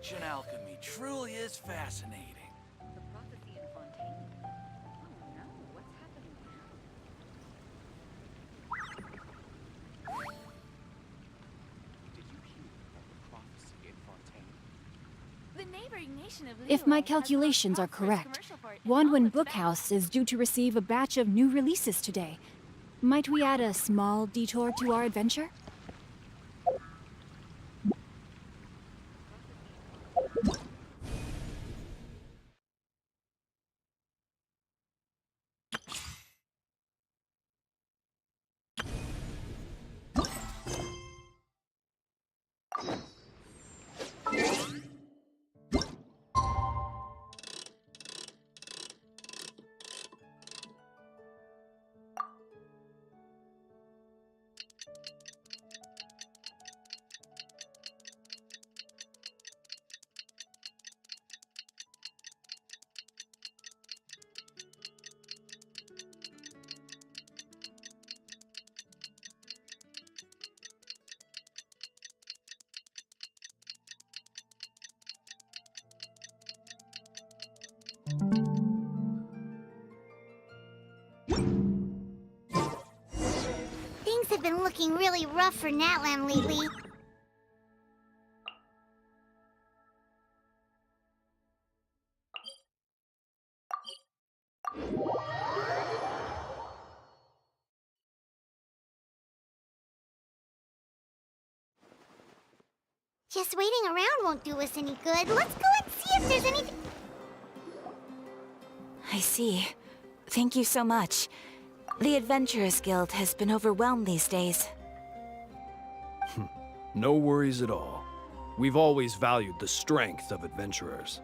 Ancient alchemy truly is fascinating. The prophecy in Fontaine. Oh no, what's happening now? Did you hear about the prophecy in Fontaine? The neighboring nation of If my Liyue has the most calculations are prosperous correct, commercial port in all Wanwen of the Bookhouse is due to receive a batch of new releases today. Might we add a small detour to our adventure? Things have been looking really rough for Natlan lately. Just waiting around won't do us any good. Let's go and see if there's anything. I see. Thank you so much. The Adventurers Guild has been overwhelmed these days. No worries at all. We've always valued the strength of adventurers.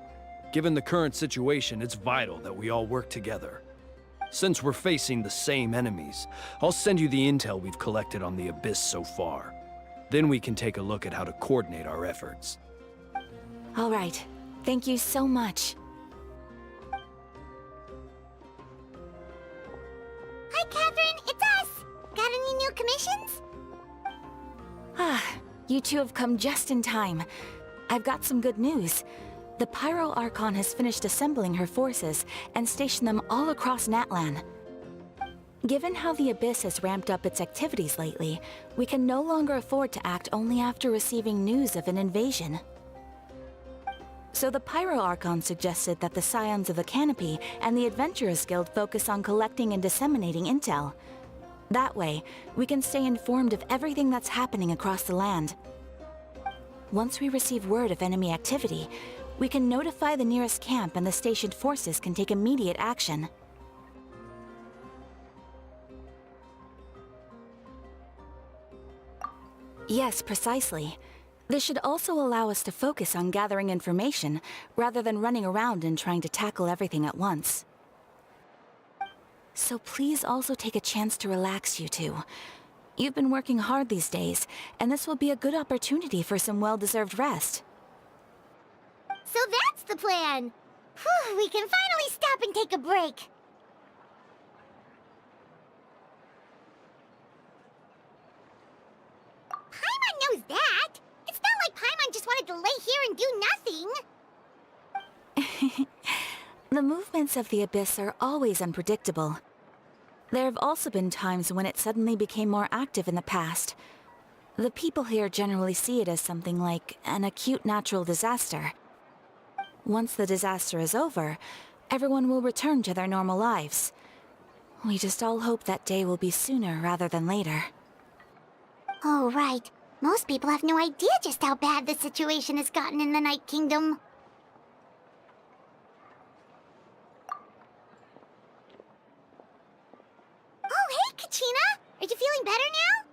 Given the current situation, it's vital that we all work together. Since we're facing the same enemies, I'll send you the intel we've collected on the Abyss so far. Then we can take a look at how to coordinate our efforts. All right. Thank you so much. Hi, Catherine, it's us! Got any new commissions? Ah, you two have come just in time. I've got some good news. The Pyro Archon has finished assembling her forces and stationed them all across Natlan. Given how the Abyss has ramped up its activities lately, we can no longer afford to act only after receiving news of an invasion. So the Pyro Archon suggested that the Scions of the Canopy and the Adventurers Guild focus on collecting and disseminating intel. That way, we can stay informed of everything that's happening across the land. Once we receive word of enemy activity, we can notify the nearest camp and the stationed forces can take immediate action. Yes, precisely. This should also allow us to focus on gathering information, rather than running around and trying to tackle everything at once. So please also take a chance to relax, you two. You've been working hard these days, and this will be a good opportunity for some well-deserved rest. So that's the plan! Whew, we can finally stop and take a break! Paimon knows that! It's not like Paimon just wanted to lay here and do nothing! The movements of the Abyss are always unpredictable. There have also been times when it suddenly became more active in the past. The people here generally see it as something like an acute natural disaster. Once the disaster is over, everyone will return to their normal lives. We just all hope that day will be sooner rather than later. Oh, right. Most people have no idea just how bad the situation has gotten in the Night Kingdom. Oh, hey, Kachina! Are you feeling better now?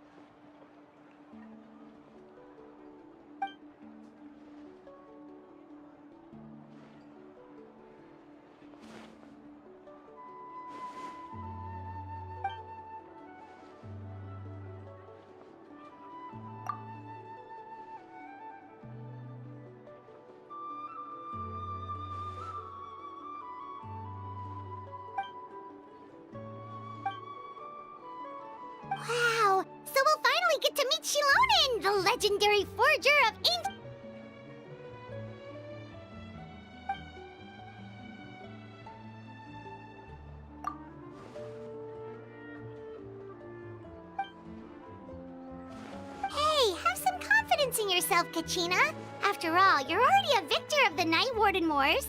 Wow! So we'll finally get to meet Xilonen, the legendary forger of ancient... convincing yourself, Kachina. After all, you're already a victor of the Night Warden Wars.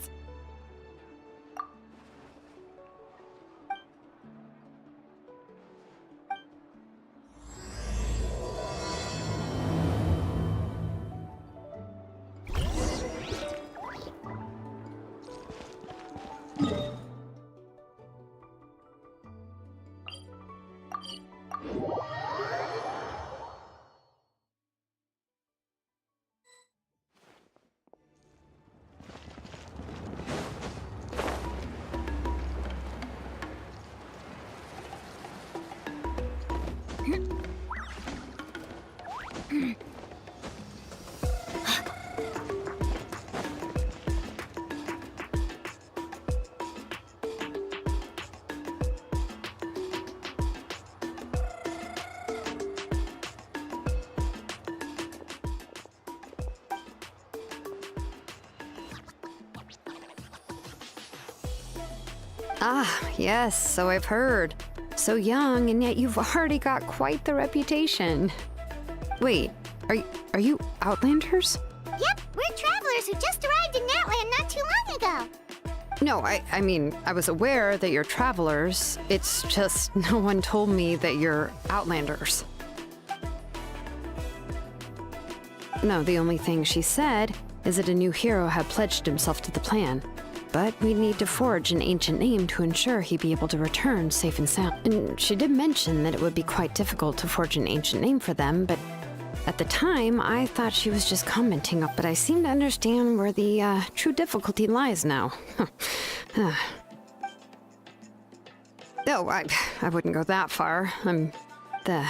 Ah, yes, so I've heard. So young, and yet you've already got quite the reputation. Wait, are you Outlanders? Yep, we're travelers who just arrived in Natland not too long ago. No, I mean, I was aware that you're travelers. It's just no one told me that you're Outlanders. No, the only thing she said is that a new hero had pledged himself to the plan. But we'd need to forge an ancient name to ensure he'd be able to return safe and sound. And she did mention that it would be quite difficult to forge an ancient name for them, but at the time, I thought she was just commenting on, but I seem to understand where the true difficulty lies now. No, I wouldn't go that far. The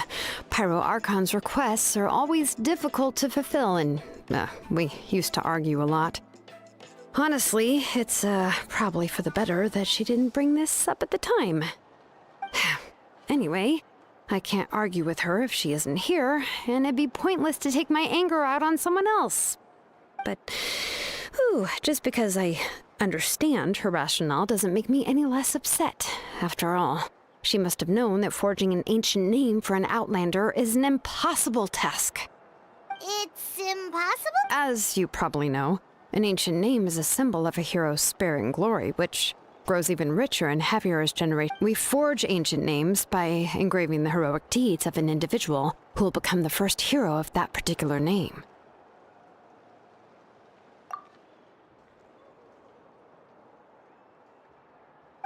Pyro Archon's requests are always difficult to fulfill, and we used to argue a lot. Honestly, it's probably for the better that she didn't bring this up at the time. Anyway, I can't argue with her if she isn't here, and it'd be pointless to take my anger out on someone else. But, just because I understand her rationale doesn't make me any less upset. After all, she must have known that forging an ancient name for an Outlander is an impossible task. It's impossible? As you probably know, an ancient name is a symbol of a hero's spirit and glory, which grows even richer and heavier as generations. We forge ancient names by engraving the heroic deeds of an individual who will become the first hero of that particular name.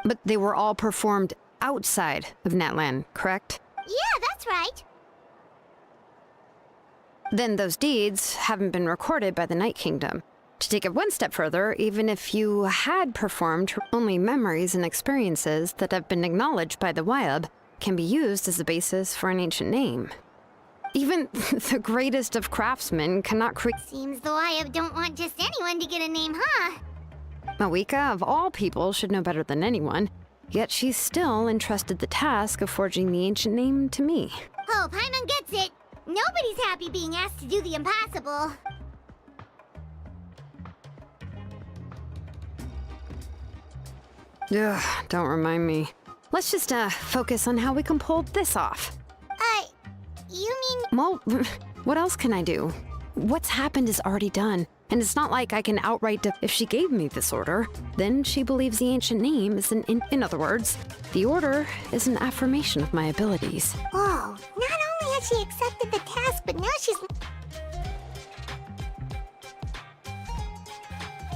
But they were all performed outside of Natland, correct? Yeah, that's right. Then those deeds haven't been recorded by the Night Kingdom. To take it one step further, even if you had performed, only memories and experiences that have been acknowledged by the Wyab can be used as a basis for an ancient name. Even the greatest of craftsmen cannot create— Seems the Wyab don't want just anyone to get a name, huh? Mawika, of all people, should know better than anyone, yet she's still entrusted the task of forging the ancient name to me. Oh, Paimon gets it. Nobody's happy being asked to do the impossible. Ugh, don't remind me. Let's just focus on how we can pull this off. You mean— Well, what else can I do? What's happened is already done, and it's not like I can outright if she gave me this order, then she believes the ancient name is in other words, the order is an affirmation of my abilities. Oh, not only has she accepted the task, but now she's—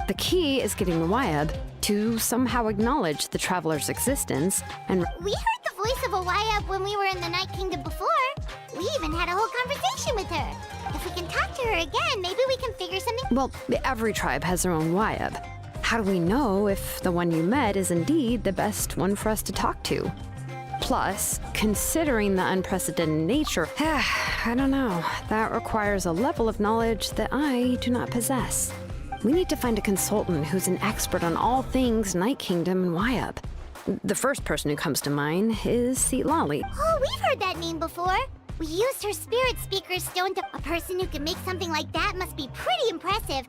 The key is getting the Wyab to somehow acknowledge the traveler's existence, and We heard the voice of a Wyab when we were in the Night Kingdom before. We even had a whole conversation with her. If we can talk to her again, maybe we can figure something— well, every tribe has their own Wyab. How do we know if the one you met is indeed the best one for us to talk to? Plus, considering the unprecedented nature, I don't know, that requires a level of knowledge that I do not possess. We need to find a consultant who's an expert on all things Night Kingdom and Wyab. The first person who comes to mind is Xilonen. Oh, we've heard that name before. We used her spirit speaker stone to— A person who can make something like that must be pretty impressive.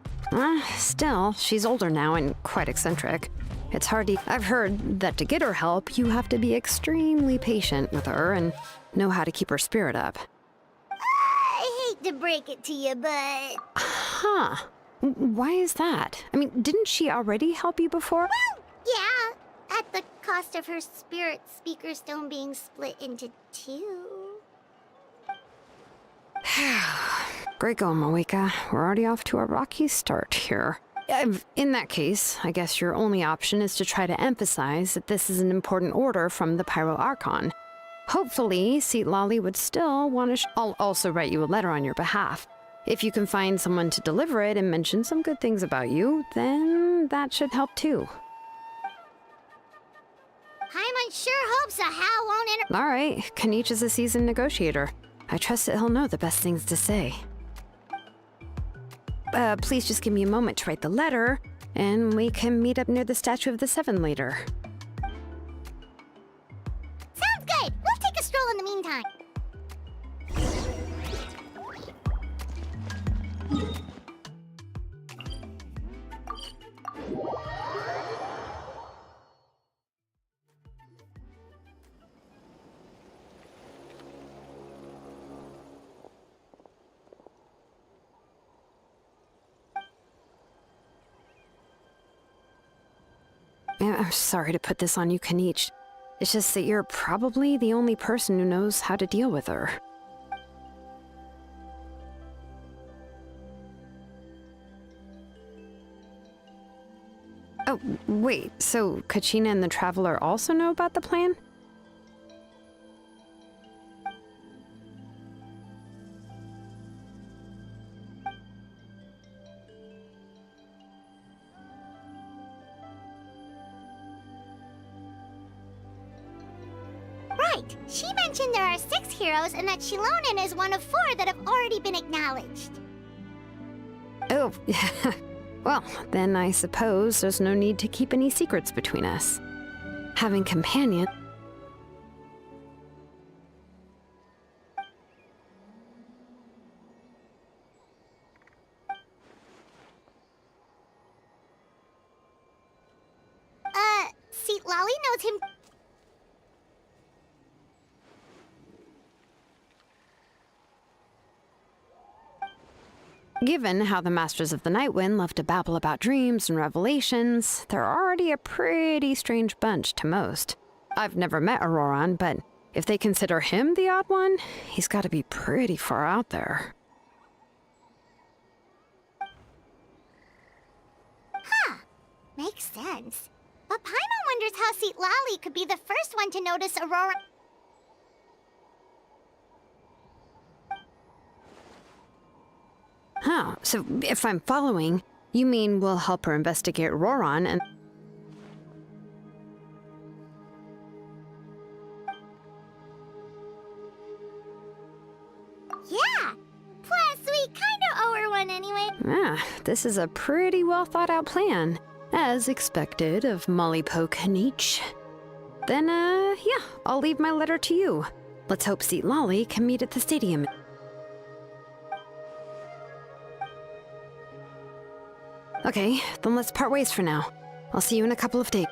Still, she's older now and quite eccentric. It's hard to— I've heard that to get her help, you have to be extremely patient with her and know how to keep her spirit up. I hate to break it to you, but... Huh. Why is that? I mean, didn't she already help you before? Yeah, at the cost of her spirit speaker stone being split into two. Great going, Moeka. We're already off to a rocky start here. In that case, I guess your only option is to try to emphasize that this is an important order from the Pyro Archon. Hopefully, Seat Lolly would still want to... I'll also write you a letter on your behalf. If you can find someone to deliver it and mention some good things about you, then that should help too. Paimon sure hopes a Hal won't All right, Kanich is a seasoned negotiator. I trust that he'll know the best things to say. Please just give me a moment to write the letter, and we can meet up near the Statue of the Seven later. Sounds good! We'll take a stroll in the meantime. I'm sorry to put this on you, Kanich. It's just that you're probably the only person who knows how to deal with her. Oh, wait, so Kachina and the Traveler also know about the plan? Right. She mentioned there are 6 heroes and that Xilonen is one of 4 that have already been acknowledged. Oh, well, then I suppose there's no need to keep any secrets between us. Having companion... Seat Lolly knows him. Given how the Masters of the Nightwind love to babble about dreams and revelations, they're already a pretty strange bunch to most. I've never met Auroran, but if they consider him the odd one, he's got to be pretty far out there. Huh. Makes sense. But Paimon wonders how Seat Lolly could be the first one to notice Aurora. Oh, so if I'm following, you mean we'll help her investigate Auroran and... Yeah. Plus, we kinda owe her one anyway. Ah, this is a pretty well thought out plan, as expected of Mollypo Kanich. Then, yeah, I'll leave my letter to you. Let's hope Seat Lolly can meet at the stadium. Okay, then let's part ways for now. I'll see you in a couple of days.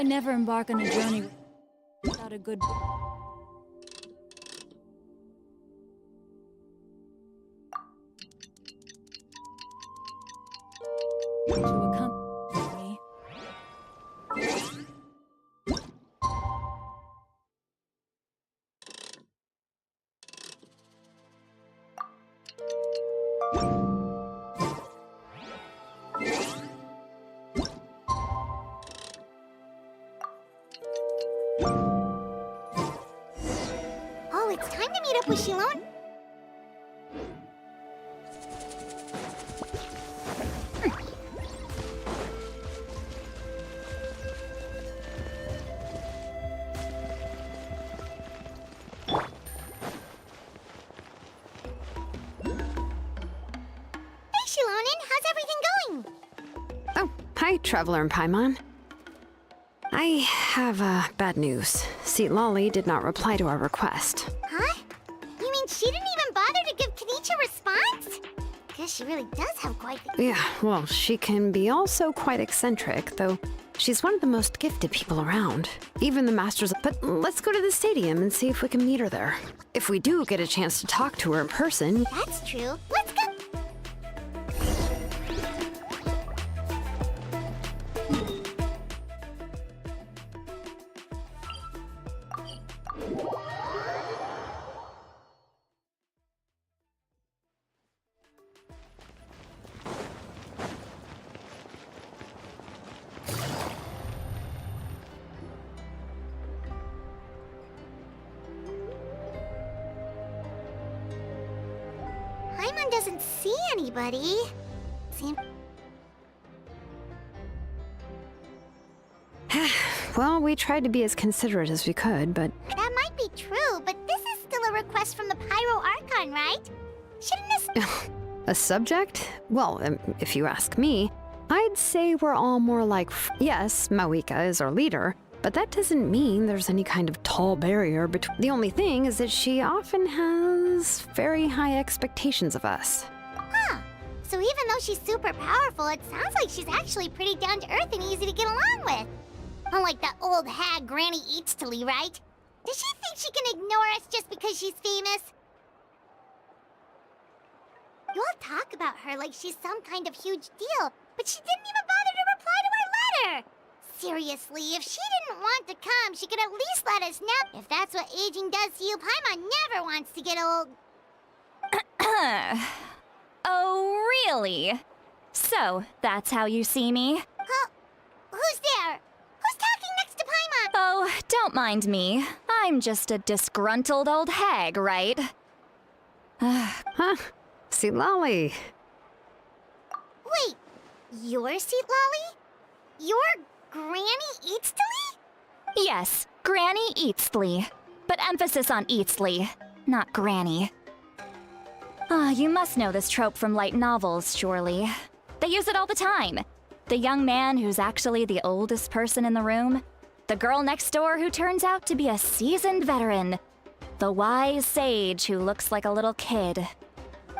I never embark on a journey without a good... to accompany me. Oh, it's time to meet up with Xilonen. Hey, Xilonen, how's everything going? Oh, hi, Traveler and Paimon. I have bad news. Lolly did not reply to our request. Huh? You mean she didn't even bother to give Kenichi a response? Guess she really does have quite the... Yeah, well, she can be also quite eccentric, though she's one of the most gifted people around. Even the masters... But let's go to the stadium and see if we can meet her there. If we do get a chance to talk to her in person... That's true. Let's go. Paimon doesn't see anybody. Seem... Well, we tried to be as considerate as we could, but... That might be true, but this is still a request from the Pyro Archon, right? Shouldn't this... A subject? Well, if you ask me, I'd say we're all more like... Yes, Mawika is our leader, but that doesn't mean there's any kind of tall barrier between... The only thing is that she often has very high expectations of us. Huh. So even though she's super powerful, it sounds like she's actually pretty down to earth and easy to get along with. Unlike that old hag Granny Eatstily, right? Does she think she can ignore us just because she's famous? You all talk about her like she's some kind of huge deal, but she didn't even bother to reply to our letter! Seriously, if she didn't want to come, she could at least let us know. If that's what aging does to you, Paimon never wants to get old. Oh, really? So, that's how you see me? Huh? Who's there? Who's talking next to Paimon? Oh, don't mind me. I'm just a disgruntled old hag, right? Huh? Lolly. Wait, you're Lolly? You're Granny Eatstily? Yes, Granny Eatsley. But emphasis on Eatsley, not Granny. You must know this trope from light novels, surely. They use it all the time. The young man who's actually the oldest person in the room. The girl next door who turns out to be a seasoned veteran. The wise sage who looks like a little kid.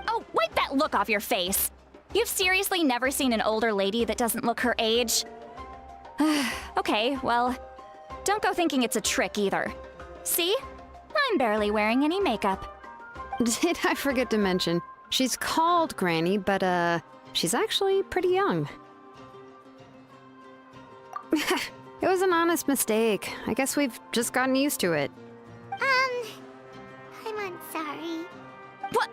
Oh, wipe that look off your face! You've seriously never seen an older lady that doesn't look her age? Okay, well, don't go thinking it's a trick either. See? I'm barely wearing any makeup. Did I forget to mention, she's called Granny, but she's actually pretty young. It was an honest mistake. I guess we've just gotten used to it. Paimon, sorry. What?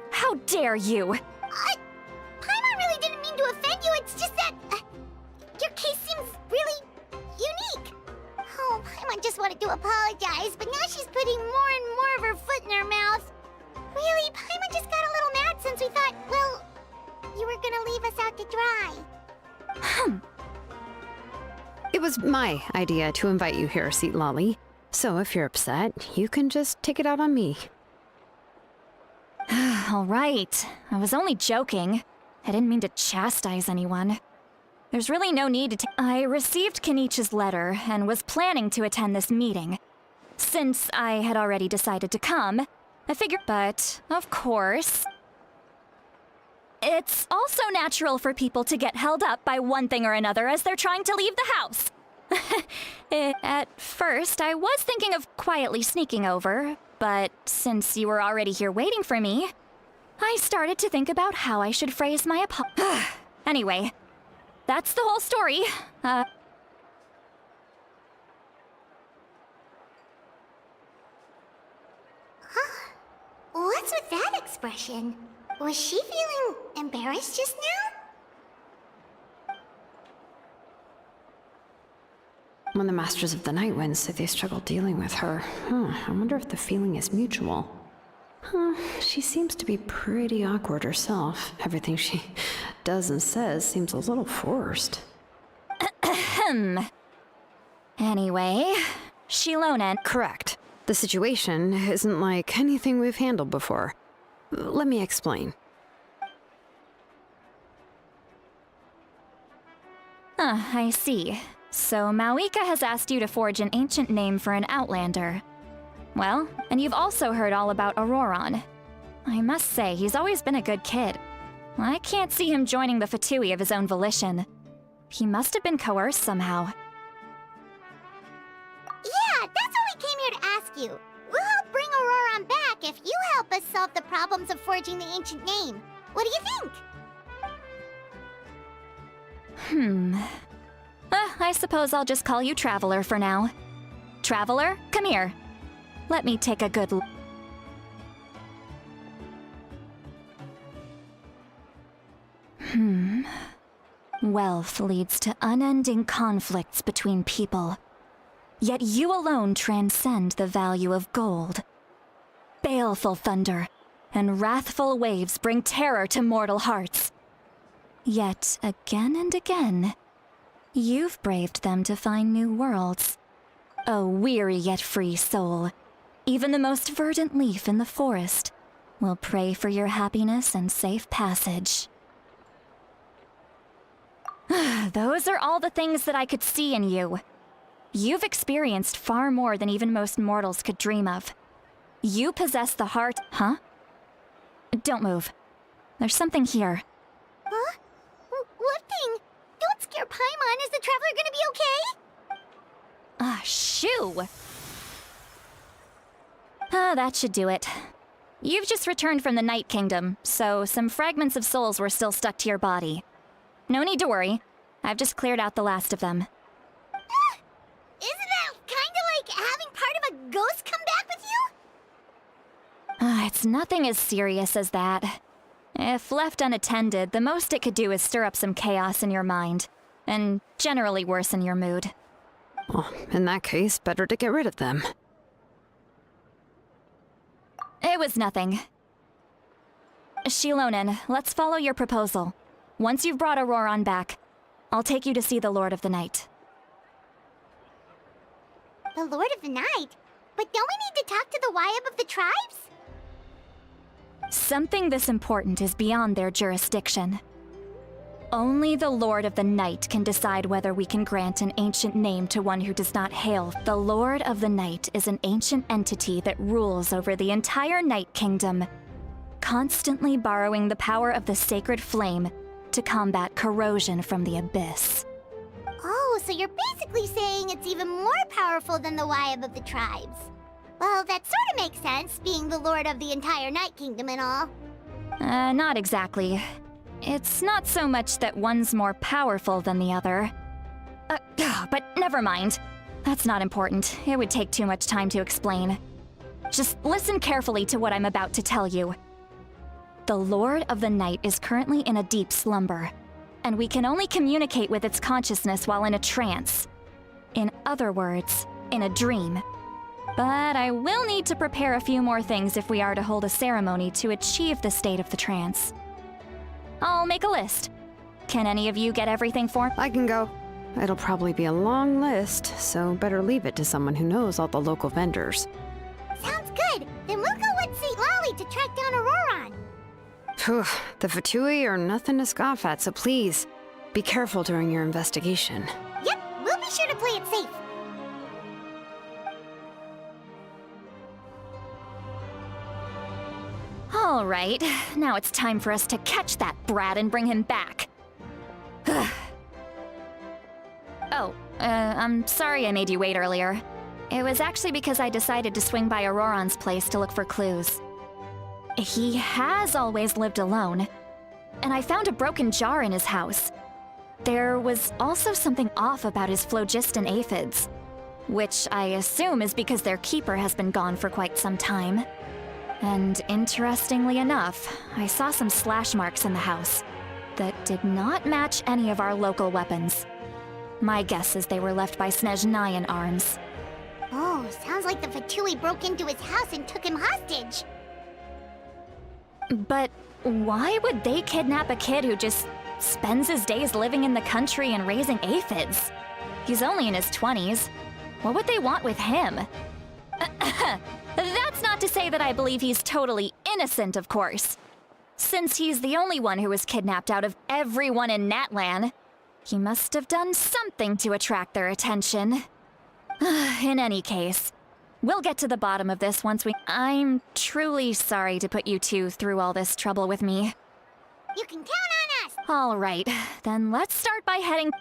How dare you? Paimon really didn't mean to offend you, it's just that... your case seems really... unique. Oh, Paimon just wanted to apologize, but now she's putting more and more of her foot in her mouth. Really, Paimon just got a little mad since we thought, well, you were gonna leave us out to dry. It was my idea to invite you here, Lolly. So if you're upset, you can just take it out on me. All right. I was only joking. I didn't mean to chastise anyone. There's really no need to I received Kenichi's letter and was planning to attend this meeting. Since I had already decided to come, I figured... But, of course... It's also natural for people to get held up by one thing or another as they're trying to leave the house. At first, I was thinking of quietly sneaking over, but since you were already here waiting for me, I started to think about how I should phrase my Anyway, that's the whole story. What's with that expression? Was she feeling embarrassed just now? When the Masters of the Night Wind say they struggle dealing with her, I wonder if the feeling is mutual. She seems to be pretty awkward herself. Everything she does and says seems a little forced. Anyway, Xilonen. Correct. The situation isn't like anything we've handled before. Let me explain. I see. So Mawika has asked you to forge an ancient name for an Outlander. Well, and you've also heard all about Auroron. I must say, he's always been a good kid. I can't see him joining the Fatui of his own volition. He must have been coerced somehow. Yeah, that's why we came here to ask you. We'll help bring Auroron back if you help us solve the problems of forging the ancient name. What do you think? I suppose I'll just call you Traveler for now. Traveler, come here. Let me take a good look. Wealth leads to unending conflicts between people. Yet you alone transcend the value of gold. Baleful thunder and wrathful waves bring terror to mortal hearts. Yet again and again, you've braved them to find new worlds. O weary yet free soul, even the most verdant leaf in the forest will pray for your happiness and safe passage. Those are all the things that I could see in you. You've experienced far more than even most mortals could dream of. You possess the heart, huh? Don't move. There's something here. Huh? What thing? Don't scare Paimon. Is the Traveler gonna be okay? Shoo! That should do it. You've just returned from the Night Kingdom, so some fragments of souls were still stuck to your body. No need to worry. I've just cleared out the last of them. Isn't that kinda like having part of a ghost come back with you? It's nothing as serious as that. If left unattended, the most it could do is stir up some chaos in your mind, and generally worsen your mood. Well, in that case, better to get rid of them. It was nothing. Xilonen, let's follow your proposal. Once you've brought Auroron back, I'll take you to see the Lord of the Night. The Lord of the Night? But don't we need to talk to the Wayab of the tribes? Something this important is beyond their jurisdiction. Only the Lord of the Night can decide whether we can grant an ancient name to one who does not hail. The Lord of the Night is an ancient entity that rules over the entire Night Kingdom, constantly borrowing the power of the sacred flame to combat corrosion from the abyss. Oh, so you're basically saying it's even more powerful than the Wayab of the tribes. Well, that sort of makes sense, being the lord of the entire Night Kingdom and all. Not exactly. It's not so much that one's more powerful than the other. But never mind. That's not important. It would take too much time to explain. Just listen carefully to what I'm about to tell you. The Lord of the Night is currently in a deep slumber, and we can only communicate with its consciousness while in a trance. In other words, in a dream. But I will need to prepare a few more things if we are to hold a ceremony to achieve the state of the trance. I'll make a list. Can any of you get everything for? I can go. It'll probably be a long list, so better leave it to someone who knows all the local vendors. Sounds good. Then we'll go with St. Lolly to track down Auroron. Phew, the Fatui are nothing to scoff at, so please, be careful during your investigation. Yep, we'll be sure to play it safe. All right, now it's time for us to catch that brat and bring him back. Oh, I'm sorry I made you wait earlier. It was actually because I decided to swing by Auroron's place to look for clues. He has always lived alone, and I found a broken jar in his house. There was also something off about his phlogiston aphids, which I assume is because their keeper has been gone for quite some time. And interestingly enough, I saw some slash marks in the house that did not match any of our local weapons. My guess is they were left by Snezhnayan arms. Oh, sounds like the Fatui broke into his house and took him hostage. But why would they kidnap a kid who just spends his days living in the country and raising aphids? He's only in his 20s. What would they want with him? That's not to say that I believe he's totally innocent, of course. Since he's the only one who was kidnapped out of everyone in Natlan, he must have done something to attract their attention. In any case, we'll get to the bottom of this once we— I'm truly sorry to put you two through all this trouble with me. You can count on us! All right, then let's start by heading—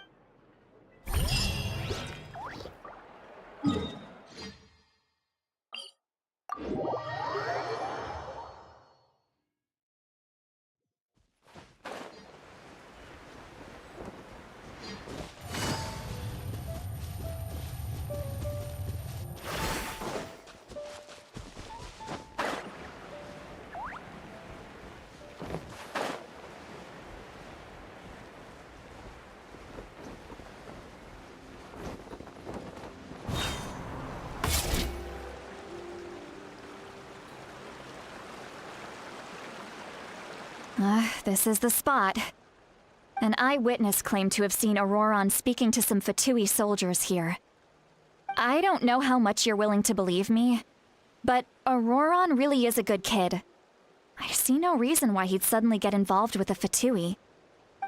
this is the spot. An eyewitness claimed to have seen Auroron speaking to some Fatui soldiers here. I don't know how much you're willing to believe me, but Auroron really is a good kid. I see no reason why he'd suddenly get involved with the Fatui.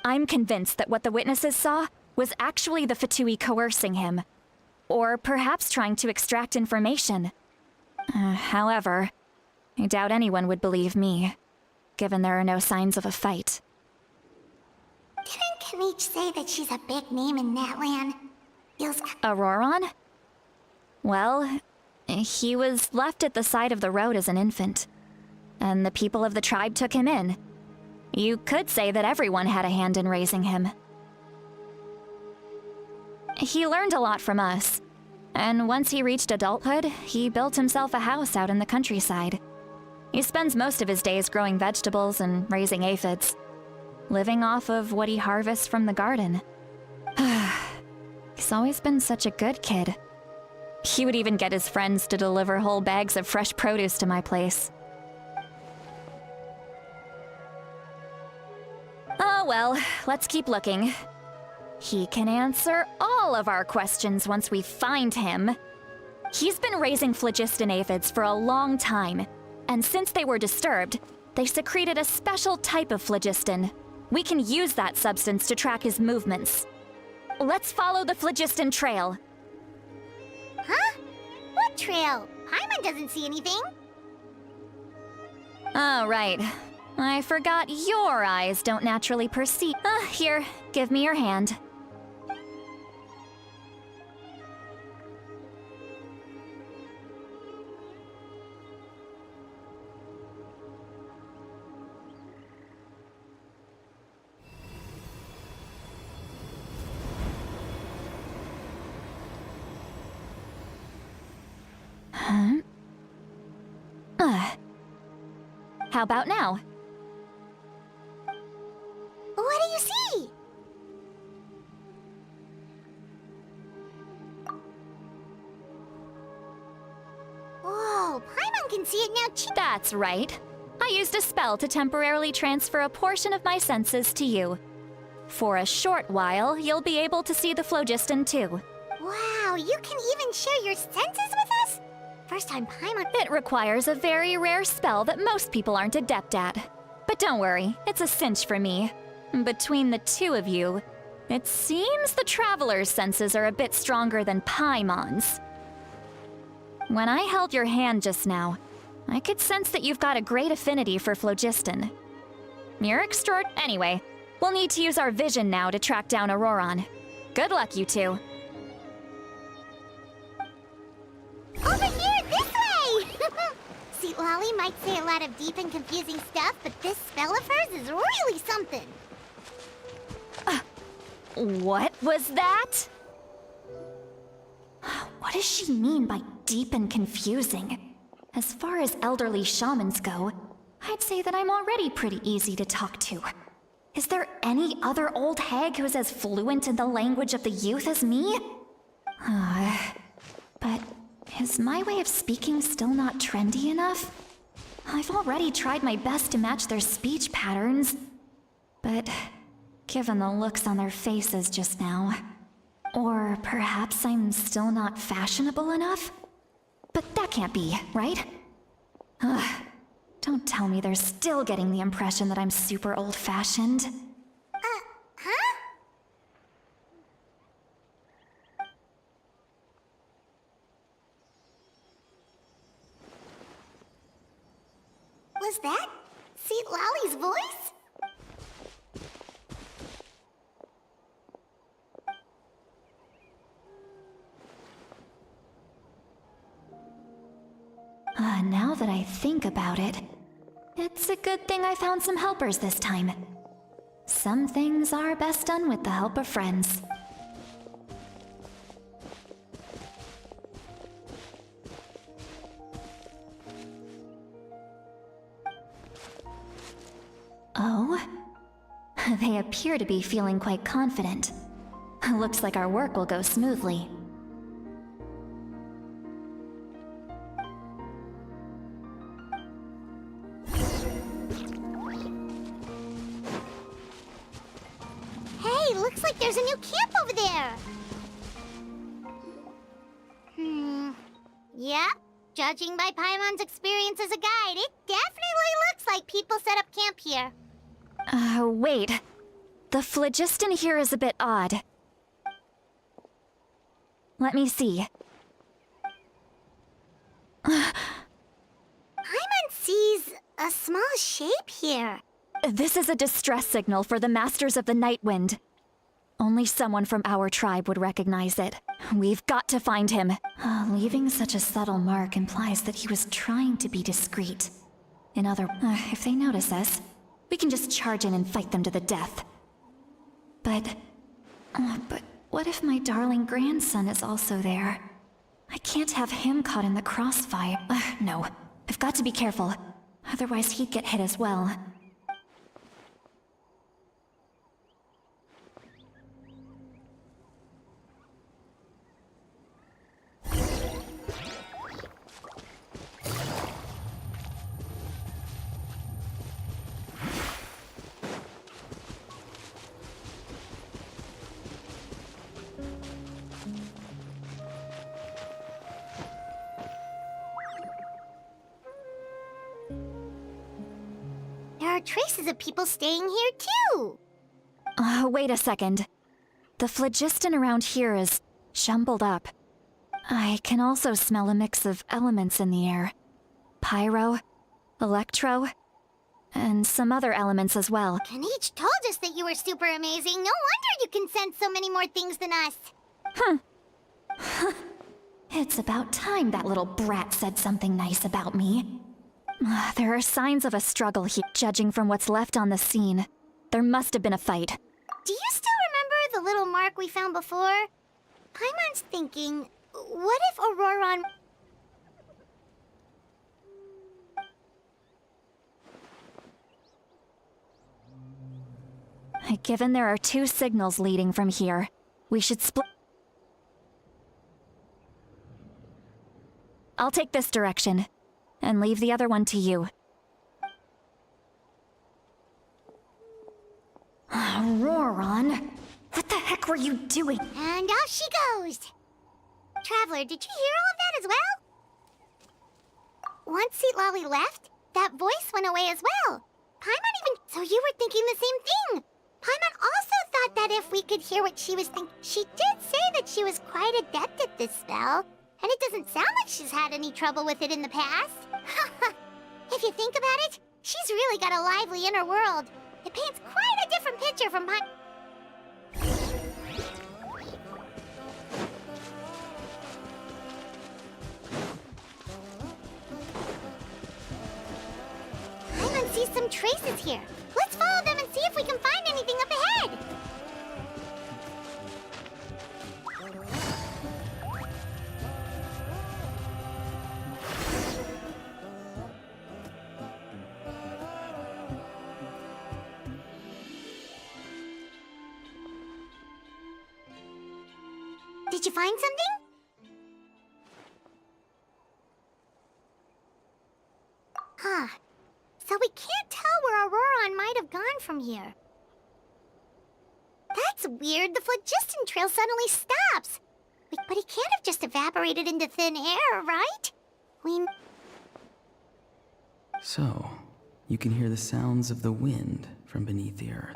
I'm convinced that what the witnesses saw was actually the Fatui coercing him, or perhaps trying to extract information. However, I doubt anyone would believe me, given there are no signs of a fight. Didn't Kanich say that she's a big name in Natlan? Feels... Auroron? Well, he was left at the side of the road as an infant, and the people of the tribe took him in. You could say that everyone had a hand in raising him. He learned a lot from us, and once he reached adulthood, he built himself a house out in the countryside. He spends most of his days growing vegetables and raising aphids, living off of what he harvests from the garden. He's always been such a good kid. He would even get his friends to deliver whole bags of fresh produce to my place. Oh well, let's keep looking. He can answer all of our questions once we find him. He's been raising phlogiston aphids for a long time, and since they were disturbed, they secreted a special type of phlogiston. We can use that substance to track his movements. Let's follow the phlogiston trail. Huh? What trail? Paimon doesn't see anything. Oh, right. I forgot your eyes don't naturally perceive— here, give me your hand. How about now? What do you see? Whoa, Paimon can see it now. That's right. I used a spell to temporarily transfer a portion of my senses to you. For a short while, you'll be able to see the phlogiston too. Wow, you can even share your senses with us? First time Paimon— It requires a very rare spell that most people aren't adept at. But don't worry, it's a cinch for me. Between the two of you, it seems the Traveler's senses are a bit stronger than Paimon's. When I held your hand just now, I could sense that you've got a great affinity for phlogiston. You're Anyway, we'll need to use our vision now to track down Auroron. Good luck, you two. Lolly might say a lot of deep and confusing stuff, but this spell of hers is really something. What was that? What does she mean by deep and confusing? As far as elderly shamans go, I'd say that I'm already pretty easy to talk to. Is there any other old hag who's as fluent in the language of the youth as me? But is my way of speaking still not trendy enough? I've already tried my best to match their speech patterns. But given the looks on their faces just now, or perhaps I'm still not fashionable enough? But that can't be, right? Don't tell me they're still getting the impression that I'm super old-fashioned. Huh? Was that Sweet Lolly's voice? Now that I think about it, it's a good thing I found some helpers this time. Some things are best done with the help of friends. Oh? They appear to be feeling quite confident. Looks like our work will go smoothly. Hey, looks like there's a new camp over there. Yep. Judging by Paimon's experience as a guide, it definitely looks like people set up camp here. Wait. The phlogiston here is a bit odd. Let me see. Paimon sees a small shape here. This is a distress signal for the Masters of the Night Wind. Only someone from our tribe would recognize it. We've got to find him. Leaving such a subtle mark implies that he was trying to be discreet. In other words, if they notice us, we can just charge in and fight them to the death. But what if my darling grandson is also there? I can't have him caught in the crossfire. No, I've got to be careful. Otherwise he'd get hit as well. There are traces of people staying here too. Wait a second. The phlogiston around here is jumbled up. I can also smell a mix of elements in the air. Pyro, electro, and some other elements as well. Kanich told us that you were super amazing. No wonder you can sense so many more things than us. It's about time that little brat said something nice about me. There are signs of a struggle here, judging from what's left on the scene. There must have been a fight. Do you still remember the little mark we found before? Paimon's thinking, what if Auroron... Given there are two signals leading from here, we should split. I'll take this direction, and leave the other one to you. Auroron, what the heck were you doing? And off she goes. Traveler, did you hear all of that as well? Once Sweet Lolly left, that voice went away as well. Paimon even... So you were thinking the same thing. Paimon also thought that if we could hear what she was thinking... She did say that she was quite adept at this spell. And it doesn't sound like she's had any trouble with it in the past. If you think about it, she's really got a lively inner world. It paints quite a different picture from Paimon. traces here. Let's follow them and see if we can find anything up ahead. Did you find something? Huh. So we can't tell where Auroron might have gone from here. That's weird. The phlogiston trail suddenly stops. But he can't have just evaporated into thin air, right? So, you can hear the sounds of the wind from beneath the earth.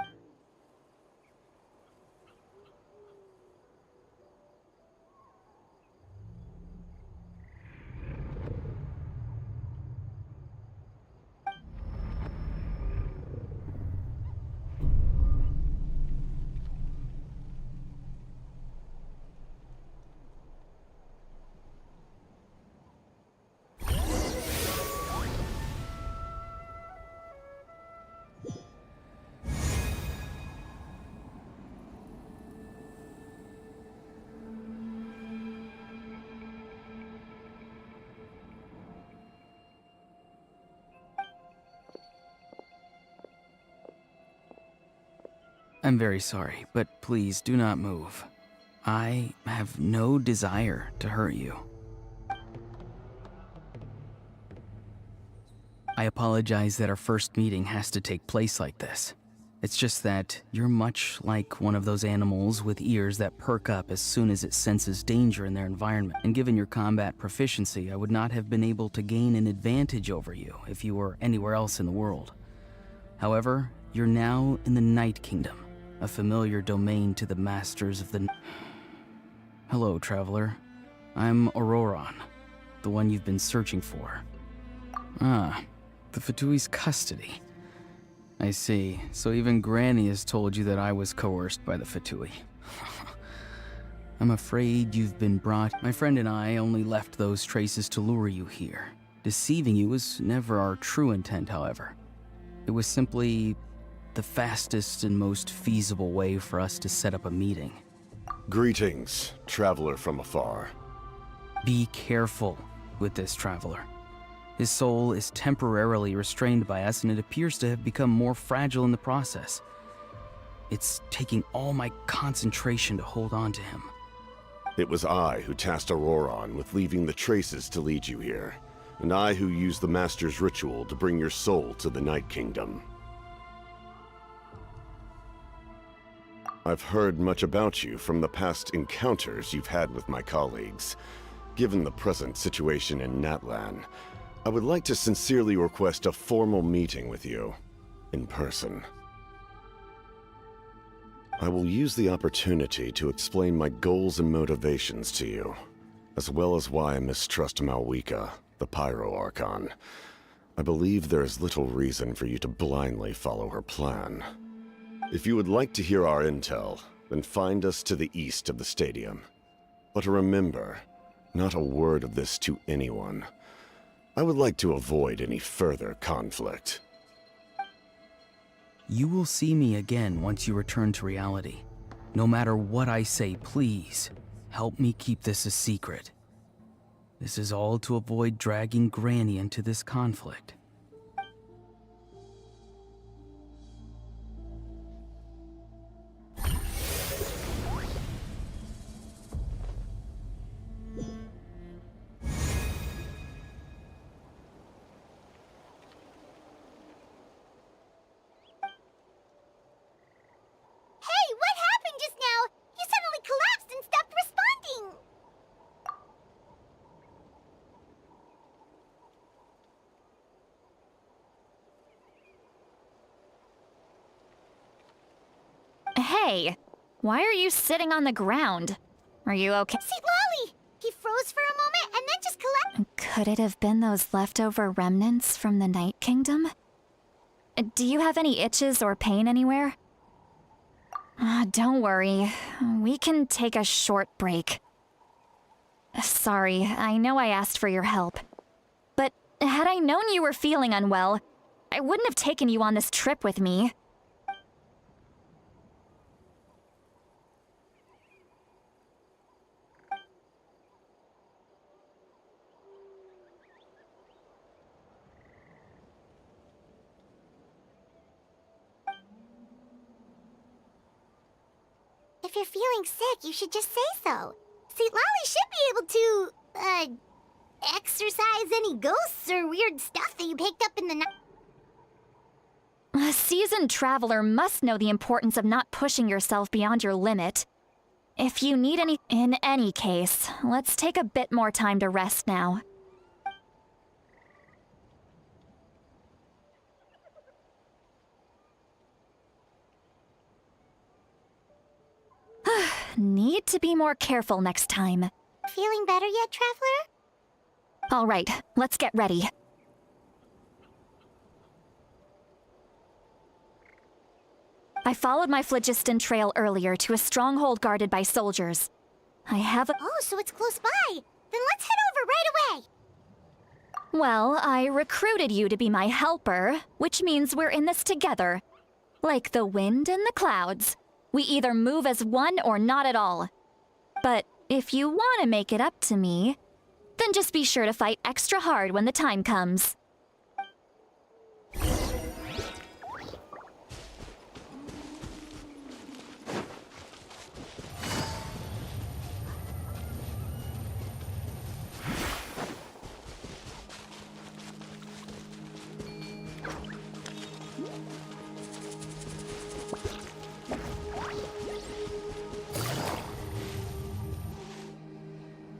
I'm very sorry, but please do not move. I have no desire to hurt you. I apologize that our first meeting has to take place like this. It's just that you're much like one of those animals with ears that perk up as soon as it senses danger in their environment. And given your combat proficiency, I would not have been able to gain an advantage over you if you were anywhere else in the world. However, you're now in the Night Kingdom, a familiar domain to the masters of the... Hello, traveler. I'm Auroron, the one you've been searching for. Ah, the Fatui's custody. I see. So even Granny has told you that I was coerced by the Fatui. I'm afraid you've been brought... My friend and I only left those traces to lure you here. Deceiving you was never our true intent, however. It was simply the fastest and most feasible way for us to set up a meeting. Greetings, traveler from afar. Be careful with this traveler. His soul is temporarily restrained by us, and it appears to have become more fragile in the process. It's taking all my concentration to hold on to him. It was I who tasked Auroron with leaving the traces to lead you here, and I who used the Master's ritual to bring your soul to the Night Kingdom. I've heard much about you from the past encounters you've had with my colleagues. Given the present situation in Natlan, I would like to sincerely request a formal meeting with you, in person. I will use the opportunity to explain my goals and motivations to you, as well as why I mistrust Malwika, the Pyro Archon. I believe there is little reason for you to blindly follow her plan. If you would like to hear our intel, then find us to the east of the stadium. But remember, not a word of this to anyone. I would like to avoid any further conflict. You will see me again once you return to reality. No matter what I say, please, help me keep this a secret. This is all to avoid dragging Granny into this conflict. Hey, why are you sitting on the ground? Are you okay? See, Lolly! He froze for a moment and then just collapsed. Could it have been those leftover remnants from the Night Kingdom? Do you have any itches or pain anywhere? Don't worry. We can take a short break. Sorry, I know I asked for your help. But had I known you were feeling unwell, I wouldn't have taken you on this trip with me. If you're feeling sick, you should just say so. See, Lolly should be able to, exorcise any ghosts or weird stuff that you picked up in the night. A seasoned traveler must know the importance of not pushing yourself beyond your limit. If you need any... In any case, let's take a bit more time to rest now. Need to be more careful next time. Feeling better yet, Traveler? All right, let's get ready. I followed my phlogiston trail earlier to a stronghold guarded by soldiers. I have a... Oh, so it's close by. Then let's head over right away. Well, I recruited you to be my helper, which means we're in this together. Like the wind and the clouds. We either move as one or not at all. But if you want to make it up to me, then just be sure to fight extra hard when the time comes.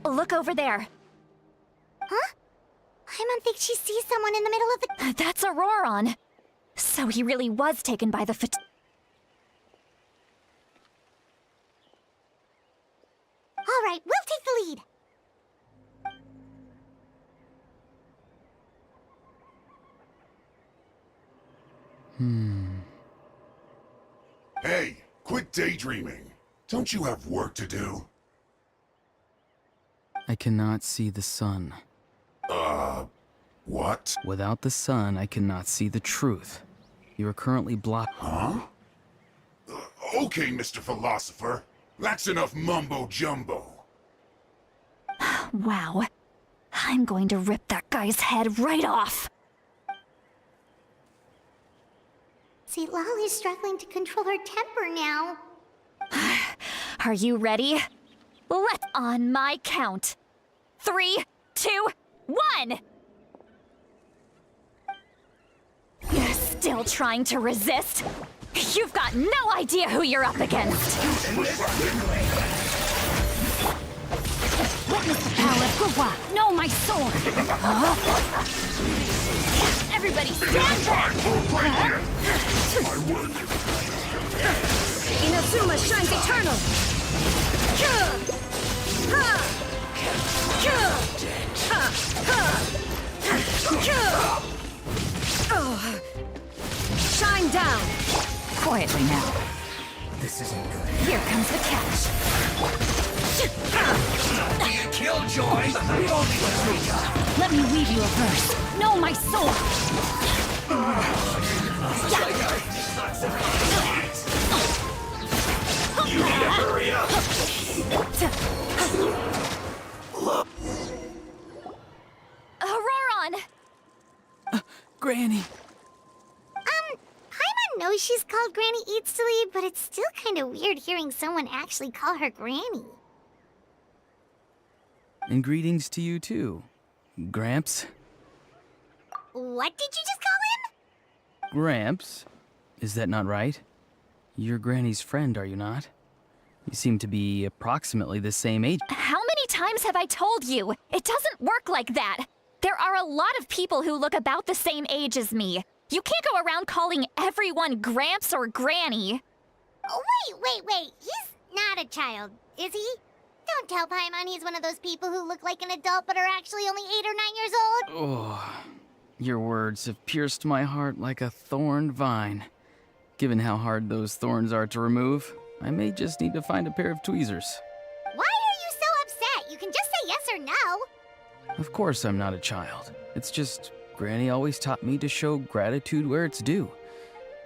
Look over there. Huh? Paimon thinks she sees someone in the middle of the... That's Auroron. So he really was taken by the All right, we'll take the lead. Hey, quit daydreaming. Don't you have work to do? I cannot see the sun. What? Without the sun, I cannot see the truth. You are currently blocked. Huh? Okay, Mr. Philosopher. That's enough mumbo-jumbo. Wow. I'm going to rip that guy's head right off. See, Lolly's struggling to control her temper now. Are you ready? Let's on my count. 3, 2, 1! You're still trying to resist? You've got no idea who you're up against! Witness the power of Guwa! Know my sword! Everybody stand back! Inazuma shines eternal! Shine down! Quietly now. This isn't good. Here comes the catch. Being killjoy! We only Eureka! Let me weave you a verse. Know my sword! You need to hurry up! Auroron! Granny! Paimon knows she's called Granny Eats to Lead, but it's still kind of weird hearing someone actually call her Granny. And greetings to you too, Gramps. What did you just call him? Gramps? Is that not right? You're Granny's friend, are you not? You seem to be approximately the same age. How many times have I told you? It doesn't work like that. There are a lot of people who look about the same age as me. You can't go around calling everyone Gramps or Granny. Oh, wait. He's not a child, is he? Don't tell Paimon he's one of those people who look like an adult but are actually only 8 or 9 years old. Oh, your words have pierced my heart like a thorned vine. Given how hard those thorns are to remove, I may just need to find a pair of tweezers. Why are you so upset? You can just say yes or no. Of course I'm not a child. It's just, Granny always taught me to show gratitude where it's due.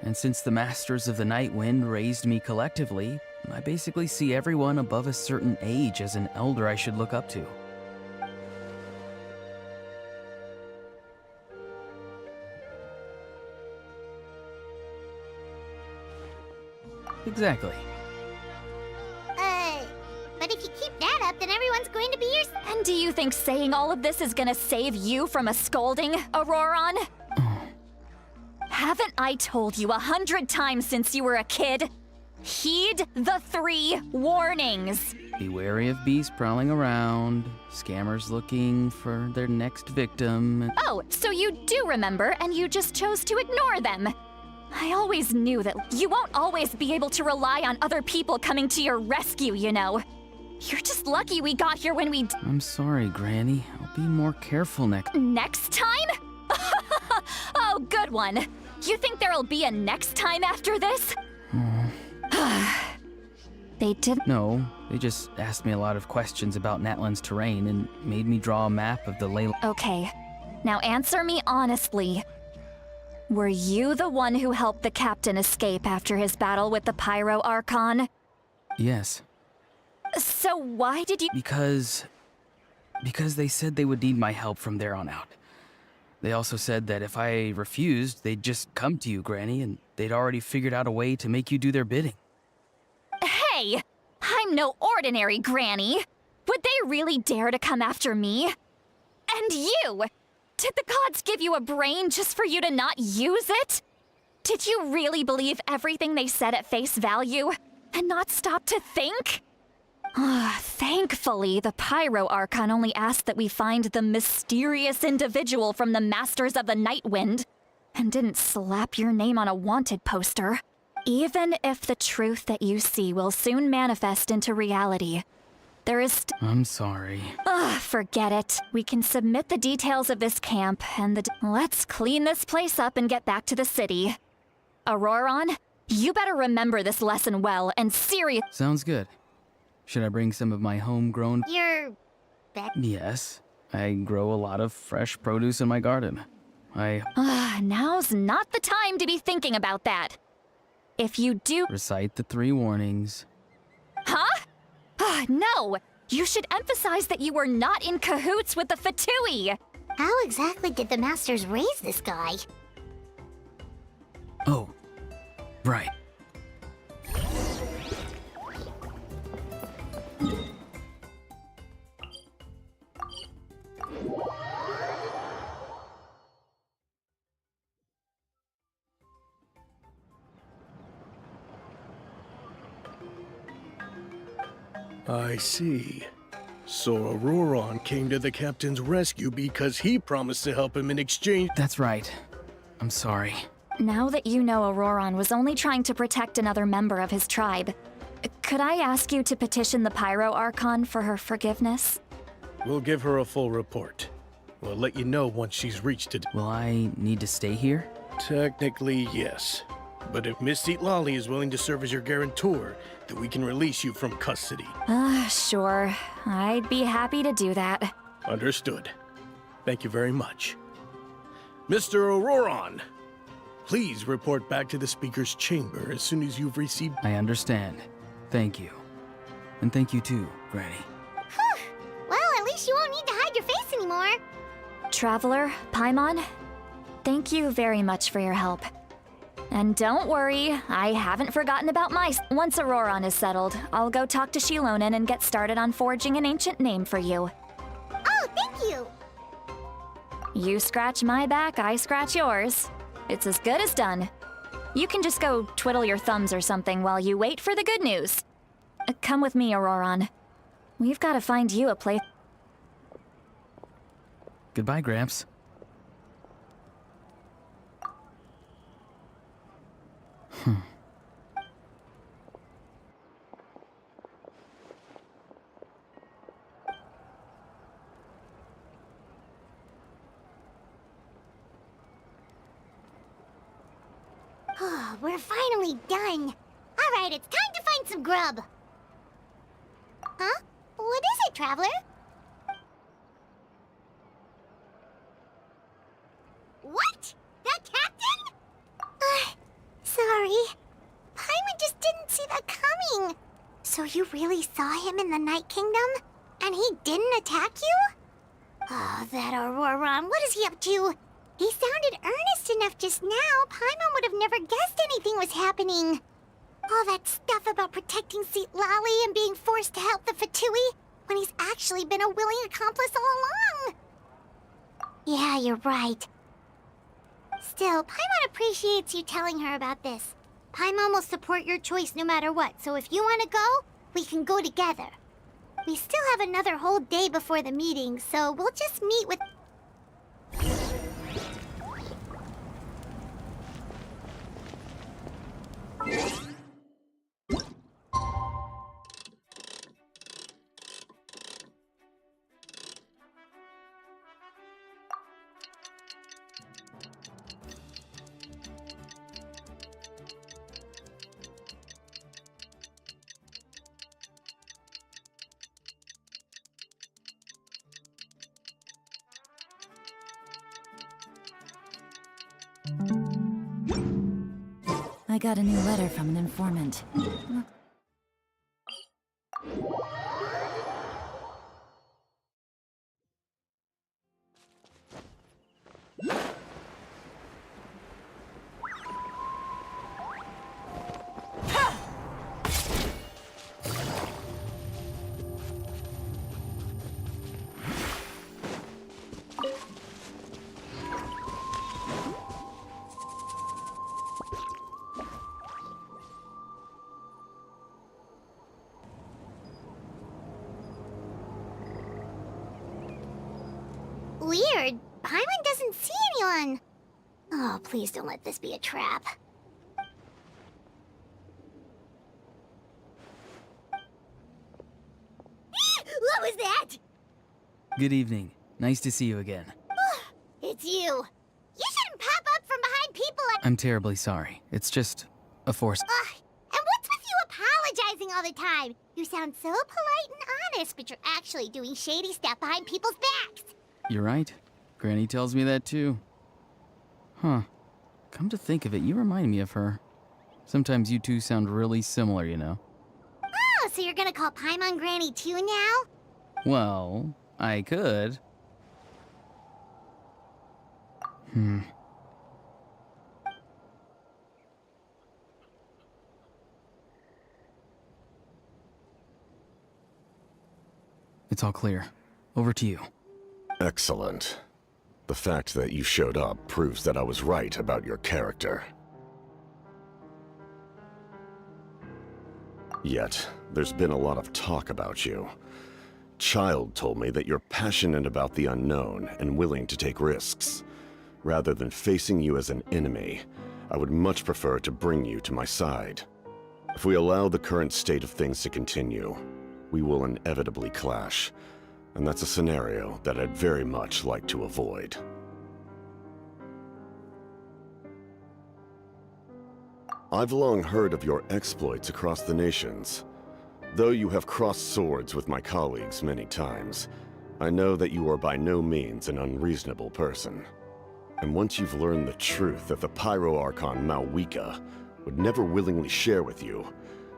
And since the Masters of the Night Wind raised me collectively, I basically see everyone above a certain age as an elder I should look up to. Exactly. But if you keep that up, then everyone's going to be your... And do you think saying all of this is gonna save you from a scolding, Auroron? Haven't I told you 100 times since you were a kid? Heed the 3 warnings. Be wary of beasts prowling around, scammers looking for their next victim. Oh, so you do remember, and you just chose to ignore them. I always knew that you won't always be able to rely on other people coming to your rescue, you know. You're just lucky we got here when we I'm sorry, Granny. I'll be more careful Next time? Oh, good one. You think there'll be a next time after this? They didn't. No, they just asked me a lot of questions about Natlan's terrain and made me draw a map of the ley. Okay, now answer me honestly. Were you the one who helped the captain escape after his battle with the Pyro Archon? Yes. So why did you— Because they said they would need my help from there on out. They also said that if I refused, they'd just come to you, Granny, and they'd already figured out a way to make you do their bidding. Hey! I'm no ordinary Granny! Would they really dare to come after me? And you! Did the gods give you a brain just for you to not use it? Did you really believe everything they said at face value, and not stop to think? Thankfully, the Pyro Archon only asked that we find the mysterious individual from the Masters of the Night Wind, and didn't slap your name on a wanted poster. Even if the truth that you see will soon manifest into reality, there is I'm sorry. Forget it. We can submit the details of this camp, and let's clean this place up and get back to the city. Auroron, you better remember this lesson well, and Sounds good. Should I bring some of my homegrown... Your... Yes. I grow a lot of fresh produce in my garden. Now's not the time to be thinking about that. If you do... Recite the 3 warnings. Huh? No! You should emphasize that you were not in cahoots with the Fatui! How exactly did the Masters raise this guy? Oh, right. I see. So Auroron came to the captain's rescue because he promised to help him in exchange. That's right. I'm sorry. Now that you know Auroron was only trying to protect another member of his tribe, could I ask you to petition the Pyro Archon for her forgiveness? We'll give her a full report. We'll let you know once she's reached it. Will I need to stay here? Technically, yes. But if Miss Xilonen is willing to serve as your guarantor, then we can release you from custody. Sure. I'd be happy to do that. Understood. Thank you very much. Mr. Auroron, please report back to the Speaker's chamber as soon as you've received... I understand. Thank you. And thank you too, Granny. Well, at least you won't need to hide your face anymore. Traveler, Paimon, thank you very much for your help. And don't worry, I haven't forgotten about Once Auroron is settled, I'll go talk to Xilonen and get started on forging an ancient name for you. Oh, thank you! You scratch my back, I scratch yours. It's as good as done. You can just go twiddle your thumbs or something while you wait for the good news. Come with me, Auroron. We've got to find you a place. Goodbye, Gramps. We're finally done. All right, it's time to find some grub. Huh? What is it, Traveler? So you really saw him in the Night Kingdom? And he didn't attack you? Oh, that Auroron, what is he up to? He sounded earnest enough just now. Paimon would have never guessed anything was happening. All that stuff about protecting Seat Lally and being forced to help the Fatui, when he's actually been a willing accomplice all along. Yeah, you're right. Still, Paimon appreciates you telling her about this. Paimon will support your choice no matter what, so if you want to go, we can go together. We still have another whole day before the meeting, so we'll just meet with... I got a new letter from an informant. Weird. Paimon doesn't see anyone. Oh, please don't let this be a trap. What was that? Good evening. Nice to see you again. It's you. You shouldn't pop up from behind people and... I'm terribly sorry. It's just a force. And what's with you apologizing all the time? You sound so polite and honest, but you're actually doing shady stuff behind people's backs. You're right. Granny tells me that too. Huh. Come to think of it, you remind me of her. Sometimes you two sound really similar, you know. Oh, so you're gonna call Paimon Granny too now? Well, I could. It's all clear. Over to you. Excellent. The fact that you showed up proves that I was right about your character. Yet, there's been a lot of talk about you. Child told me that you're passionate about the unknown and willing to take risks. Rather than facing you as an enemy, I would much prefer to bring you to my side. If we allow the current state of things to continue, we will inevitably clash, and that's a scenario that I'd very much like to avoid. I've long heard of your exploits across the nations. Though you have crossed swords with my colleagues many times, I know that you are by no means an unreasonable person. And once you've learned the truth that the Pyro Archon Malwika would never willingly share with you,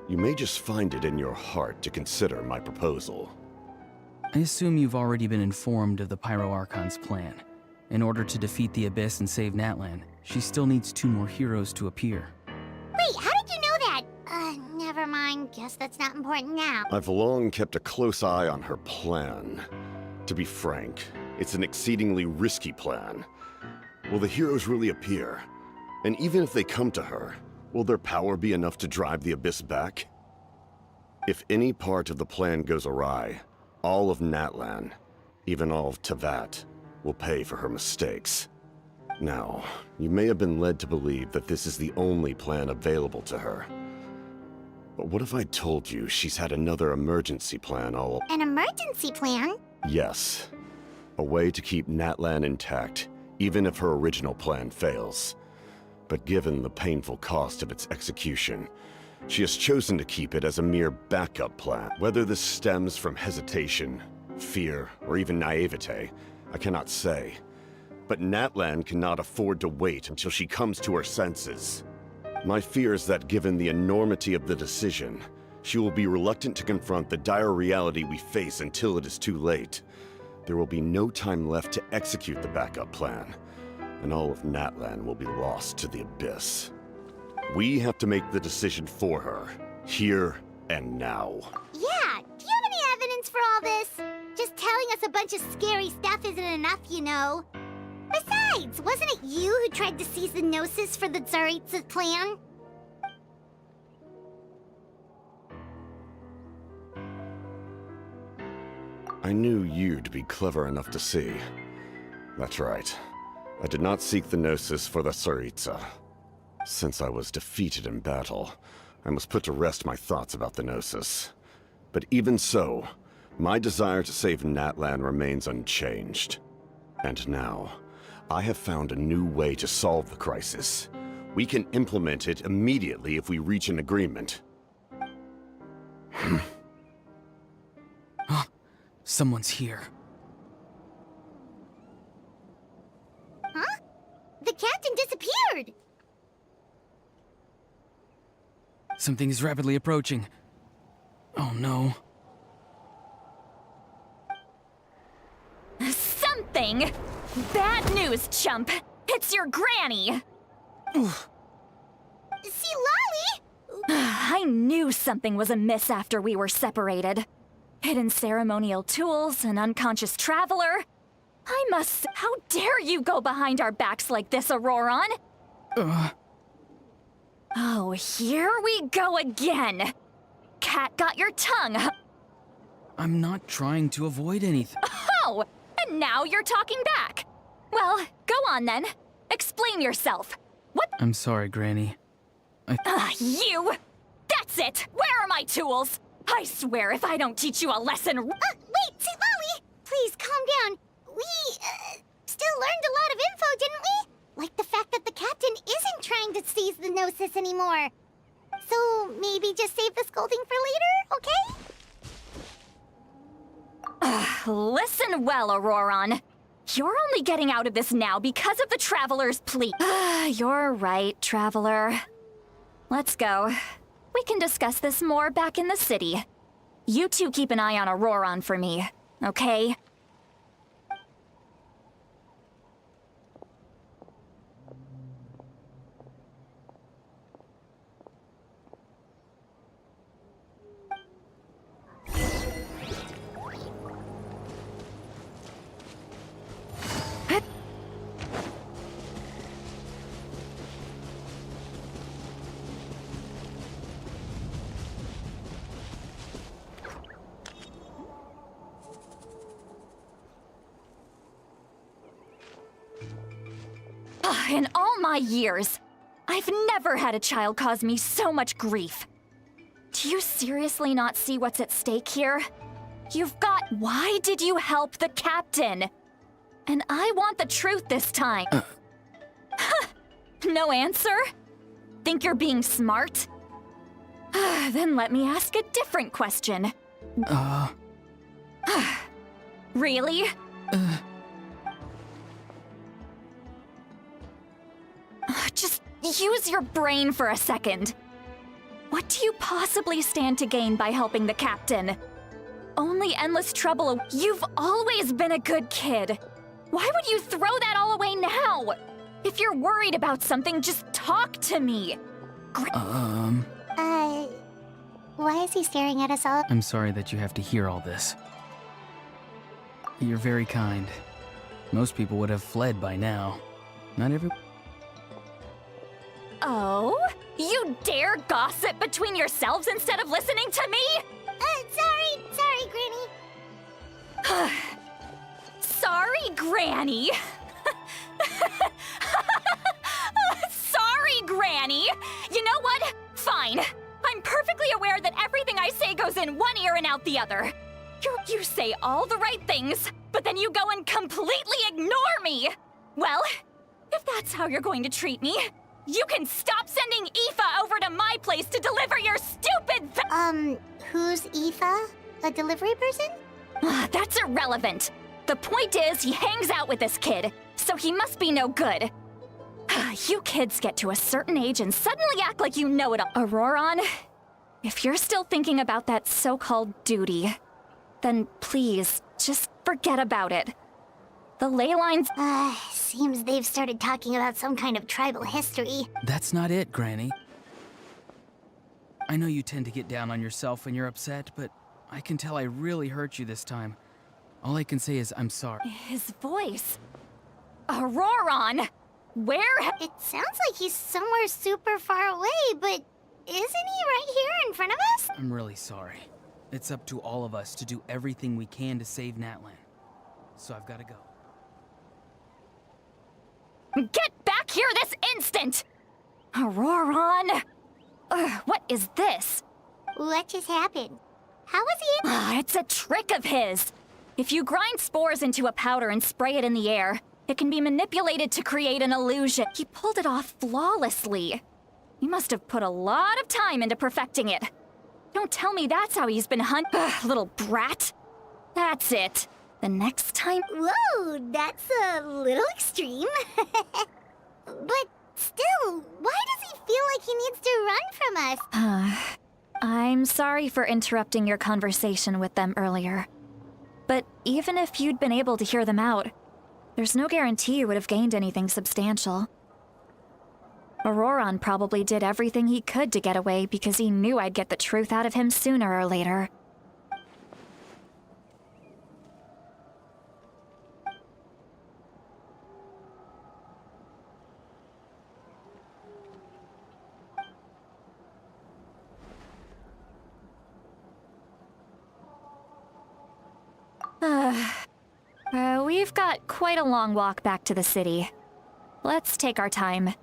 you may just find it in your heart to consider my proposal. I assume you've already been informed of the Pyro Archon's plan. In order to defeat the Abyss and save Natlan, she still needs 2 more heroes to appear. Wait, how did you know that? Never mind. Guess that's not important now. I've long kept a close eye on her plan. To be frank, it's an exceedingly risky plan. Will the heroes really appear? And even if they come to her, will their power be enough to drive the Abyss back? If any part of the plan goes awry, all of Natlan, even all of Tevat, will pay for her mistakes. Now, you may have been led to believe that this is the only plan available to her. But what if I told you she's had another emergency plan all... An emergency plan? Yes. A way to keep Natlan intact, even if her original plan fails. But given the painful cost of its execution, she has chosen to keep it as a mere backup plan. Whether this stems from hesitation, fear, or even naivete, I cannot say. But Natlan cannot afford to wait until she comes to her senses. My fear is that given the enormity of the decision, She will be reluctant to confront the dire reality we face until it is too late. There will be no time left to execute the backup plan, and all of Natlan will be lost to the abyss. We have to make the decision for her, here and now. Yeah, do you have any evidence for all this? Just telling us a bunch of scary stuff isn't enough, you know. Besides, wasn't it you who tried to seize the Gnosis for the Tsaritsa's plan? I knew you'd be clever enough to see. That's right. I did not seek the Gnosis for the Tsaritsa. Since I was defeated in battle, I must put to rest my thoughts about the Gnosis. But even so, my desire to save Natlan remains unchanged. And now, I have found a new way to solve the crisis. We can implement it immediately if we reach an agreement. Someone's here. Huh? The captain disappeared! Something is rapidly approaching. Oh no. Something? Bad news, chump! It's your granny! See, Lolly? I knew something was amiss after we were separated. Hidden ceremonial tools, an unconscious traveler. I must... How dare you go behind our backs like this, Auroron? Oh, here we go again. Cat got your tongue. I'm not trying to avoid anything. Oh, and now you're talking back. Well, go on then. Explain yourself. What? I'm sorry, Granny. You! That's it! Where are my tools? I swear if I don't teach you a lesson... Wait, see, Lolly! Please, calm down. We, still learned a lot of info, didn't we? Like the fact that the captain isn't trying to seize the Gnosis anymore. So, maybe just save the scolding for later, okay? Listen well, Auroron. You're only getting out of this now because of the Traveler's plea. You're right, Traveler. Let's go. We can discuss this more back in the city. You two keep an eye on Auroron for me, okay? In all my years, I've never had a child cause me so much grief. Do you seriously not see what's at stake here? You've got... Why did you help the captain? And I want the truth this time. No answer? Think you're being smart? Then let me ask a different question. Really? Just use your brain for a second. What do you possibly stand to gain by helping the captain? Only endless trouble. You've always been a good kid. Why would you throw that all away now? If you're worried about something, just talk to me. Why is he staring at us all? I'm sorry that you have to hear all this. You're very kind. Most people would have fled by now. Not every... Oh? You dare gossip between yourselves instead of listening to me? Sorry, Granny. Sorry, Granny. Sorry, Granny. You know what? Fine. I'm perfectly aware that everything I say goes in one ear and out the other. You say all the right things, but then you go and completely ignore me. Well, if that's how you're going to treat me, you can stop sending Aoife over to my place to deliver your stupid Who's Aoife? A delivery person? That's irrelevant. The point is, he hangs out with this kid, so he must be no good. You kids get to a certain age and suddenly act like you know it all. Auroron, If you're still thinking about that so-called duty, then please, just forget about it. The ley lines... Seems they've started talking about some kind of tribal history. That's not it, Granny. I know you tend to get down on yourself when you're upset, but I can tell I really hurt you this time. All I can say is I'm sorry. His voice... Auroron! Where It sounds like he's somewhere super far away, but isn't he right here in front of us? I'm really sorry. It's up to all of us to do everything we can to save Natlan. So I've got to go. Get back here this instant! Auroron! What is this? What just happened? How was he It's a trick of his! If you grind spores into a powder and spray it in the air, it can be manipulated to create an illusion. He pulled it off flawlessly. He must have put a lot of time into perfecting it. Don't tell me that's how he's been little brat. That's it. The next time... Whoa, that's a little extreme. But still, why does he feel like he needs to run from us? I'm sorry for interrupting your conversation with them earlier. But even if you'd been able to hear them out, there's no guarantee you would have gained anything substantial. Auroron probably did everything he could to get away because he knew I'd get the truth out of him sooner or later. We've got quite a long walk back to the city. Let's take our time.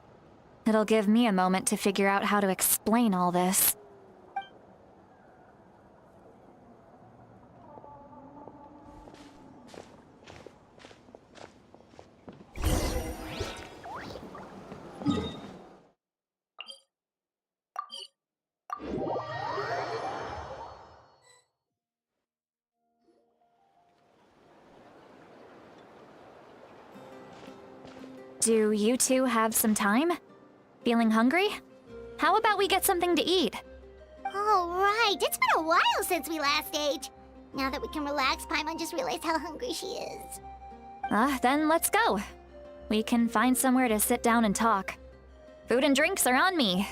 It'll give me a moment to figure out how to explain all this. Do you two have some time? Feeling hungry? How about we get something to eat? Oh, right. It's been a while since we last ate. Now that we can relax, Paimon just realized how hungry she is. Then let's go. We can find somewhere to sit down and talk. Food and drinks are on me.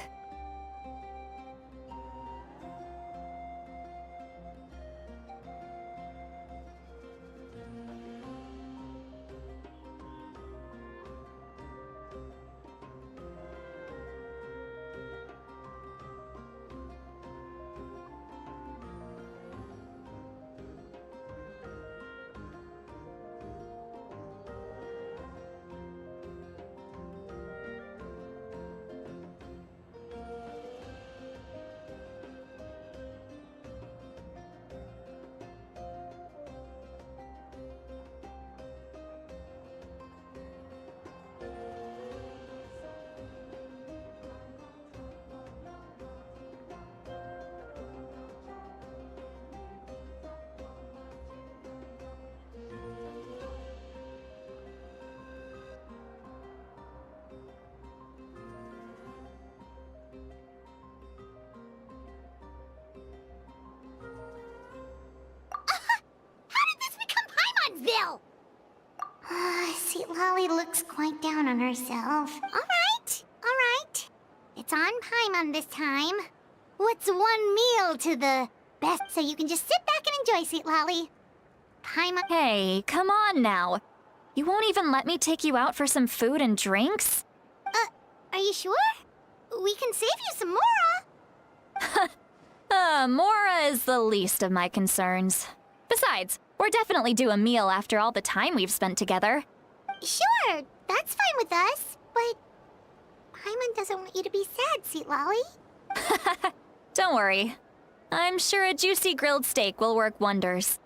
Sweet Lolly looks quite down on herself. All right. It's on Paimon this time. What's one meal to the best so you can just sit back and enjoy, Sweet Lolly? Paimon... Hey, come on now. You won't even let me take you out for some food and drinks? Are you sure? We can save you some Mora. Mora is the least of my concerns. Besides, we're definitely due a meal after all the time we've spent together. Sure, that's fine with us, but Paimon doesn't want you to be sad, Sweet Lolly. Don't worry. I'm sure a juicy grilled steak will work wonders.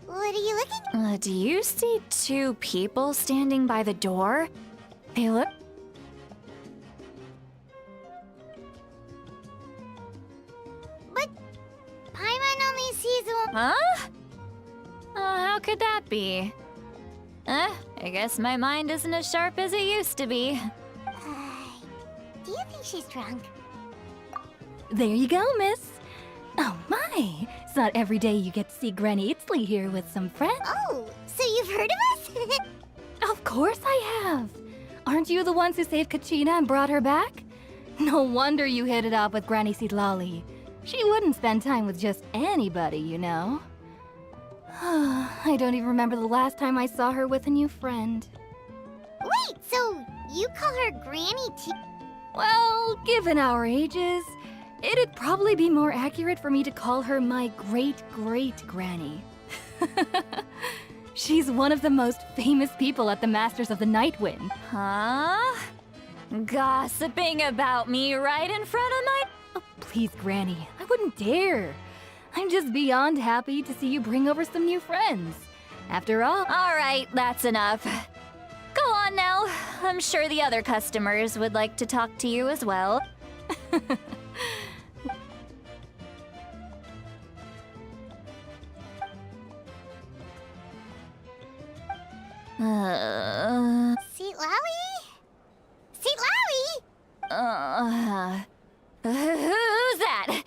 What are you looking? Do you see two people standing by the door? They look... But Paimon only sees one. Huh? How could that be? I guess my mind isn't as sharp as it used to be. Do you think she's drunk? There you go, miss. Oh my! It's not every day you get to see Granny Itzley here with some friends. Oh, so you've heard of us? Of course I have! Aren't you the ones who saved Kachina and brought her back? No wonder you hit it off with Granny Xilonen. She wouldn't spend time with just anybody, you know. I don't even remember the last time I saw her with a new friend. Wait, so you call her Granny T? Well, given our ages, it'd probably be more accurate for me to call her my great-great-granny. She's one of the most famous people at the Masters of the Nightwind. Huh? Gossiping about me right in front of my... Oh, please, Granny, I wouldn't dare. I'm just beyond happy to see you bring over some new friends. After all... All right, that's enough. Go on now. I'm sure the other customers would like to talk to you as well. Seat Lowie? Seat Lowie? Who's that?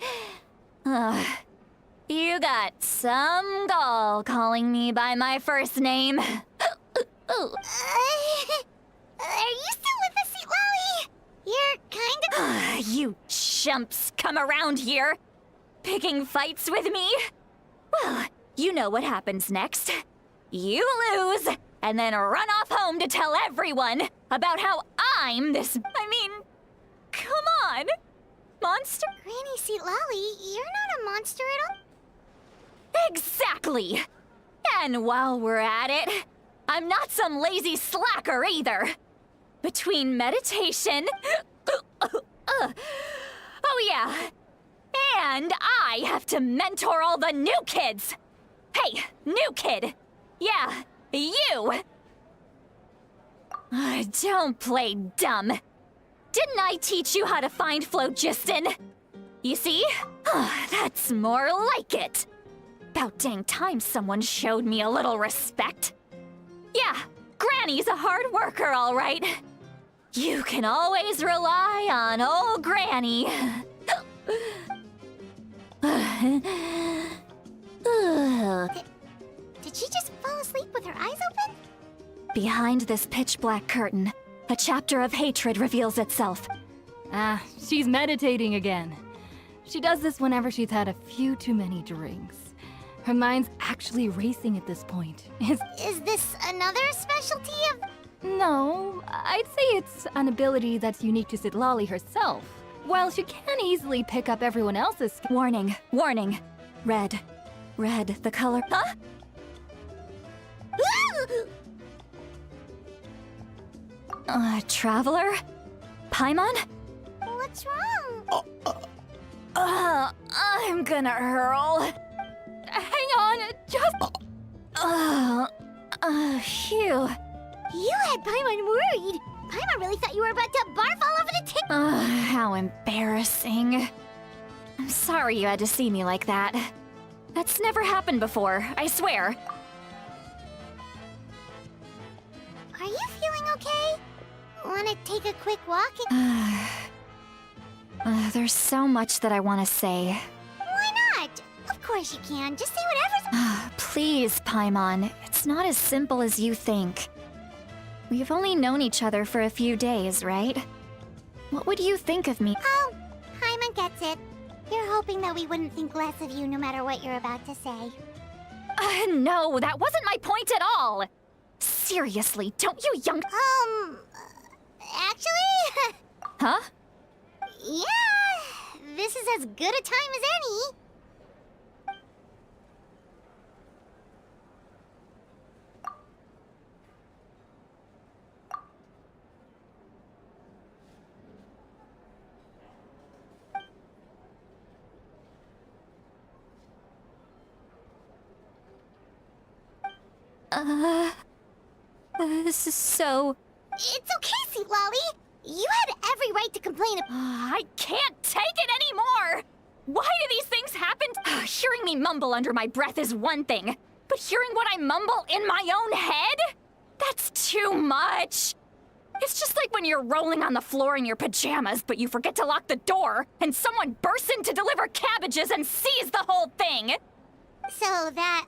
You got some gall calling me by my first name. Are you still with us, Seat Lowie? You're kinda... You chumps come around here, picking fights with me? Well, you know what happens next. You lose, and then run off home to tell everyone about how I'm this... I mean, come on, monster? Granny Seat Lowie, you're not a monster at all. Exactly! And while we're at it, I'm not some lazy slacker either. Between meditation... oh yeah, and I have to mentor all the new kids! Hey, new kid! Yeah, you! Don't play dumb. Didn't I teach you how to find phlogiston? You see? That's more like it. About dang time someone showed me a little respect. Yeah, Granny's a hard worker, all right. You can always rely on old Granny. Did she just fall asleep with her eyes open? Behind this pitch-black curtain, a chapter of hatred reveals itself. She's meditating again. She does this whenever she's had a few too many drinks. Her mind's actually racing at this point. Is this another specialty of... No, I'd say it's an ability that's unique to Sitlali herself. While she can easily pick up everyone else's... Warning, warning. Red. Red, the color... Huh? Traveler? Paimon? What's wrong? I'm gonna hurl. Hang on, just... Phew. You had Paimon worried. Paimon really thought you were about to barf all over the table. How embarrassing. I'm sorry you had to see me like that. That's never happened before, I swear. Are you feeling okay? Wanna take a quick walk? There's so much that I want to say. Why not? Of course you can. Just say whatever's... Please, Paimon. It's not as simple as you think. We've only known each other for a few days, right? What would you think of me? Oh, Paimon gets it. You're hoping that we wouldn't think less of you no matter what you're about to say. No, that wasn't my point at all! Seriously, don't you young... Actually... Huh? Yeah, this is as good a time as any. So... It's okay, Sweet Lolly. You had every right to complain. I can't take it anymore! Why do these things happen? Hearing me mumble under my breath is one thing, but hearing what I mumble in my own head? That's too much! It's just like when you're rolling on the floor in your pajamas, but you forget to lock the door, and someone bursts in to deliver cabbages and sees the whole thing! So that,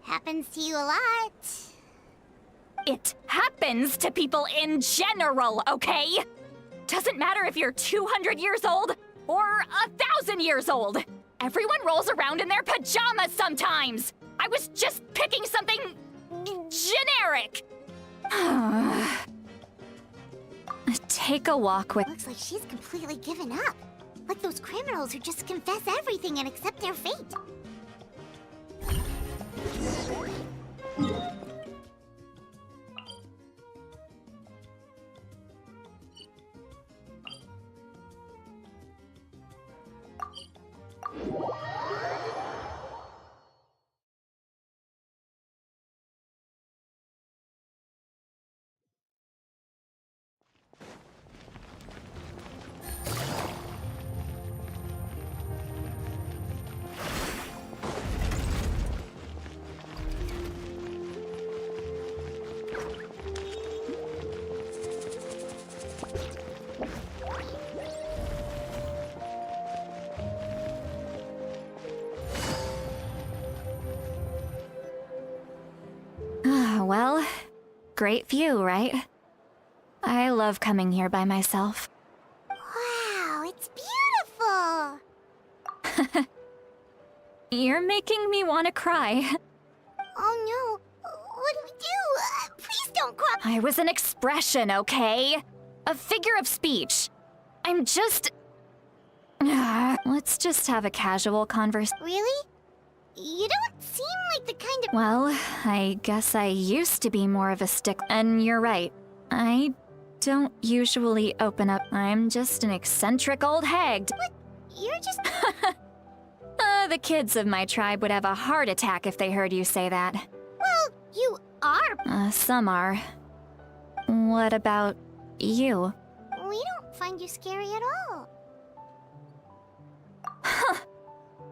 happens to you a lot. It happens to people in general, okay? Doesn't matter if you're 200 years old or 1,000 years old. Everyone rolls around in their pajamas sometimes. I was just picking something generic. Take a walk with... Looks like she's completely given up. Like those criminals who just confess everything and accept their fate. Well, great view, right? I love coming here by myself. Wow, it's beautiful! You're making me want to cry. Oh no, what do we do? Please don't cry! I was an expression, okay? A figure of speech. I'm just... Let's just have a casual conversation. Really? You don't seem like the kind of... Well, I guess I used to be more of a stick... And you're right. I don't usually open up. I'm just an eccentric old hag. What? You're just... The kids of my tribe would have a heart attack if they heard you say that. Well, you are... Some are. What about you? We don't find you scary at all.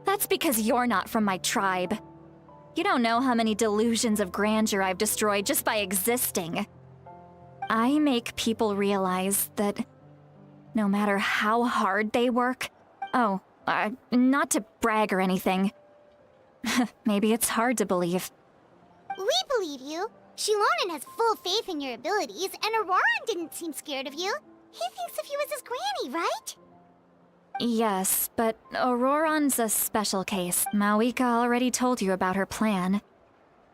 That's because you're not from my tribe. You don't know how many delusions of grandeur I've destroyed just by existing. I make people realize that no matter how hard they work... Oh, not to brag or anything. Maybe it's hard to believe. We believe you. Xilonen has full faith in your abilities, and Auroran didn't seem scared of you. He thinks of you as his granny, right? Yes, but Auroran's a special case. Mawika already told you about her plan.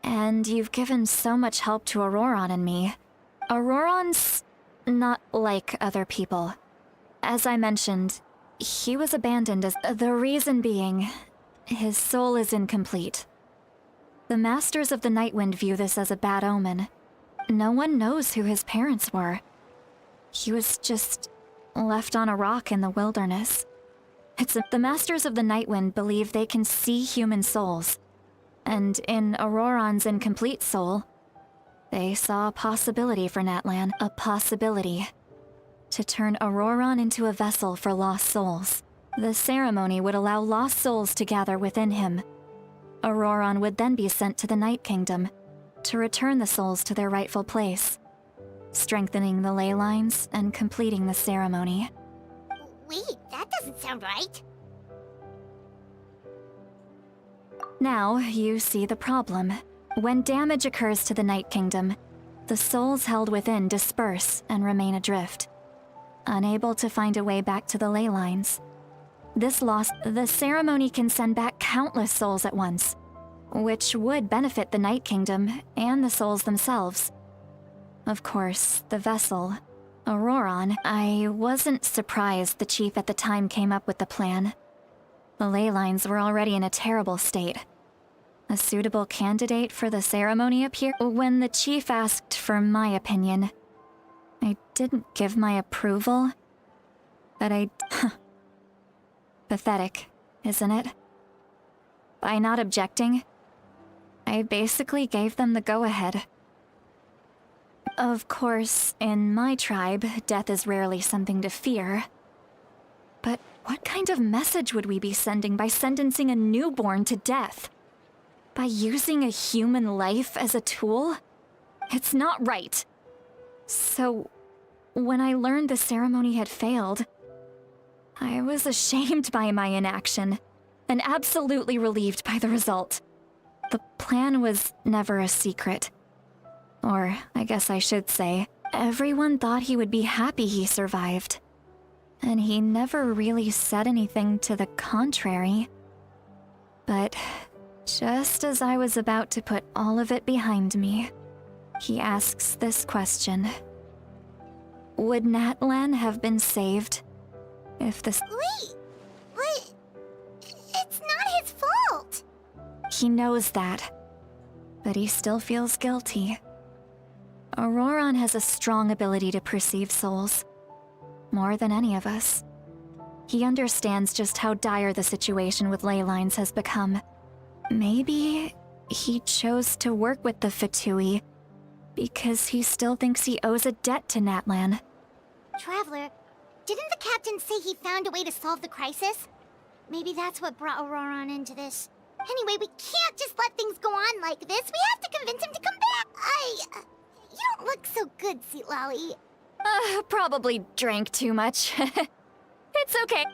And you've given so much help to Auroran and me. Auroran's not like other people. As I mentioned, he was abandoned as... The reason being, his soul is incomplete. The Masters of the Nightwind view this as a bad omen. No one knows who his parents were. He was just left on a rock in the wilderness. The Masters of the Nightwind believe they can see human souls. And in Auroran's incomplete soul, they saw a possibility for Natlan. A possibility to turn Auroran into a vessel for lost souls. The ceremony would allow lost souls to gather within him. Auroran would then be sent to the Night Kingdom to return the souls to their rightful place, strengthening the ley lines and completing the ceremony. Wait, that doesn't sound right. Now, you see the problem. When damage occurs to the Night Kingdom, the souls held within disperse and remain adrift, unable to find a way back to the ley lines. The ceremony can send back countless souls at once, which would benefit the Night Kingdom and the souls themselves. Of course, the vessel, Auroran, I wasn't surprised the chief at the time came up with the plan. The ley lines were already in a terrible state. A suitable candidate for the ceremony appeared. When the chief asked for my opinion, I didn't give my approval, but I... Pathetic, isn't it? By not objecting, I basically gave them the go-ahead. Of course, in my tribe, death is rarely something to fear. But what kind of message would we be sending by sentencing a newborn to death? By using a human life as a tool? It's not right. So, when I learned the ceremony had failed, I was ashamed by my inaction, and absolutely relieved by the result. The plan was never a secret. Or, I guess I should say, everyone thought he would be happy he survived. And he never really said anything to the contrary. But just as I was about to put all of it behind me, he asks this question. Would Natlan have been saved if this— Wait! What? It's not his fault! He knows that, but he still feels guilty. Auroron has a strong ability to perceive souls, more than any of us. He understands just how dire the situation with ley lines has become. Maybe he chose to work with the Fatui because he still thinks he owes a debt to Natlan. Traveler, didn't the captain say he found a way to solve the crisis? Maybe that's what brought Auroron into this. Anyway, we can't just let things go on like this. We have to convince him to come back. You don't look so good, Xilonen. Probably drank too much. It's okay.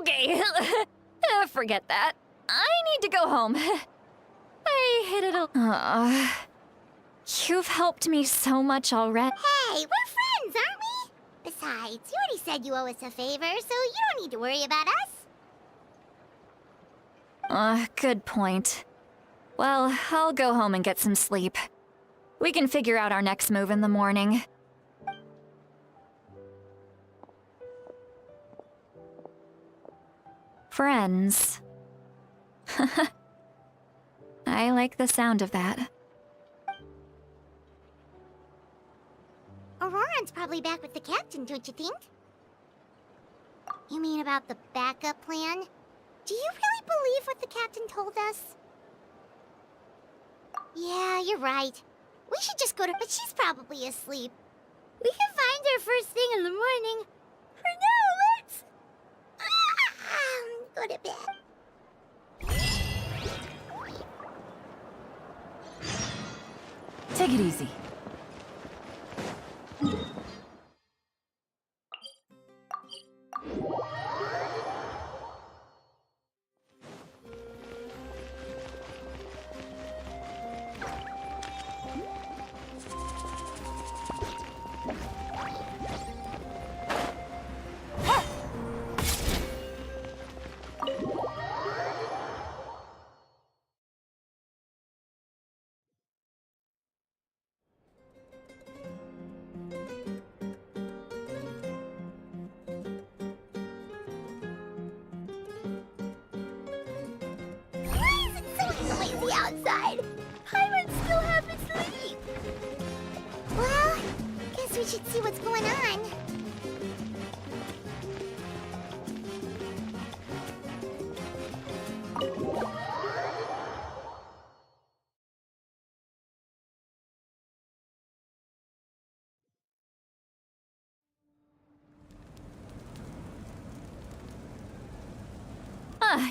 Okay. Forget that. I need to go home. I hit it a— You've helped me so much already. Hey, we're friends, aren't we? Besides, you already said you owe us a favor, so you don't need to worry about us. Good point. Well, I'll go home and get some sleep. We can figure out our next move in the morning. Friends. I like the sound of that. Auroron's probably back with the captain, don't you think? You mean about the backup plan? Do you really believe what the captain told us? Yeah, you're right. We should just go to— but she's probably asleep. We can find her first thing in the morning. For now, let's— go to bed. Take it easy. Outside. Pirates still have to sleep. Well, guess we should see what's going on.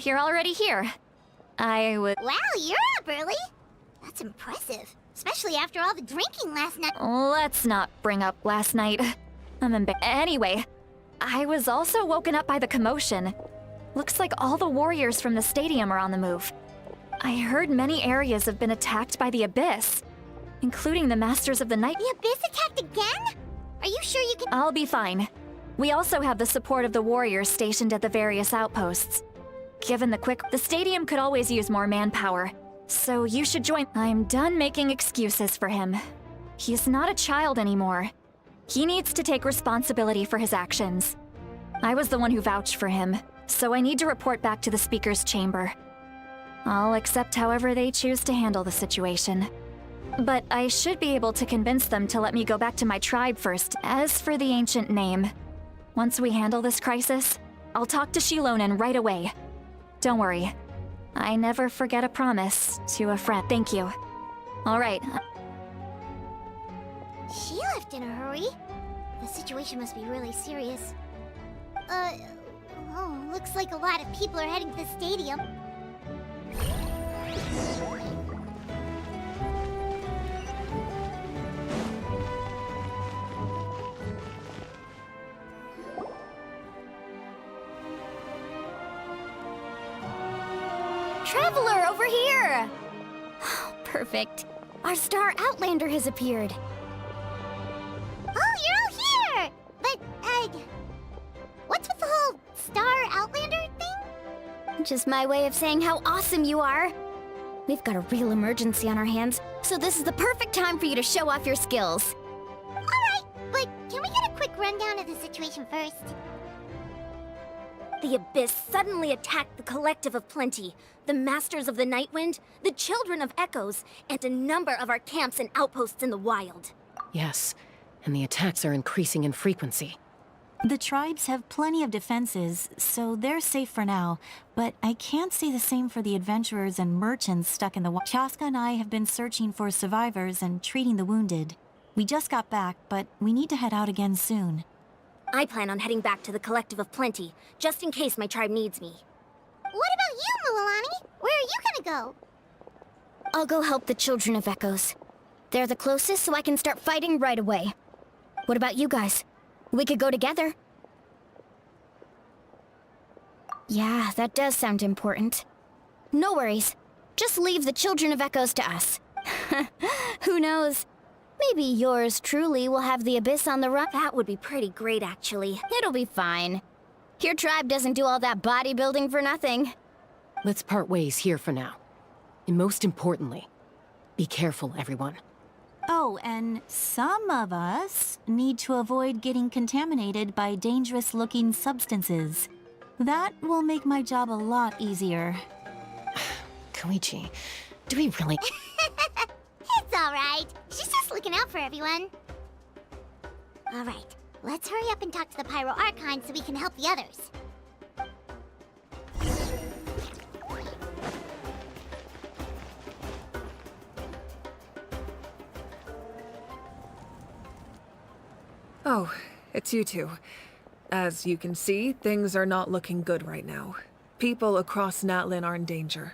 You're already here. I would— Wow, you're up early. That's impressive, especially after all the drinking last night. Let's not bring up last night. Anyway, I was also woken up by the commotion. Looks like all the warriors from the stadium are on the move. I heard many areas have been attacked by the Abyss, including the Masters of the Night. The Abyss attacked again? Are you sure you can— I'll be fine. We also have the support of the warriors stationed at the various outposts. Given the stadium could always use more manpower, so you should join— I'm done making excuses for him. He's not a child anymore. He needs to take responsibility for his actions. I was the one who vouched for him, so I need to report back to the Speaker's chamber. I'll accept however they choose to handle the situation. But I should be able to convince them to let me go back to my tribe first. As for the ancient name, once we handle this crisis, I'll talk to Xilonen right away. Don't worry. I never forget a promise to a friend. Thank you. All right. She left in a hurry. The situation must be really serious. Oh, looks like a lot of people are heading to the stadium. Traveler, over here! Perfect. Our star Outlander has appeared. Oh, you're all here! But, what's with the whole Star Outlander thing? Just my way of saying how awesome you are. We've got a real emergency on our hands, so this is the perfect time for you to show off your skills. Alright, but can we get a quick rundown of the situation first? The Abyss suddenly attacked the Collective of Plenty, the Masters of the Nightwind, the Children of Echoes, and a number of our camps and outposts in the wild. Yes, and the attacks are increasing in frequency. The tribes have plenty of defenses, so they're safe for now, but I can't say the same for the adventurers and merchants stuck in the wild. Chaska and I have been searching for survivors and treating the wounded. We just got back, but we need to head out again soon. I plan on heading back to the Collective of Plenty, just in case my tribe needs me. What about you, Mualani? Where are you gonna go? I'll go help the Children of Echoes. They're the closest, so I can start fighting right away. What about you guys? We could go together. Yeah, that does sound important. No worries. Just leave the Children of Echoes to us. Who knows? Maybe yours truly will have the Abyss on the run. That would be pretty great, actually. It'll be fine. Your tribe doesn't do all that bodybuilding for nothing. Let's part ways here for now. And most importantly, be careful, everyone. Oh, and some of us need to avoid getting contaminated by dangerous-looking substances. That will make my job a lot easier. Koichi, do we really... It's alright. She's just looking out for everyone. Alright, let's hurry up and talk to the Pyro Archon so we can help the others. Oh, it's you two. As you can see, things are not looking good right now. People across Natlan are in danger.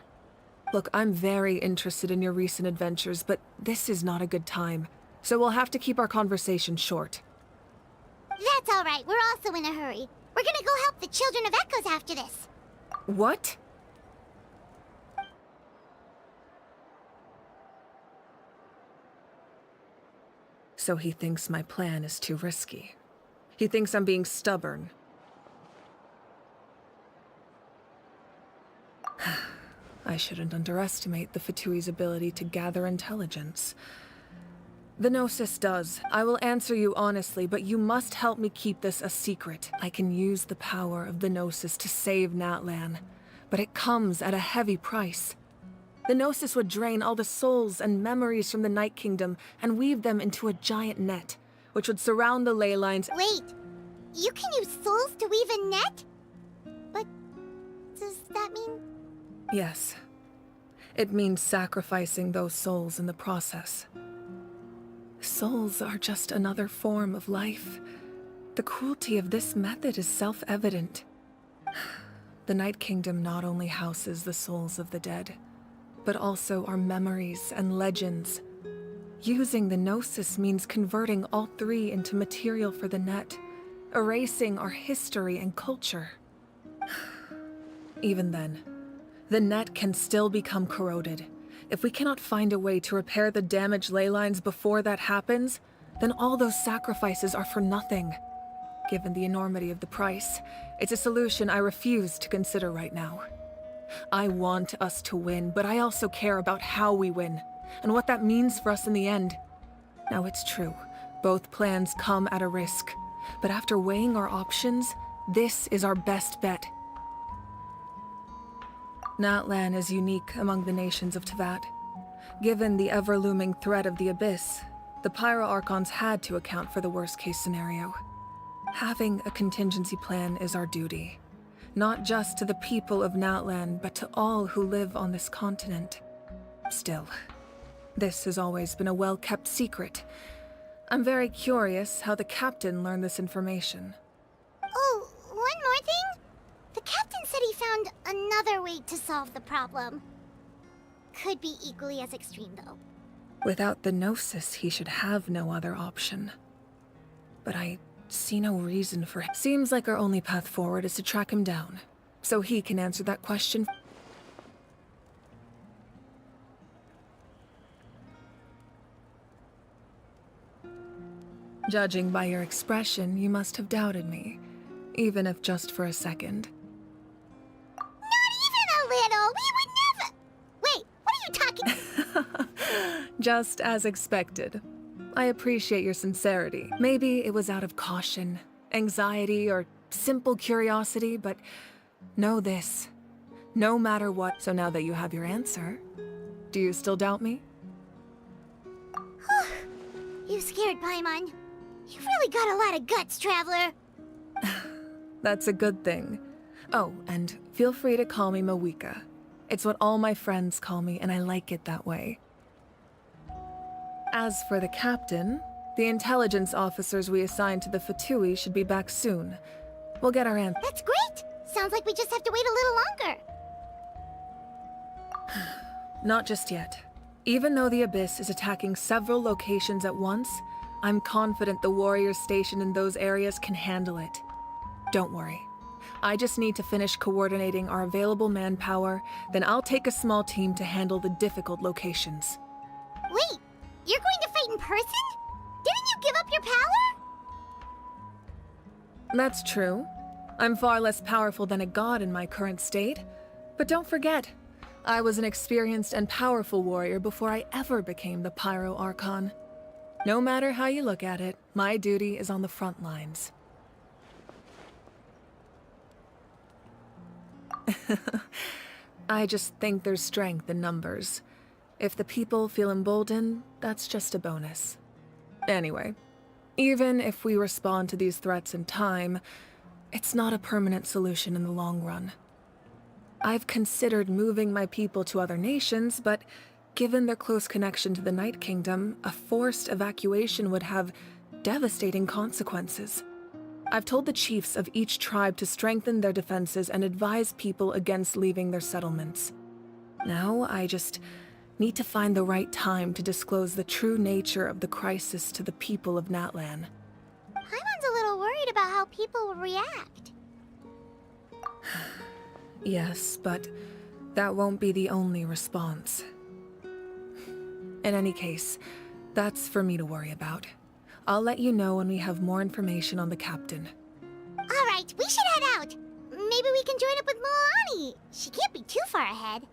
Look, I'm very interested in your recent adventures, but this is not a good time. So we'll have to keep our conversation short. That's alright, we're also in a hurry. We're gonna go help the Children of Echoes after this. What? So he thinks my plan is too risky. He thinks I'm being stubborn. I shouldn't underestimate the Fatui's ability to gather intelligence. The Gnosis does. I will answer you honestly, but you must help me keep this a secret. I can use the power of the Gnosis to save Natlan, but it comes at a heavy price. The Gnosis would drain all the souls and memories from the Night Kingdom and weave them into a giant net, which would surround the ley lines. Wait, you can use souls to weave a net? But does that mean... Yes. It means sacrificing those souls in the process. Souls are just another form of life. The cruelty of this method is self-evident. The Night Kingdom not only houses the souls of the dead, but also our memories and legends. Using the Gnosis means converting all three into material for the net, erasing our history and culture. Even then, the net can still become corroded. If we cannot find a way to repair the damaged ley lines before that happens, then all those sacrifices are for nothing. Given the enormity of the price, it's a solution I refuse to consider right now. I want us to win, but I also care about how we win, and what that means for us in the end. Now it's true, both plans come at a risk, but after weighing our options, this is our best bet. Natlan is unique among the nations of Teyvat. Given the ever-looming threat of the Abyss, the Pyro Archons had to account for the worst-case scenario. Having a contingency plan is our duty. Not just to the people of Natlan, but to all who live on this continent. Still, this has always been a well-kept secret. I'm very curious how the captain learned this information. Oh, one more thing? The captain said he found another way to solve the problem. Could be equally as extreme, though. Without the Gnosis, he should have no other option. But I see no reason for him. Seems like our only path forward is to track him down, so he can answer that question. Judging by your expression, you must have doubted me, even if just for a second. Not even a little! We would never— Wait, what are you talking— Just as expected. I appreciate your sincerity. Maybe it was out of caution, anxiety, or simple curiosity, but know this. No matter what— So now that you have your answer, do you still doubt me? You scared Paimon. You've really got a lot of guts, Traveler. That's a good thing. Oh, and feel free to call me Mawika. It's what all my friends call me, and I like it that way. As for the captain, the intelligence officers we assigned to the Fatui should be back soon. We'll get our answer. That's great! Sounds like we just have to wait a little longer. Not just yet. Even though the Abyss is attacking several locations at once, I'm confident the warriors stationed in those areas can handle it. Don't worry. I just need to finish coordinating our available manpower, then I'll take a small team to handle the difficult locations. Wait, you're going to fight in person? Didn't you give up your power? That's true. I'm far less powerful than a god in my current state. But don't forget, I was an experienced and powerful warrior before I ever became the Pyro Archon. No matter how you look at it, my duty is on the front lines. I just think there's strength in numbers. If the people feel emboldened, that's just a bonus. Anyway, even if we respond to these threats in time, it's not a permanent solution in the long run. I've considered moving my people to other nations, but given their close connection to the Night Kingdom, a forced evacuation would have devastating consequences. I've told the chiefs of each tribe to strengthen their defenses and advise people against leaving their settlements. Now, I just need to find the right time to disclose the true nature of the crisis to the people of Natlan. Paimon's a little worried about how people will react. Yes, but that won't be the only response. In any case, that's for me to worry about. I'll let you know when we have more information on the captain. Alright, we should head out. Maybe we can join up with Moani. She can't be too far ahead.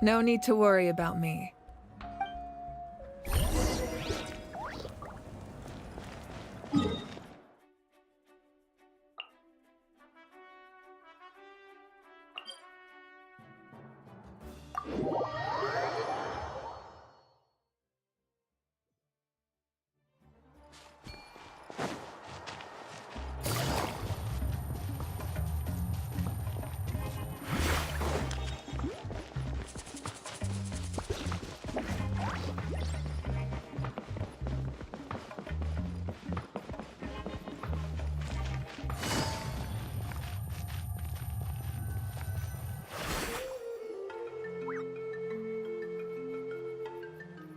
No need to worry about me.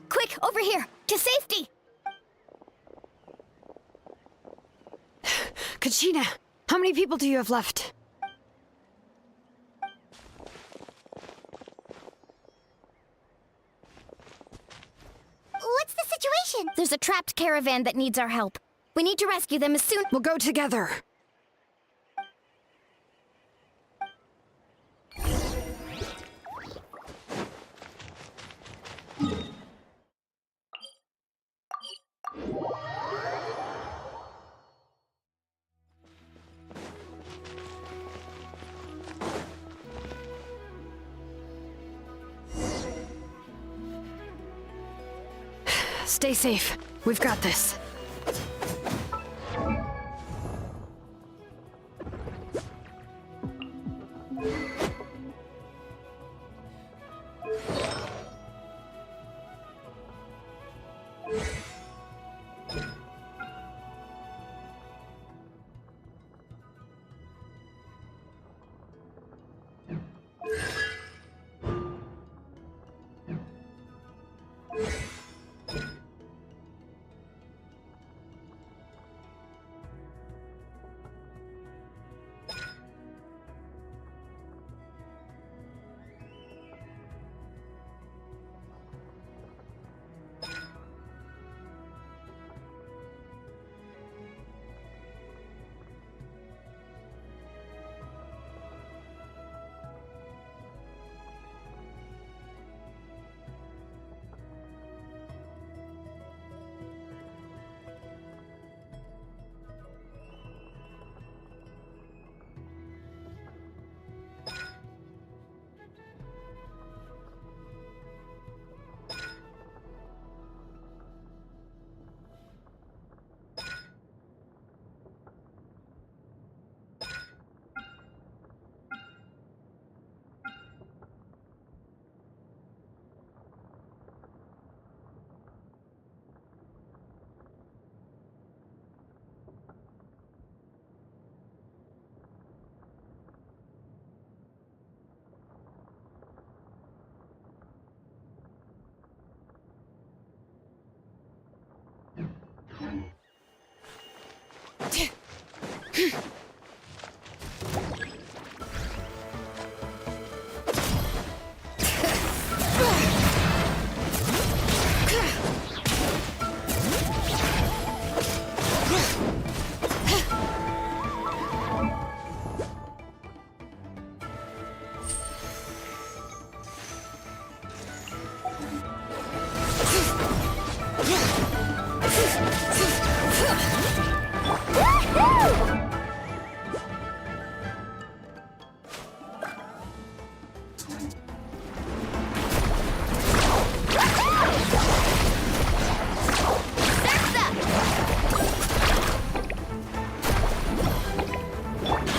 Quick, over here! To safety! Kachina, how many people do you have left? What's the situation? There's a trapped caravan that needs our help. We need to rescue them as soon— We'll go together. Stay safe. We've got this.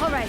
All right.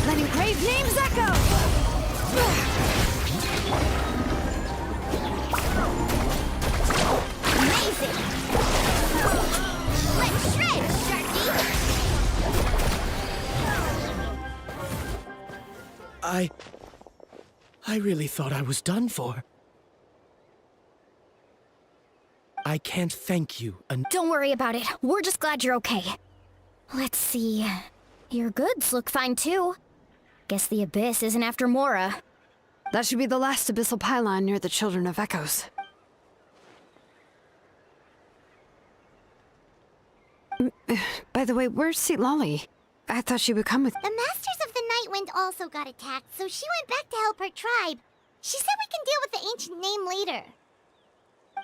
Letting brave names echo! Amazing! Let's shred, Sharky! I really thought I was done for. I can't thank you enough. Don't worry about it. We're just glad you're okay. Let's see. Your goods look fine too. Guess the Abyss isn't after Mora. That should be the last abyssal pylon near the Children of Echoes. By the way, where's Xilonen? I thought she would come with... The Masters of the Nightwind also got attacked, so she went back to help her tribe. She said we can deal with the ancient name later.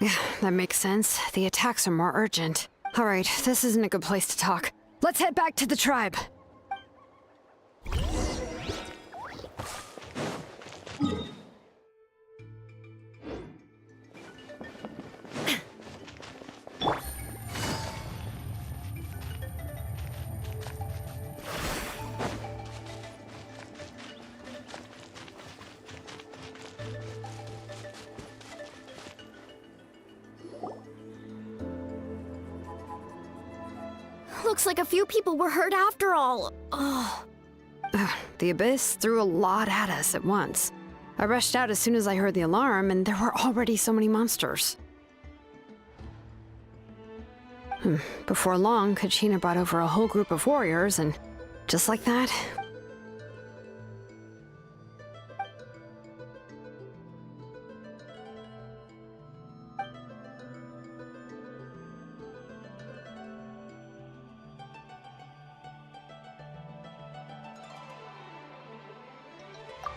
Yeah, that makes sense. The attacks are more urgent. All right, this isn't a good place to talk. Let's head back to the tribe. Looks like a few people were hurt after all. Oh. The Abyss threw a lot at us at once. I rushed out as soon as I heard the alarm, and there were already so many monsters. Before long, Kachina brought over a whole group of warriors, and just like that...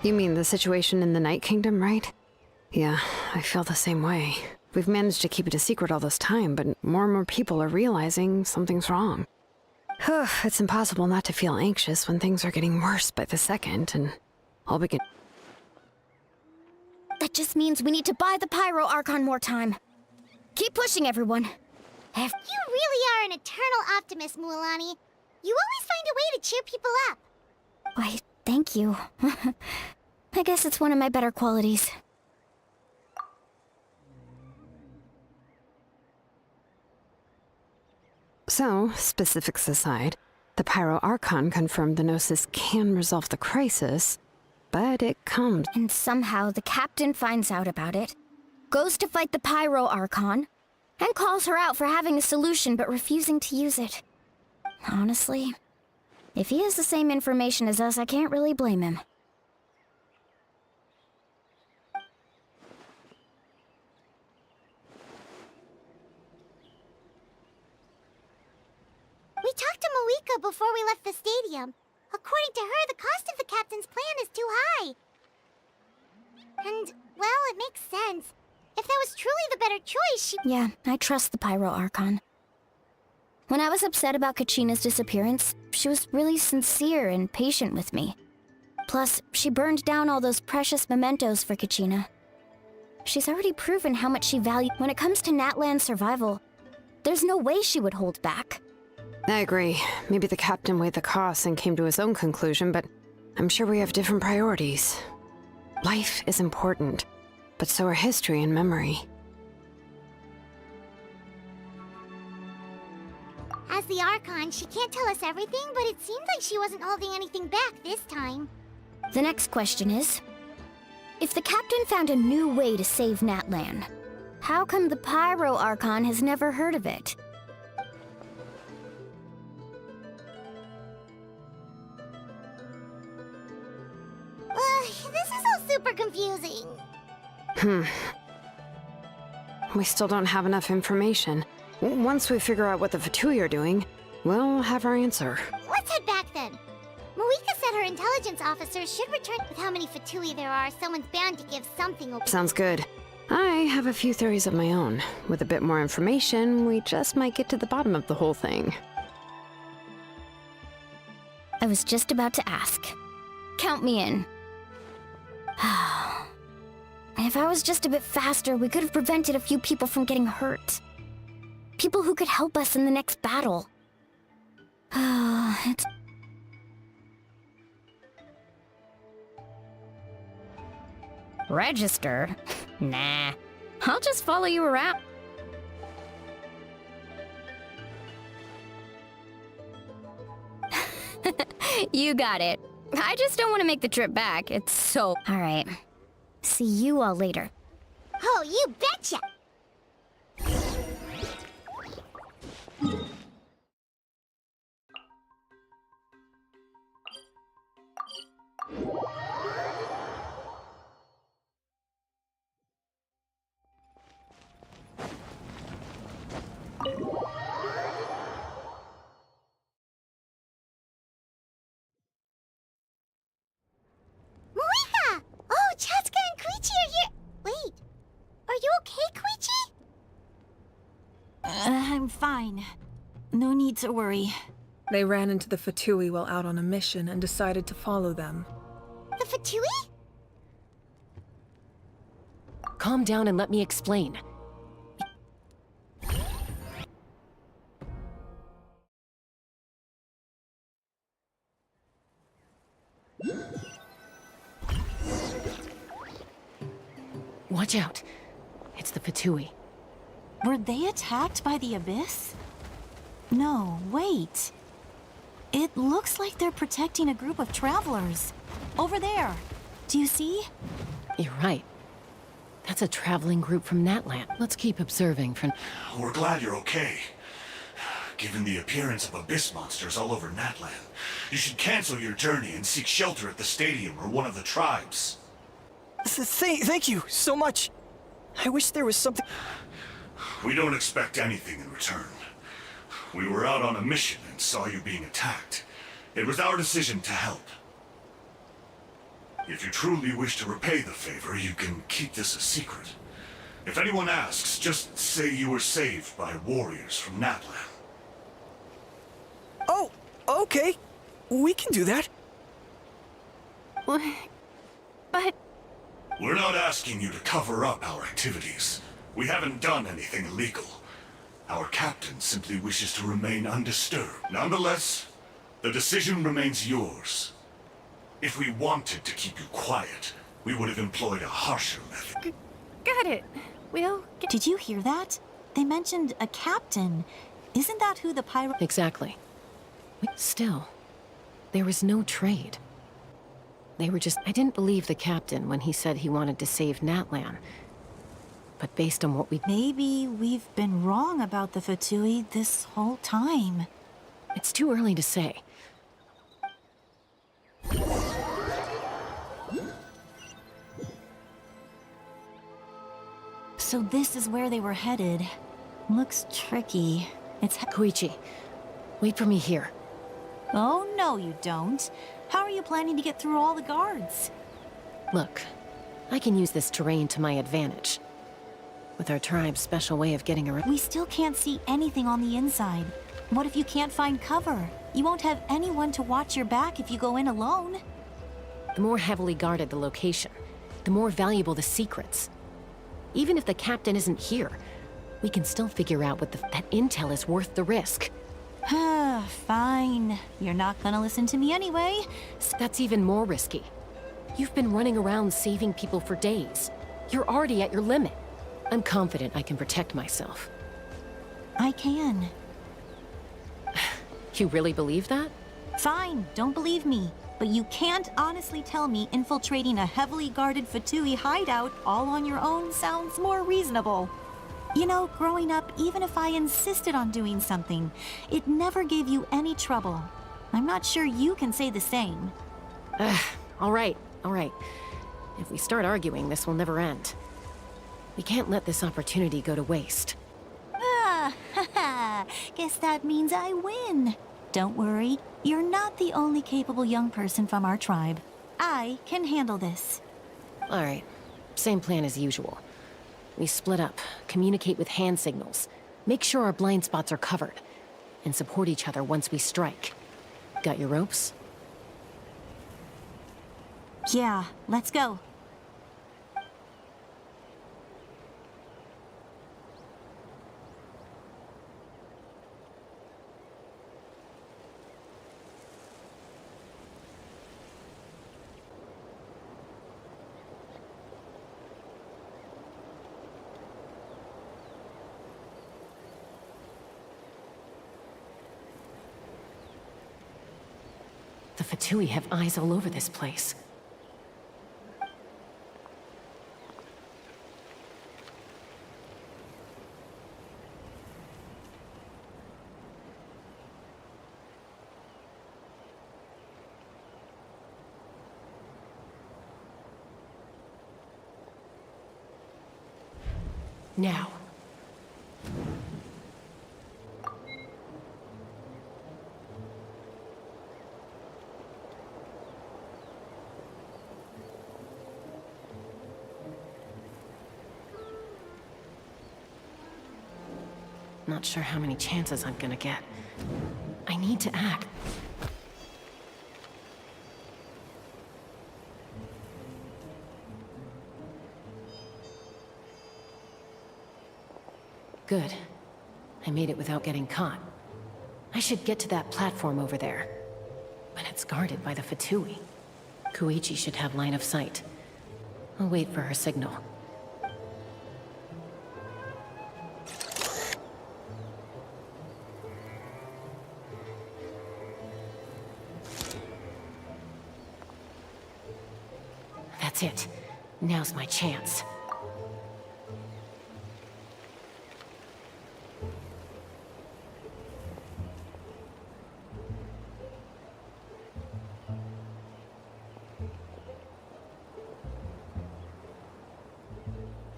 You mean the situation in the Night Kingdom, right? Yeah, I feel the same way. We've managed to keep it a secret all this time, but more and more people are realizing something's wrong. It's impossible not to feel anxious when things are getting worse by the second, and all we can... That just means we need to buy the Pyro Archon more time. Keep pushing, everyone. You really are an eternal optimist, Mualani. You always find a way to cheer people up. Why, thank you. I guess it's one of my better qualities. So, specifics aside, the Pyro Archon confirmed the Gnosis can resolve the crisis, but it comes... And somehow the captain finds out about it, goes to fight the Pyro Archon, and calls her out for having a solution but refusing to use it. Honestly, if he has the same information as us, I can't really blame him. We Moika before we left the stadium. According to her, the cost of the captain's plan is too high. And, well, it makes sense. If that was truly the better choice, she— Yeah, I trust the Pyro Archon. When I was upset about Kachina's disappearance, she was really sincere and patient with me. Plus, she burned down all those precious mementos for Kachina. She's already proven how much she values— When it comes to Natlan's survival, there's no way she would hold back. I agree. Maybe the captain weighed the costs and came to his own conclusion, but I'm sure we have different priorities. Life is important, but so are history and memory. As the Archon, she can't tell us everything, but it seemed like she wasn't holding anything back this time. The next question is, if the captain found a new way to save Natlan, how come the Pyro Archon has never heard of it? This is all super confusing. We still don't have enough information. Once we figure out what the Fatui are doing, we'll have our answer. Let's head back then. Moika said her intelligence officers should return. With how many Fatui there are, someone's bound to give something away. Sounds good. I have a few theories of my own. With a bit more information, we just might get to the bottom of the whole thing. I was just about to ask. Count me in. If I was just a bit faster, we could have prevented a few people from getting hurt. People who could help us in the next battle. It's... Register? Nah. I'll just follow you around. You got it. I just don't want to make the trip back. It's so... Alright. See you all later. Oh, you betcha! Moika! Oh, Chaska and Koichi are here! Wait, are you okay, Koichi? I'm fine. No need to worry. They ran into the Fatui while out on a mission and decided to follow them. The Fatui? Calm down and let me explain. Watch out. It's the Fatui. Were they attacked by the Abyss? No, wait. It looks like they're protecting a group of travelers. Over there. Do you see? You're right. That's a traveling group from Natlan. Let's keep observing for... We're glad you're okay. Given the appearance of abyss monsters all over Natlan, you should cancel your journey and seek shelter at the stadium or one of the tribes. Thank you so much. I wish there was something... We don't expect anything in return. We were out on a mission and saw you being attacked. It was our decision to help. If you truly wish to repay the favor, you can keep this a secret. If anyone asks, just say you were saved by warriors from Natlan. Oh, okay. We can do that. But... We're not asking you to cover up our activities. We haven't done anything illegal. Our captain simply wishes to remain undisturbed. Nonetheless, the decision remains yours. If we wanted to keep you quiet, we would have employed a harsher method. Got it. We'll get... Did you hear that? They mentioned a captain. Isn't that who the pyro... Exactly. Still, there was no trade. They were just... I didn't believe the captain when he said he wanted to save Natlan. But based on what we... Maybe we've been wrong about the Fatui this whole time. It's too early to say. So this is where they were headed. Looks tricky. It's... Koichi, wait for me here. Oh, no, you don't. How are you planning to get through all the guards? Look, I can use this terrain to my advantage. With our tribe's special way of getting around. We still can't see anything on the inside. What if you can't find cover? You won't have anyone to watch your back if you go in alone. The more heavily guarded the location, the more valuable the secrets. Even if the captain isn't here, we can still figure out what that intel is worth the risk. Fine. You're not gonna listen to me anyway. That's even more risky. You've been running around saving people for days. You're already at your limit. I'm confident I can protect myself. I can. You really believe that? Fine, don't believe me. But you can't honestly tell me infiltrating a heavily guarded Fatui hideout all on your own sounds more reasonable. You know, growing up, even if I insisted on doing something, it never gave you any trouble. I'm not sure you can say the same. All right. If we start arguing, this will never end. We can't let this opportunity go to waste. Guess that means I win. Don't worry, you're not the only capable young person from our tribe. I can handle this. All right, same plan as usual. We split up, communicate with hand signals, make sure our blind spots are covered, and support each other once we strike. Got your ropes? Yeah, let's go. The Fatui have eyes all over this place. Now. Not sure how many chances I'm gonna get. I need to act. Good. I made it without getting caught. I should get to that platform over there. But it's guarded by the Fatui. Koichi should have line of sight. I'll wait for her signal. That's it. Now's my chance.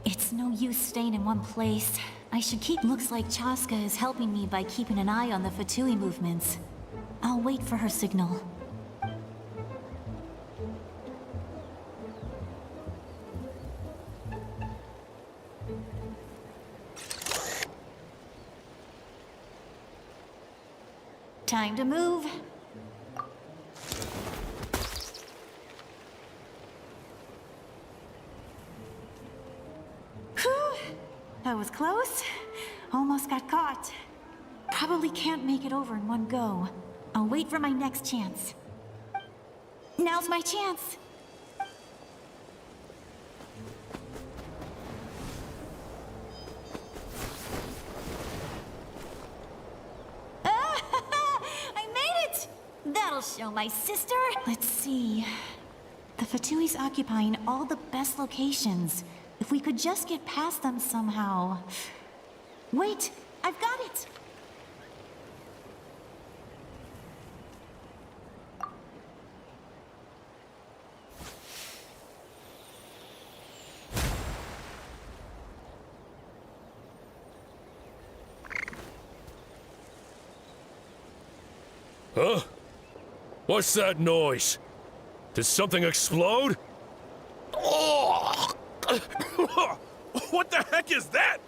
It's no use staying in one place. I should keep. Looks like Chaska is helping me by keeping an eye on the Fatui movements. I'll wait for her signal. Time to move. Whew. That was close. Almost got caught. Probably can't make it over in one go. I'll wait for my next chance. Now's my chance. That'll show my sister. Let's see. The Fatui's occupying all the best locations. If we could just get past them somehow. Wait, I've got it! Huh? What's that noise? Did something explode? Oh! What the heck is that?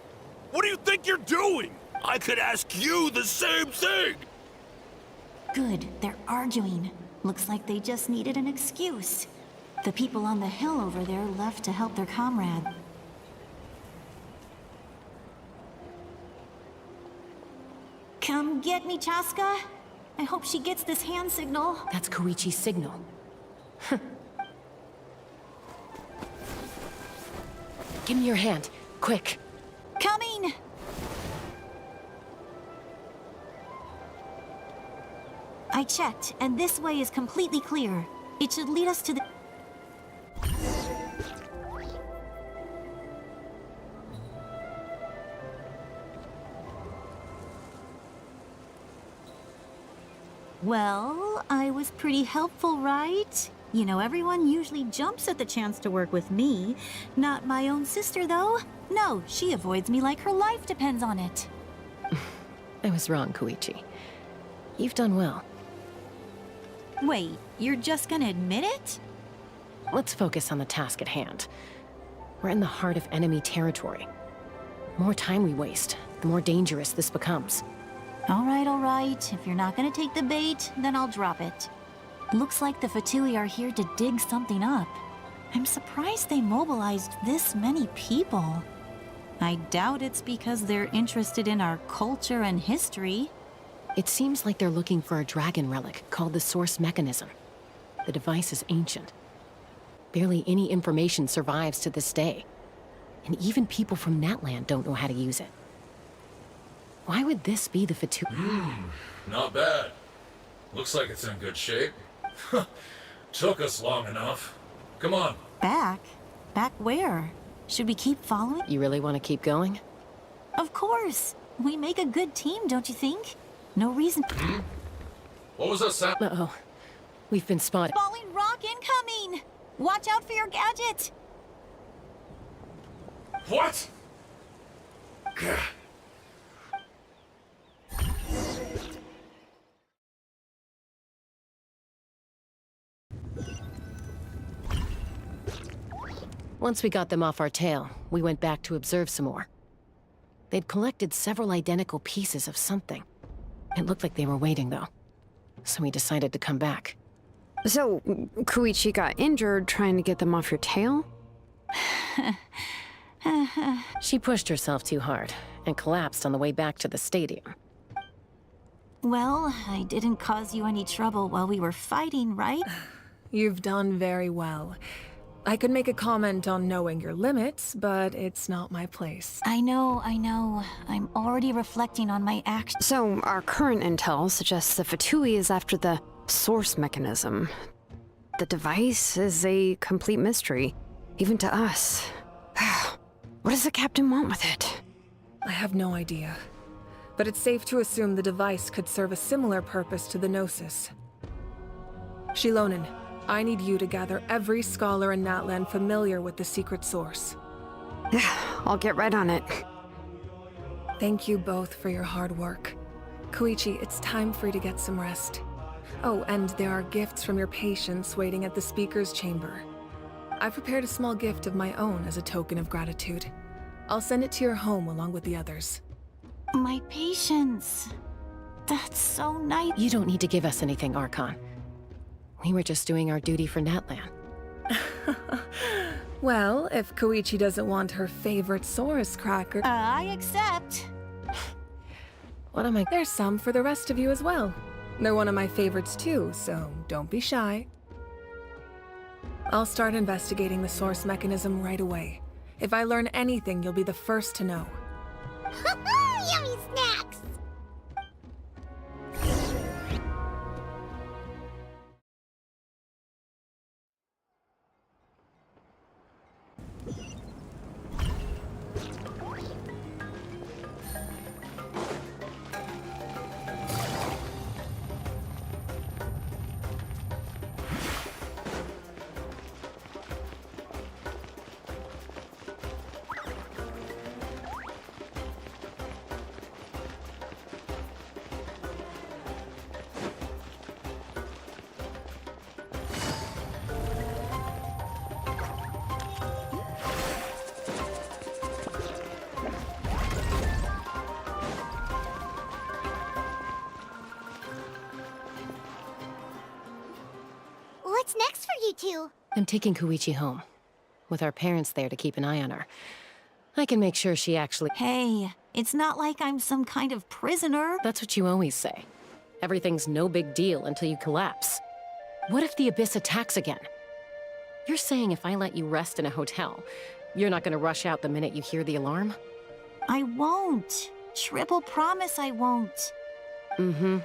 What do you think you're doing? I could ask you the same thing! Good, they're arguing. Looks like they just needed an excuse. The people on the hill over there left to help their comrade. Come get me, Chaska. I hope she gets this hand signal. That's Koichi's signal. Give me your hand, quick. Coming! I checked, and this way is completely clear. It should lead us to the... Well, I was pretty helpful, right? You know, everyone usually jumps at the chance to work with me. Not my own sister, though. No, she avoids me like her life depends on it. I was wrong, Koichi. You've done well. Wait, you're just gonna admit it? Let's focus on the task at hand. We're in the heart of enemy territory. The more time we waste, the more dangerous this becomes. All right. If you're not gonna take the bait, then I'll drop it. Looks like the Fatui are here to dig something up. I'm surprised they mobilized this many people. I doubt it's because they're interested in our culture and history. It seems like they're looking for a dragon relic called the Source Mechanism. The device is ancient. Barely any information survives to this day. And even people from Natland don't know how to use it. Why would this be the Fatui? Not bad. Looks like it's in good shape. Took us long enough. Come on. Back? Back where? Should we keep following? You really want to keep going? Of course. We make a good team, don't you think? No reason. What was that sound? Uh-oh. We've been spotted. Falling rock incoming! Watch out for your gadget! What? Once we got them off our tail, we went back to observe some more. They'd collected several identical pieces of something. It looked like they were waiting, though. So we decided to come back. So, Koichi got injured trying to get them off your tail? She pushed herself too hard and collapsed on the way back to the stadium. Well, I didn't cause you any trouble while we were fighting, right? You've done very well. I could make a comment on knowing your limits, but it's not my place. I know. I'm already reflecting on my actions. So, our current intel suggests the Fatui is after the Source Mechanism. The device is a complete mystery, even to us. What does the captain want with it? I have no idea. But it's safe to assume the device could serve a similar purpose to the Gnosis. Xilonen, I need you to gather every scholar in Natland familiar with the secret source. I'll get right on it. Thank you both for your hard work. Koichi, it's time for you to get some rest. Oh, and there are gifts from your patients waiting at the speaker's chamber. I prepared a small gift of my own as a token of gratitude. I'll send it to your home along with the others. My patience. That's so nice. You don't need to give us anything, Archon. We were just doing our duty for Natland. Well, if Koichi doesn't want her favorite Saurus cracker... I accept. What am I... There's some for the rest of you as well. They're one of my favorites too, so don't be shy. I'll start investigating the Source Mechanism right away. If I learn anything, you'll be the first to know. Yummy snacks! what's next for you two? I'm taking Koichi home. With our parents there to keep an eye on her. I can make sure she actually— Hey, it's not like I'm some kind of prisoner. That's what you always say. Everything's no big deal until you collapse. What if the Abyss attacks again? You're saying if I let you rest in a hotel, you're not gonna rush out the minute you hear the alarm? I won't. Triple promise I won't. Mm-hmm.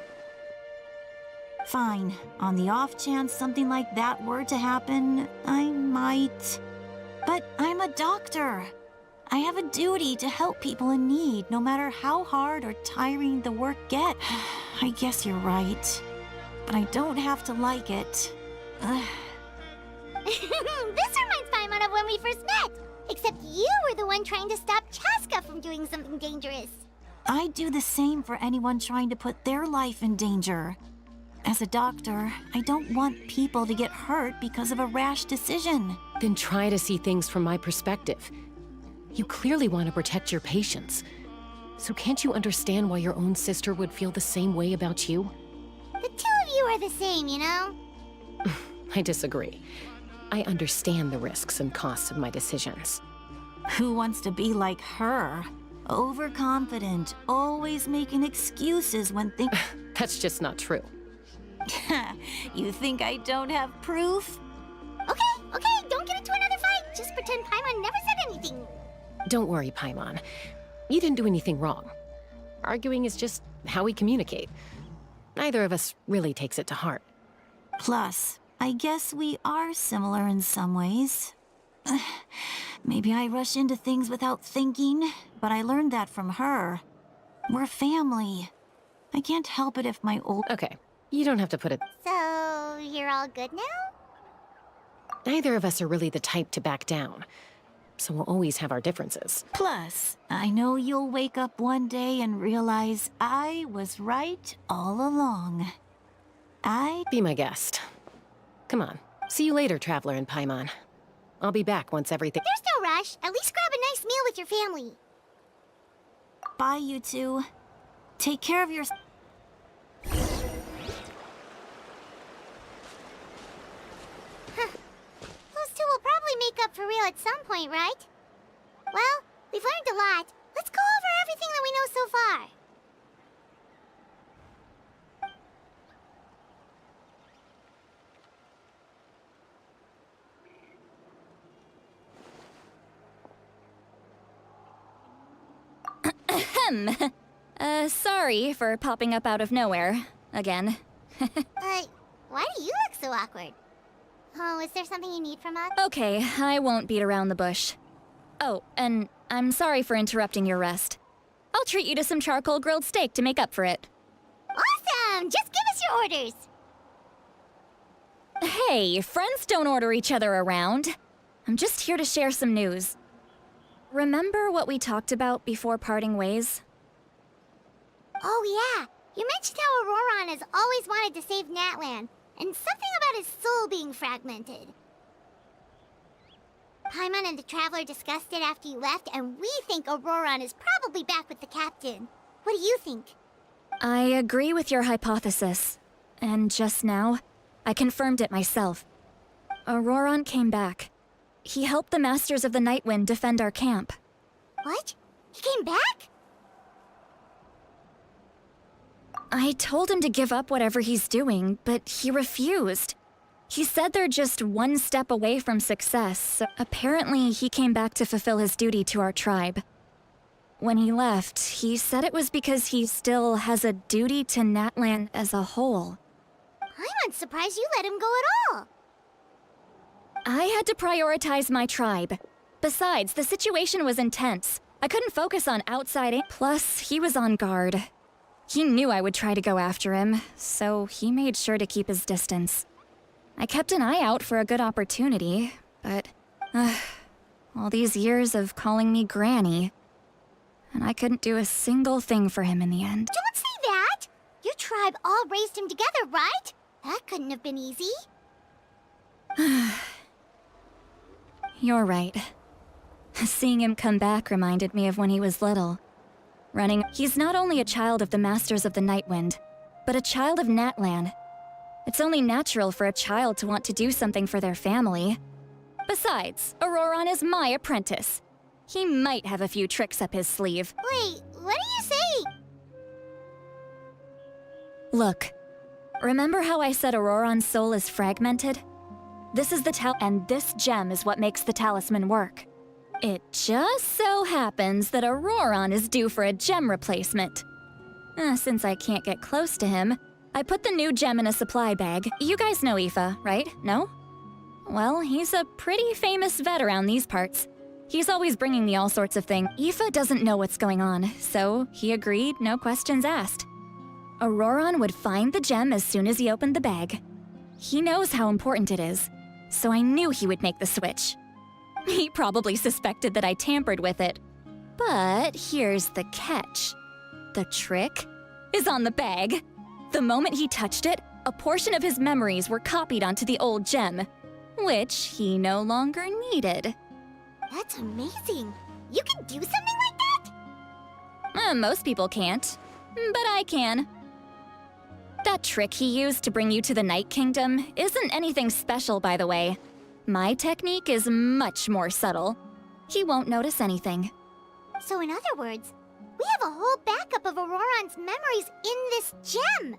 Fine. On the off chance something like that were to happen, I might. But I'm a doctor. I have a duty to help people in need, no matter how hard or tiring the work gets. I guess you're right. But I don't have to like it. This reminds Paimon of when we first met. Except you were the one trying to stop Chaska from doing something dangerous. I'd do the same for anyone trying to put their life in danger. As a doctor, I don't want people to get hurt because of a rash decision. Then try to see things from my perspective. You clearly want to protect your patients. So can't you understand why your own sister would feel the same way about you? The two of you are the same, you know? I disagree. I understand the risks and costs of my decisions. Who wants to be like her? Overconfident, always making excuses when things— That's just not true. You think I don't have proof? Okay, don't get into another fight. Just pretend Paimon never said anything. Don't worry, Paimon. You didn't do anything wrong. Arguing is just how we communicate. Neither of us really takes it to heart. Plus, I guess we are similar in some ways. Maybe I rush into things without thinking, but I learned that from her. We're family. I can't help it if my old— Okay, you don't have to put it— So, you're all good now? Neither of us are really the type to back down. So we'll always have our differences. Plus, I know you'll wake up one day and realize I was right all along. Be my guest. Come on. See you later, Traveler and Paimon. I'll be back once everything— There's no rush. At least grab a nice meal with your family. Bye, you two. Take care of your— Those two will probably make up for real at some point, right? Well, we've learned a lot. Let's go over everything that we know so far. Sorry for popping up out of nowhere. Again. Why do you look so awkward? Oh, is there something you need from us? Okay, I won't beat around the bush. Oh, and I'm sorry for interrupting your rest. I'll treat you to some charcoal grilled steak to make up for it. Awesome! Just give us your orders! Hey, friends don't order each other around. I'm just here to share some news. Remember what we talked about before parting ways? Oh yeah, you mentioned how Auroron has always wanted to save Natlan, and something about his soul being fragmented. Paimon and the Traveler discussed it after you left, and we think Auroron is probably back with the Captain. What do you think? I agree with your hypothesis. And just now, I confirmed it myself. Auroron came back. He helped the Masters of the Nightwind defend our camp. What? He came back? I told him to give up whatever he's doing, but he refused. He said they're just one step away from success, so apparently he came back to fulfill his duty to our tribe. When he left, he said it was because he still has a duty to Natlan as a whole. I'm surprised you let him go at all. I had to prioritize my tribe. Besides, the situation was intense. I couldn't focus on outside Plus, he was on guard. He knew I would try to go after him, so he made sure to keep his distance. I kept an eye out for a good opportunity, but all these years of calling me Granny, and I couldn't do a single thing for him in the end. Don't say that! Your tribe all raised him together, right? That couldn't have been easy. You're right. Seeing him come back reminded me of when he was little. He's not only a child of the Masters of the Nightwind, but a child of Natlan. It's only natural for a child to want to do something for their family. Besides, Auroron is my apprentice. He might have a few tricks up his sleeve. Wait, what are you saying? Look, remember how I said Auroron's soul is fragmented? This is the and this gem is what makes the talisman work. It just so happens that Auroron is due for a gem replacement. Since I can't get close to him, I put the new gem in a supply bag. You guys know Aoife, right? No? Well, he's a pretty famous vet around these parts. He's always bringing me all sorts of things. Aoife doesn't know what's going on, so he agreed, no questions asked. Auroron would find the gem as soon as he opened the bag. He knows how important it is, so I knew he would make the switch. He probably suspected that I tampered with it. But here's the catch. The trick is on the bag. The moment he touched it, a portion of his memories were copied onto the old gem, which he no longer needed. That's amazing. You can do something like that? Most people can't, but I can. That trick he used to bring you to the Night Kingdom isn't anything special, by the way. My technique is much more subtle. He won't notice anything. So in other words, we have a whole backup of Auroron's memories in this gem.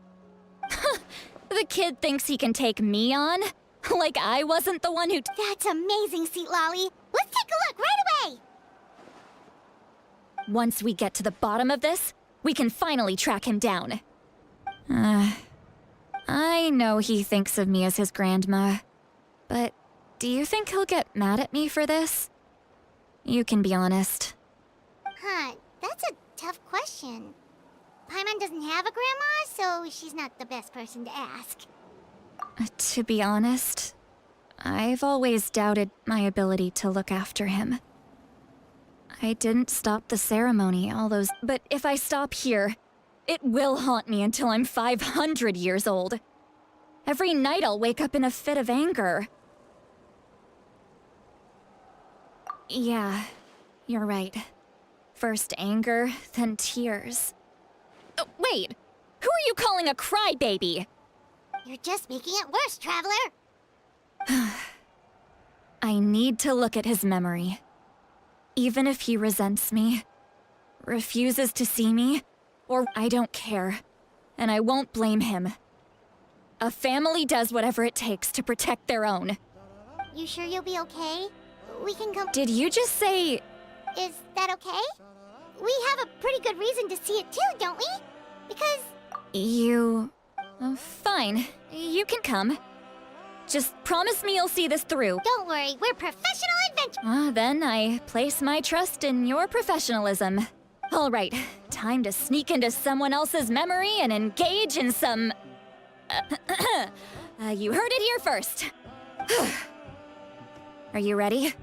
The kid thinks he can take me on? Like I wasn't the one who— That's amazing, Seat Lolly. Let's take a look right away. Once we get to the bottom of this, we can finally track him down. I know he thinks of me as his grandma, but do you think he'll get mad at me for this? You can be honest. Huh, that's a tough question. Paimon doesn't have a grandma, so she's not the best person to ask. To be honest, I've always doubted my ability to look after him. I didn't stop the ceremony, but if I stop here, it will haunt me until I'm 500 years old. Every night I'll wake up in a fit of anger. Yeah, you're right. First anger, then tears. Oh, wait! Who are you calling a crybaby? You're just making it worse, Traveler. I need to look at his memory. Even if he resents me, refuses to see me, or I don't care, and I won't blame him. A family does whatever it takes to protect their own. You sure you'll be okay? We can come— Did you just say— Is that okay? We have a pretty good reason to see it too, don't we? Because— You... fine. You can come. Just promise me you'll see this through. Don't worry, we're professional adventurers. Then I place my trust in your professionalism. All right, time to sneak into someone else's memory and engage in some... you heard it here first. Are you ready?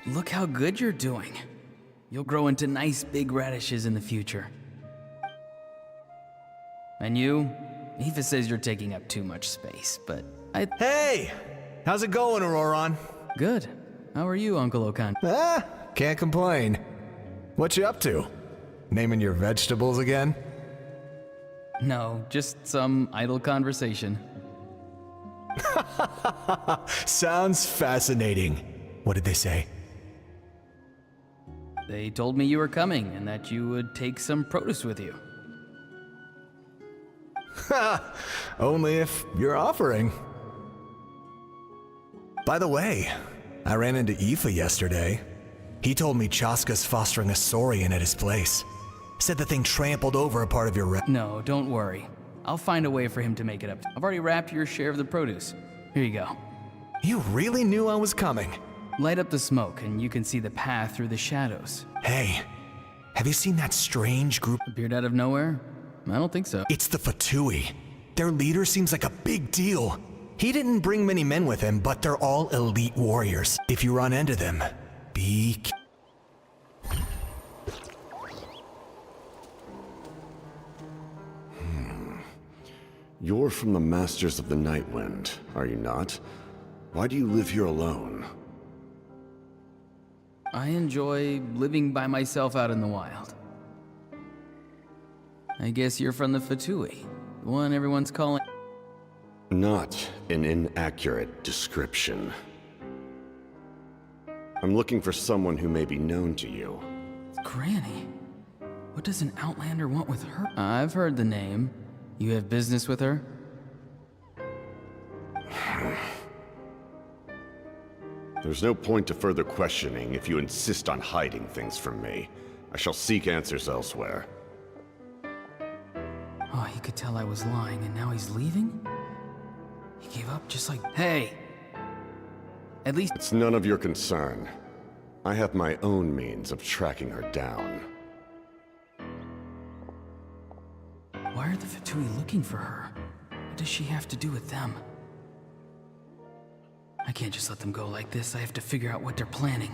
Look how good you're doing. You'll grow into nice big radishes in the future. And you? Aoife says you're taking up too much space, but Hey! How's it going, Auroron? Good. How are you, Uncle Okan? Can't complain. What you up to? Naming your vegetables again? No, just some idle conversation. Sounds fascinating. What did they say? They told me you were coming and that you would take some produce with you. Ha! Only if you're offering. By the way, I ran into Aoife yesterday. He told me Chaska's fostering a saurian at his place. Said the thing trampled over a part of your No, don't worry. I'll find a way for him to make it up. I've already wrapped your share of the produce. Here you go. You really knew I was coming. Light up the smoke and you can see the path through the shadows. Hey, have you seen that strange group? Appeared out of nowhere? I don't think so. It's the Fatui. Their leader seems like a big deal. He didn't bring many men with him, but they're all elite warriors. If you run into them, be You're from the Masters of the Night Wind, are you not? Why do you live here alone? I enjoy living by myself out in the wild. I guess you're from the Fatui, the one everyone's calling... Not an inaccurate description. I'm looking for someone who may be known to you. Granny? What does an Outlander want with her? I've heard the name. You have business with her? There's no point to further questioning if you insist on hiding things from me. I shall seek answers elsewhere. Oh, he could tell I was lying, and now he's leaving? He gave up just like... Hey! At least... It's none of your concern. I have my own means of tracking her down. Why are the Fatui looking for her? What does she have to do with them? I can't just let them go like this. I have to figure out what they're planning.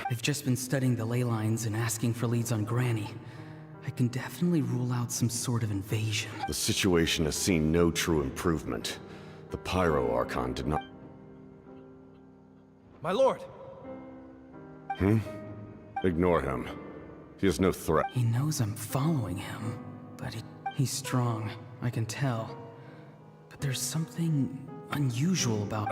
I've just been studying the ley lines and asking for leads on Granny. I can definitely rule out some sort of invasion. The situation has seen no true improvement. The Pyro Archon did not... My lord! Ignore him. He is no threat. He knows I'm following him, but he's strong. I can tell. But there's something unusual about...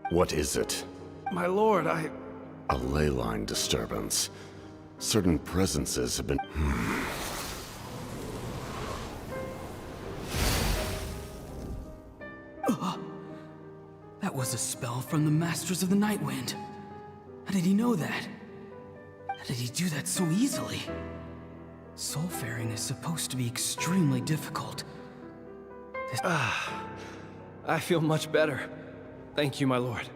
What is it? My lord, A ley line disturbance. Certain presences have been... That was a spell from the Masters of the Night Wind. How did he know that? How did he do that so easily? Soulfaring is supposed to be extremely difficult. I feel much better. Thank you, my lord.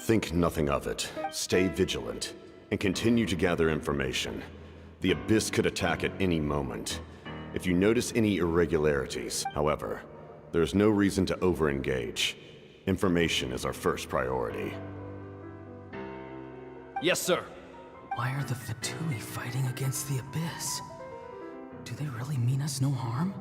Think nothing of it. Stay vigilant, and continue to gather information. The Abyss could attack at any moment. If you notice any irregularities, however, there's no reason to over-engage. Information is our first priority. Yes, sir. Why are the Fatui fighting against the Abyss? Do they really mean us no harm?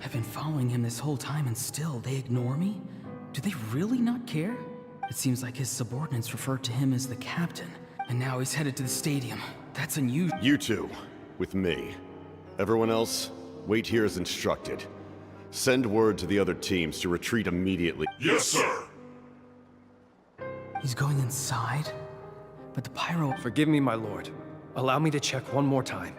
I've been following him this whole time and still they ignore me? Do they really not care? It seems like his subordinates referred to him as the captain, and now he's headed to the stadium. That's unusual. You two, with me. Everyone else, wait here as instructed. Send word to the other teams to retreat immediately. Yes, sir! He's going inside? But the pyro... Forgive me, my lord. Allow me to check one more time.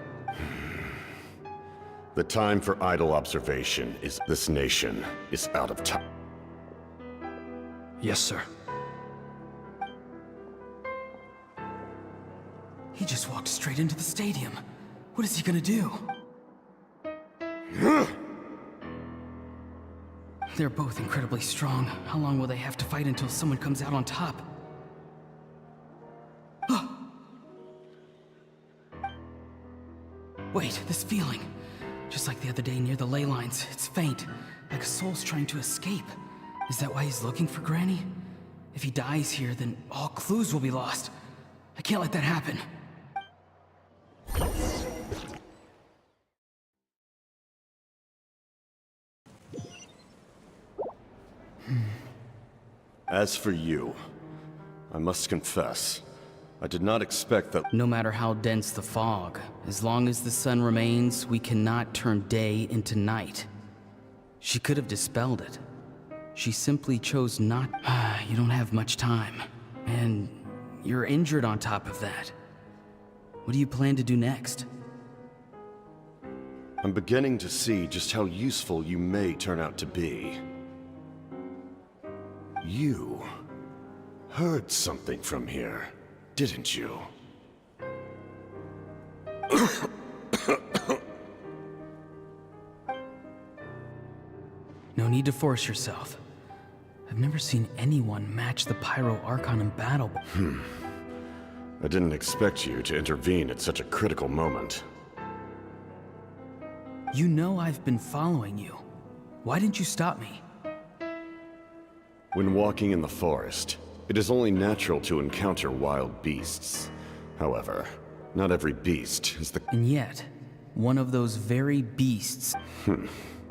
The time for idle observation is... This nation is out of time. Yes, sir. He just walked straight into the stadium. What is he gonna do? They're both incredibly strong. How long will they have to fight until someone comes out on top? Wait, this feeling. Just like the other day near the ley lines, it's faint, like a soul's trying to escape. Is that why he's looking for Granny? If he dies here, then all clues will be lost. I can't let that happen. As for you, I must confess, I did not expect that... No matter how dense the fog, as long as the sun remains, we cannot turn day into night. She could have dispelled it. She simply chose not... You don't have much time. And you're injured on top of that. What do you plan to do next? I'm beginning to see just how useful you may turn out to be. You heard something from here, didn't you? No need to force yourself. I've never seen anyone match the Pyro Archon in battle. I didn't expect you to intervene at such a critical moment. You know I've been following you. Why didn't you stop me? When walking in the forest, it is only natural to encounter wild beasts. However, not every beast is the... And yet, one of those very beasts...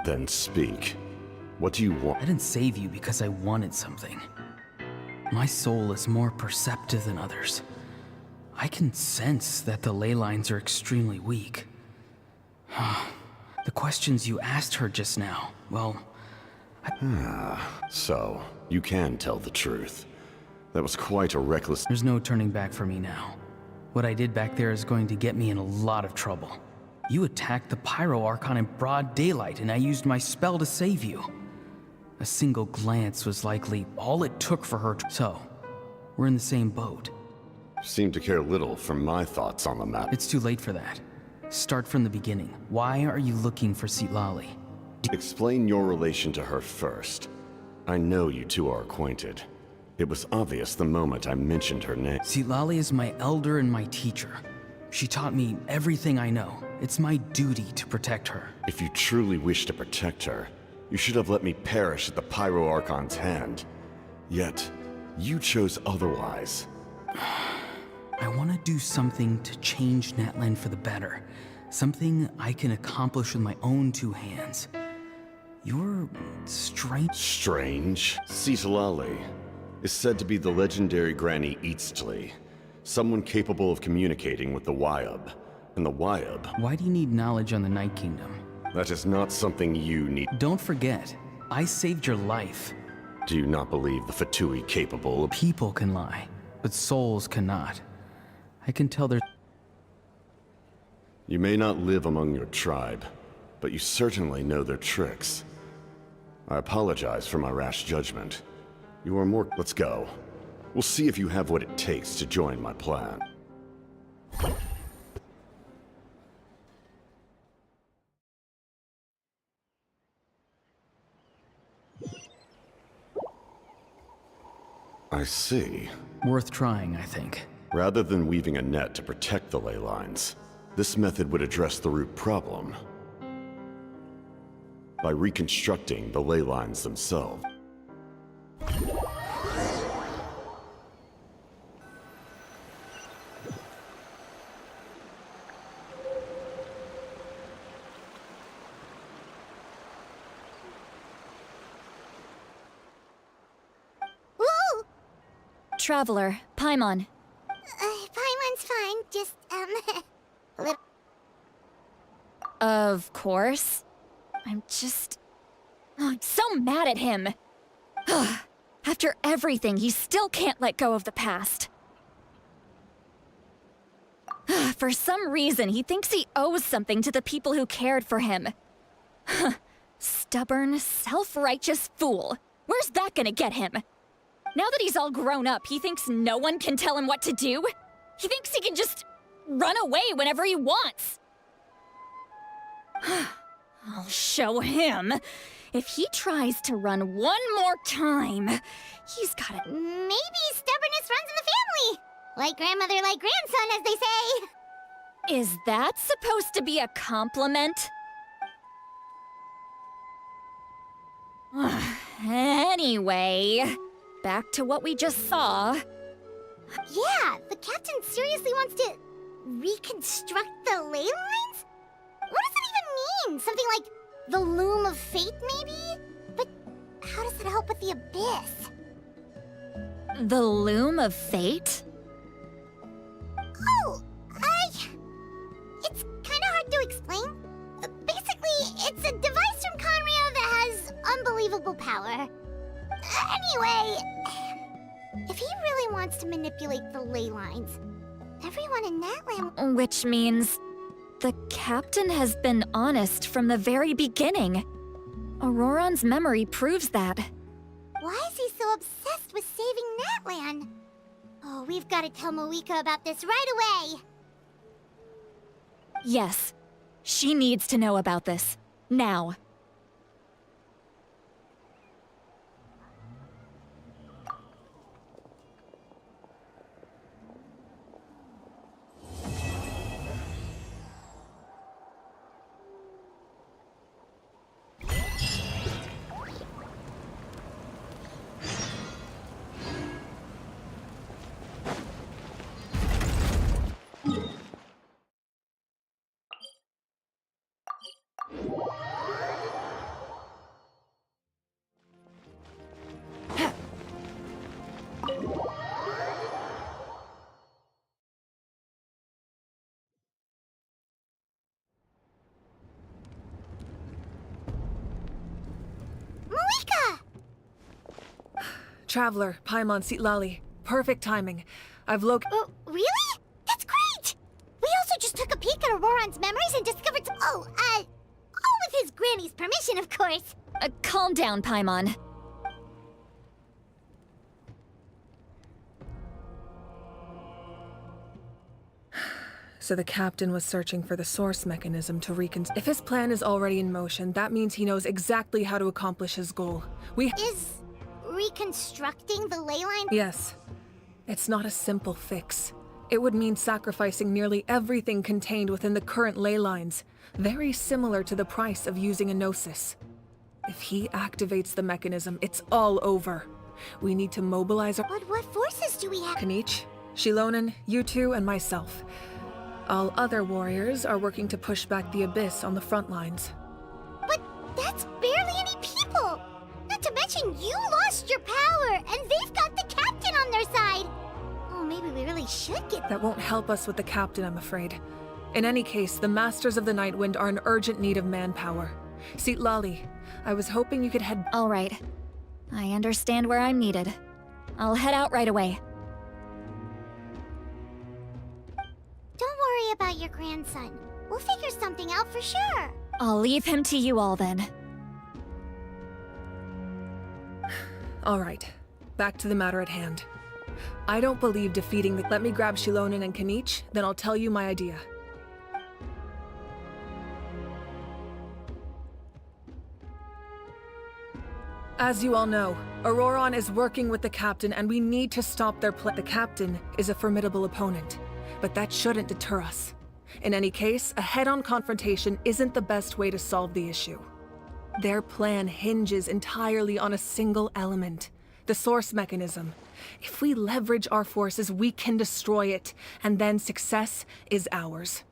Then speak. What do you want? I didn't save you because I wanted something. My soul is more perceptive than others. I can sense that the ley lines are extremely weak. The questions you asked her just now, well... So, you can tell the truth. That was quite a reckless... There's no turning back for me now. What I did back there is going to get me in a lot of trouble. You attacked the Pyro Archon in broad daylight, and I used my spell to save you. A single glance was likely all it took for her to... So, we're in the same boat. Seem to care little for my thoughts on the matter. It's too late for that. Start from the beginning. Why are you looking for Xilonen? Explain your relation to her first. I know you two are acquainted. It was obvious the moment I mentioned her name. Xilonen is my elder and my teacher. She taught me everything I know. It's my duty to protect her. If you truly wish to protect her, you should have let me perish at the Pyro Archon's hand. Yet, you chose otherwise. I want to do something to change Natlan for the better. Something I can accomplish with my own two hands. You're strange. Strange? Xilonen is said to be the legendary Granny Eatsley, someone capable of communicating with the Wyab. And the Wyab... Why do you need knowledge on the Night Kingdom? That is not something you need... Don't forget, I saved your life. Do you not believe the Fatui capable of... People can lie, but souls cannot. I can tell they're... You may not live among your tribe, but you certainly know their tricks. I apologize for my rash judgment. You are more... Let's go. We'll see if you have what it takes to join my plan. I see. Worth trying, I think. Rather than weaving a net to protect the ley lines, this method would address the root problem by reconstructing the ley lines themselves. Woo! Traveler, Paimon. Paimon's fine, just, a little... Of course. I'm so mad at him. After everything, he still can't let go of the past. For some reason, he thinks he owes something to the people who cared for him. Stubborn, self-righteous fool. Where's that gonna get him? Now that he's all grown up, he thinks no one can tell him what to do? He thinks he can just run away whenever he wants. I'll show him. If he tries to run one more time, he's gotta... Maybe stubbornness runs in the family! Like grandmother, like grandson, as they say. Is that supposed to be a compliment? Anyway, back to what we just saw. Yeah, the captain seriously wants to reconstruct the ley lines? What does that even mean? Something like the loom of fate, maybe? But how does that help with the abyss? The loom of fate? Oh, it's kind of hard to explain. Basically, it's a device from Conrio that has unbelievable power. Anyway, if he really wants to manipulate the ley lines, everyone in Natlan... Which means the captain has been honest from the very beginning. Auroron's memory proves that. Why is he so obsessed with saving Natlan? Oh, we've got to tell Moika about this right away. Yes. She needs to know about this. Now. Malika! Traveler, Paimon Sitlali. Perfect timing. Really? That's great! We also just took a peek at Auroran's memories and discovered some— all with his granny's permission, of course. Calm down, Paimon. So the captain was searching for the source mechanism to If his plan is already in motion, that means he knows exactly how to accomplish his goal. Is reconstructing the ley line— Yes. It's not a simple fix. It would mean sacrificing nearly everything contained within the current ley lines, very similar to the price of using a Gnosis. If he activates the mechanism, it's all over. We need to mobilize our— But what forces do we have? Kanich, Xilonen, you two, and myself. All other warriors are working to push back the Abyss on the front lines. But that's barely any people! Not to mention you lost your power, and they've got the captain on their side! Oh, maybe we really should get— That won't help us with the captain, I'm afraid. In any case, the Masters of the Nightwind are in urgent need of manpower. Sitlali, I was hoping you could head— All right. I understand where I'm needed. I'll head out right away. Don't worry about your grandson. We'll figure something out for sure. I'll leave him to you all then. All right, back to the matter at hand. I don't believe defeating the— Let me grab Xilonen and Kanich, then I'll tell you my idea. As you all know, Auroran is working with the captain and we need to stop their The captain is a formidable opponent, but that shouldn't deter us. In any case, a head-on confrontation isn't the best way to solve the issue. Their plan hinges entirely on a single element, the source mechanism. If we leverage our forces, we can destroy it, and then success is ours.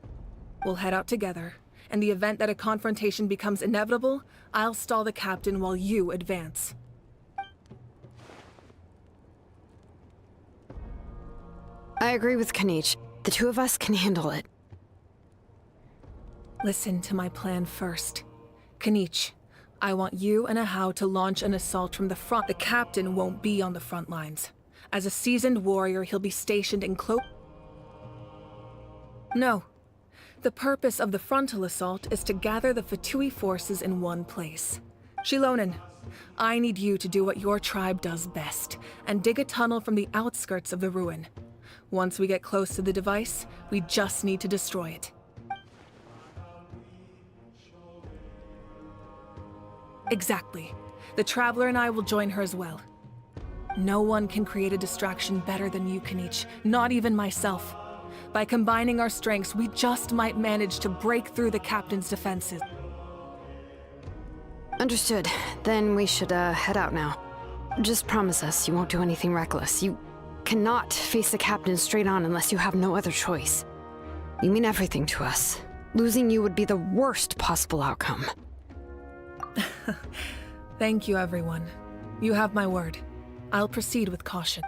We'll head out together. In the event that a confrontation becomes inevitable, I'll stall the captain while you advance. I agree with Kanich. The two of us can handle it. Listen to my plan first. Kanich, I want you and Ahau to launch an assault from the front. The captain won't be on the front lines. As a seasoned warrior, he'll be stationed in No. The purpose of the frontal assault is to gather the Fatui forces in one place. Xilonen, I need you to do what your tribe does best, and dig a tunnel from the outskirts of the ruin. Once we get close to the device, we just need to destroy it. Exactly. The Traveler and I will join her as well. No one can create a distraction better than you, Kanich, not even myself. By combining our strengths, we just might manage to break through the captain's defenses. Understood. Then we should head out now. Just promise us you won't do anything reckless. You cannot face the captain straight on unless you have no other choice. You mean everything to us. Losing you would be the worst possible outcome. Thank you, everyone. You have my word. I'll proceed with caution.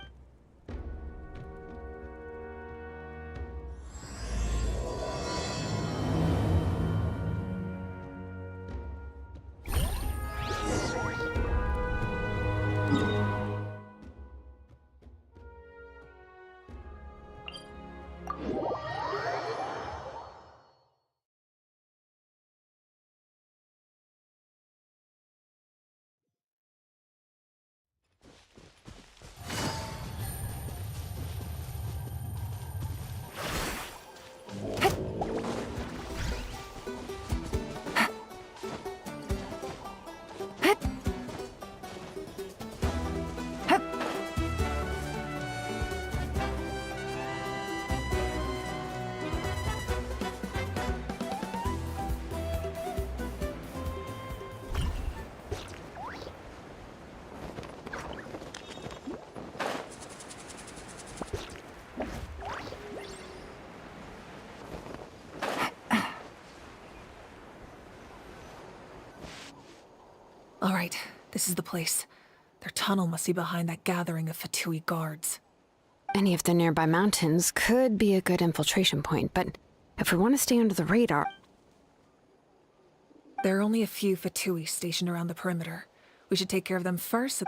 All right, this is the place. Their tunnel must be behind that gathering of Fatui guards. Any of the nearby mountains could be a good infiltration point, but if we want to stay under the radar... There are only a few Fatui stationed around the perimeter. We should take care of them first.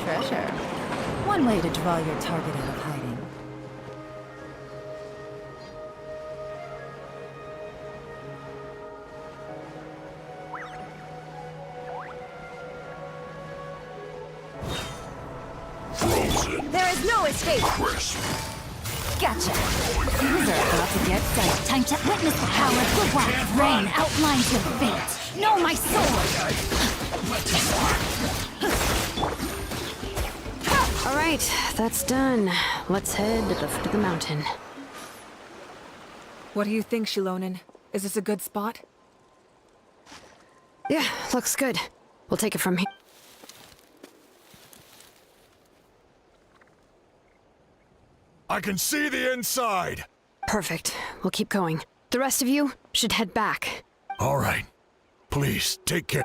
Treasure. One way to draw your target out of hiding. There is no escape! Gotcha! Things are about to get dicey. Time to witness the power of the wild rain outlines your fate. Know my sword! All right, that's done. Let's head to the foot of the mountain. What do you think, Xilonen? Is this a good spot? Yeah, looks good. We'll take it from here. I can see the inside! Perfect. We'll keep going. The rest of you should head back. All right. Please, take care.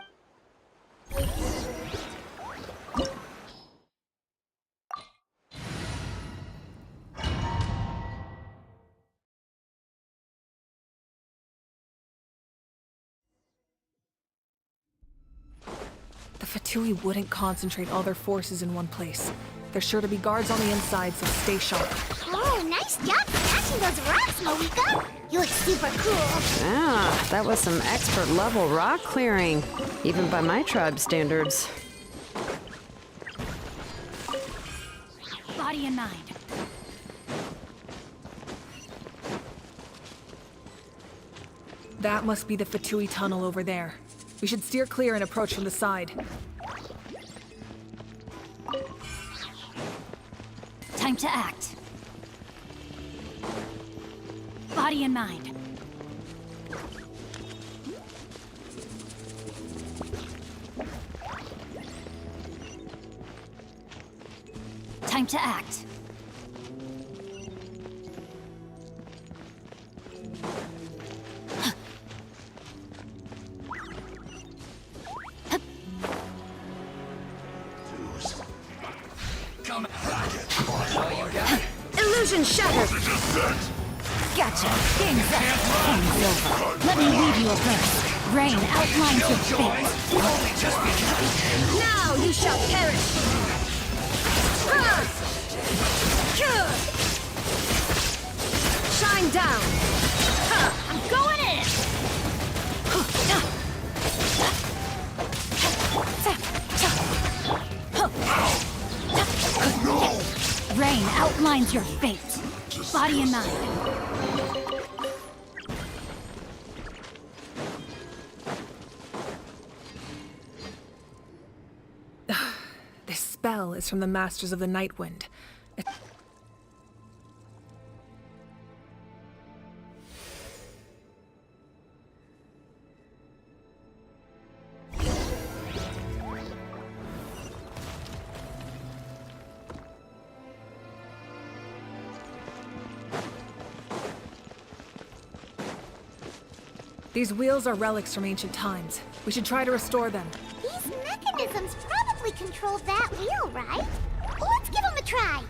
The Fatui wouldn't concentrate all their forces in one place. There's sure to be guards on the inside, so stay sharp. Oh, nice job smashing those rocks, Moika! You look super cool. Ah, that was some expert level rock clearing, even by my tribe standards. Body and mind. That must be the Fatui tunnel over there. We should steer clear and approach from the side. Time to act. Body and mind. Time to act. Illusion shattered! Gotcha! Game's up! Game's over! Let me leave you a verse. Rain outlines your fate. Now you shall perish! Shine down! I'm going in! Rain outlines your fate. Body and mind. This spell is from the Masters of the Night Wind. These wheels are relics from ancient times. We should try to restore them. These mechanisms probably control that wheel, right? Let's give them a try.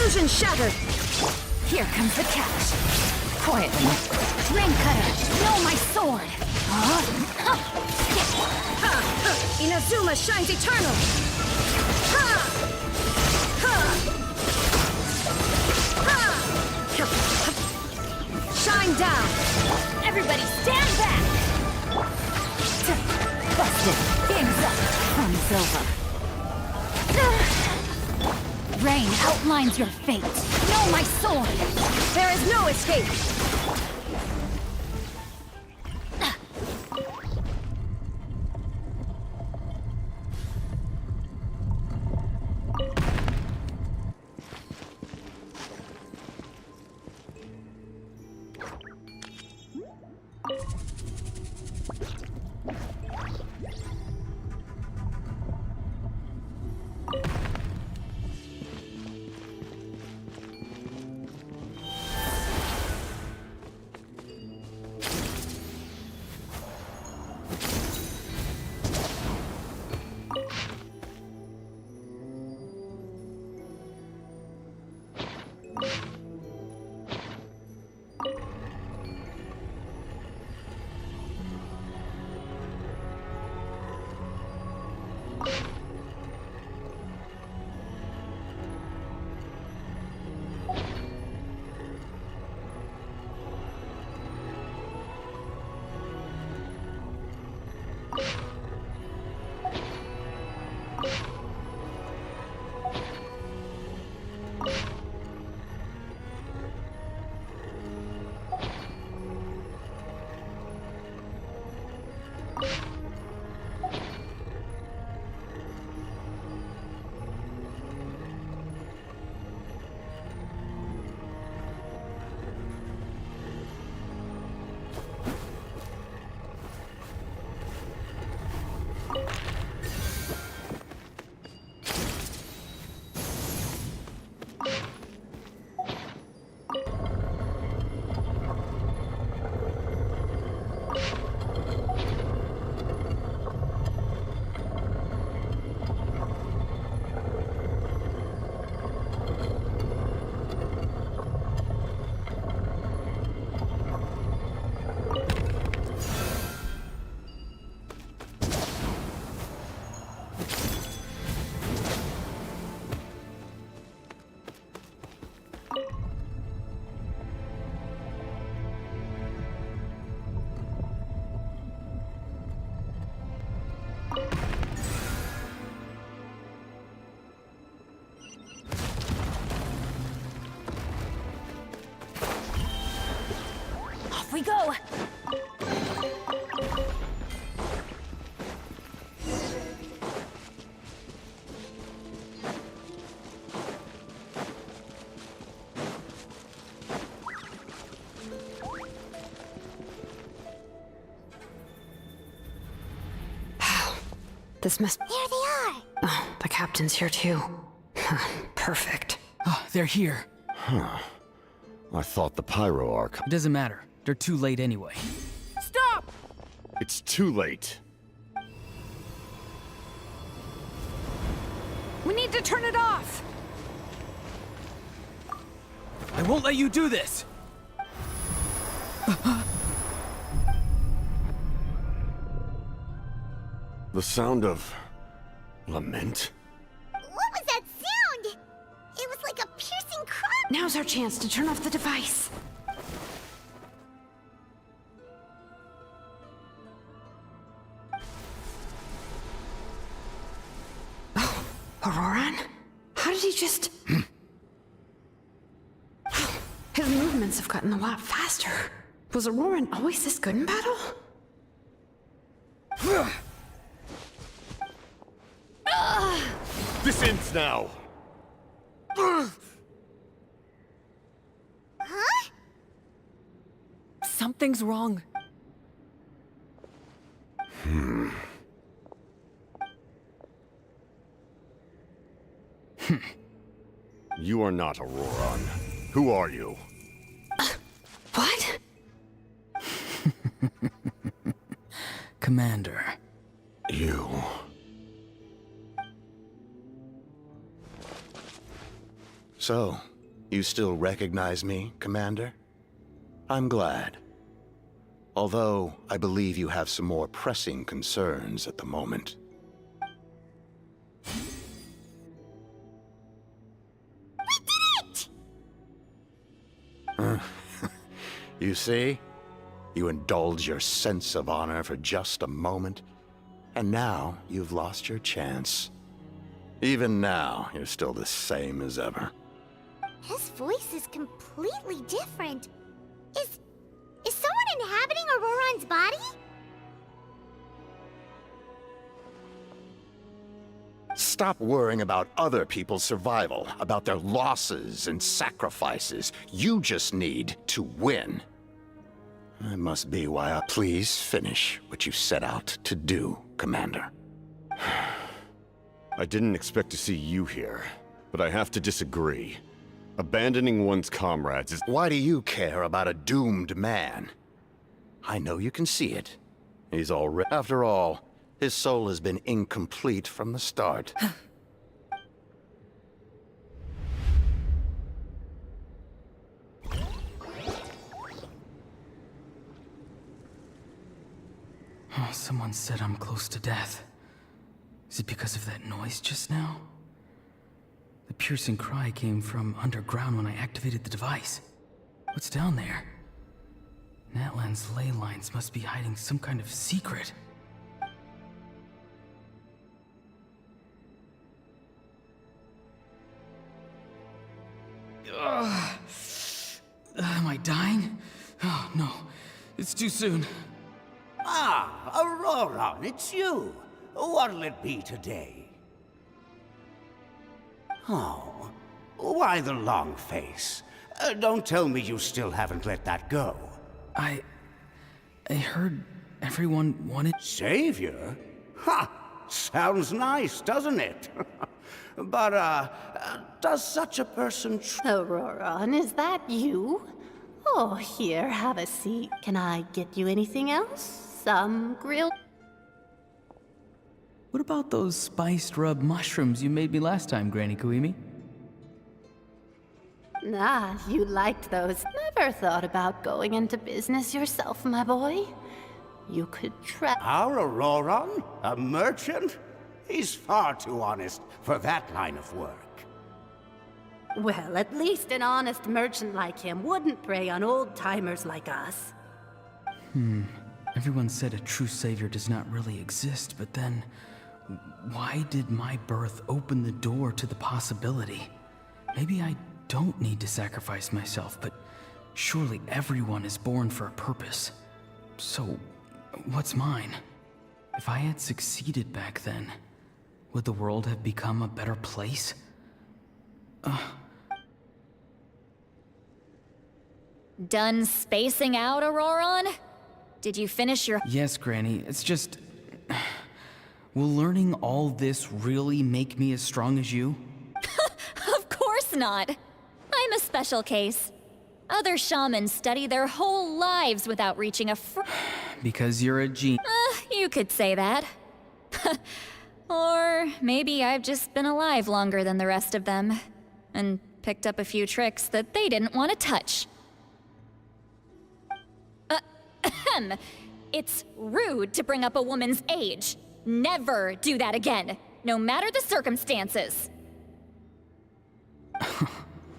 Illusion shattered! Here comes the catch. Quietly. Rain cutter, know my sword. Inazuma shines eternal! Shine down! Everybody stand back! Busted. Game's up. Fun's over. Rain outlines your fate. Know my sword! There is no escape! Off we go! This must... There they are! Oh, the captain's here too. Perfect. Oh, they're here. Huh. I thought the Pyro Arc... It doesn't matter. They're too late anyway. Stop! It's too late. We need to turn it off! I won't let you do this! The sound of... lament? What was that sound? It was like a piercing cry. Now's our chance to turn off the device. Oh, Auroran? How did he just... His movements have gotten a lot faster. Was Auroran always this good in battle? This ends now! Huh? Something's wrong. You are not Auroran. Who are you? What? Commander. You... So, You still recognize me, Commander? I'm glad. Although, I believe you have some more pressing concerns at the moment. You see? You indulge your sense of honor for just a moment, and now you've lost your chance. Even now, you're still the same as ever. His voice is completely different. Is someone inhabiting Auroron's body? Stop worrying about other people's survival, about their losses and sacrifices. You just need to win. That must be why I... Please finish what you set out to do, Commander. I didn't expect to see you here, but I have to disagree. Abandoning one's comrades is... Why do you care about a doomed man? I know you can see it. He's already... After all, his soul has been incomplete from the start. Oh, someone said I'm close to death. Is it because of that noise just now? The piercing cry came from underground when I activated the device. What's down there? Natlan's ley lines must be hiding some kind of secret. Am I dying? Oh, no. It's too soon. Ah, Auroron, it's you. What'll it be today? Oh, why the long face? Don't tell me you still haven't let that go. I heard everyone wanted... Savior? Ha! Sounds nice, doesn't it? But, does such a person... Auroron, is that you? Oh, here, have a seat. Can I get you anything else? Some grilled... What about those spiced rub mushrooms you made me last time, Granny Kuimi? Ah, you liked those. Never thought about going into business yourself, my boy. You could try... Our Auroron? A merchant? He's far too honest for that line of work. Well, at least an honest merchant like him wouldn't prey on old-timers like us. Everyone said a true savior does not really exist, but then... why did my birth open the door to the possibility? Maybe I don't need to sacrifice myself, but surely everyone is born for a purpose. So, what's mine? If I had succeeded back then, would the world have become a better place? Done spacing out, Auroron? Did you finish your... Yes, Granny, it's just... will learning all this really make me as strong as you? Of course not. I'm a special case. Other shamans study their whole lives without reaching a Because you're a genius. You could say that. Or maybe I've just been alive longer than the rest of them, and picked up a few tricks that they didn't want to touch. It's rude to bring up a woman's age. Never do that again, no matter the circumstances.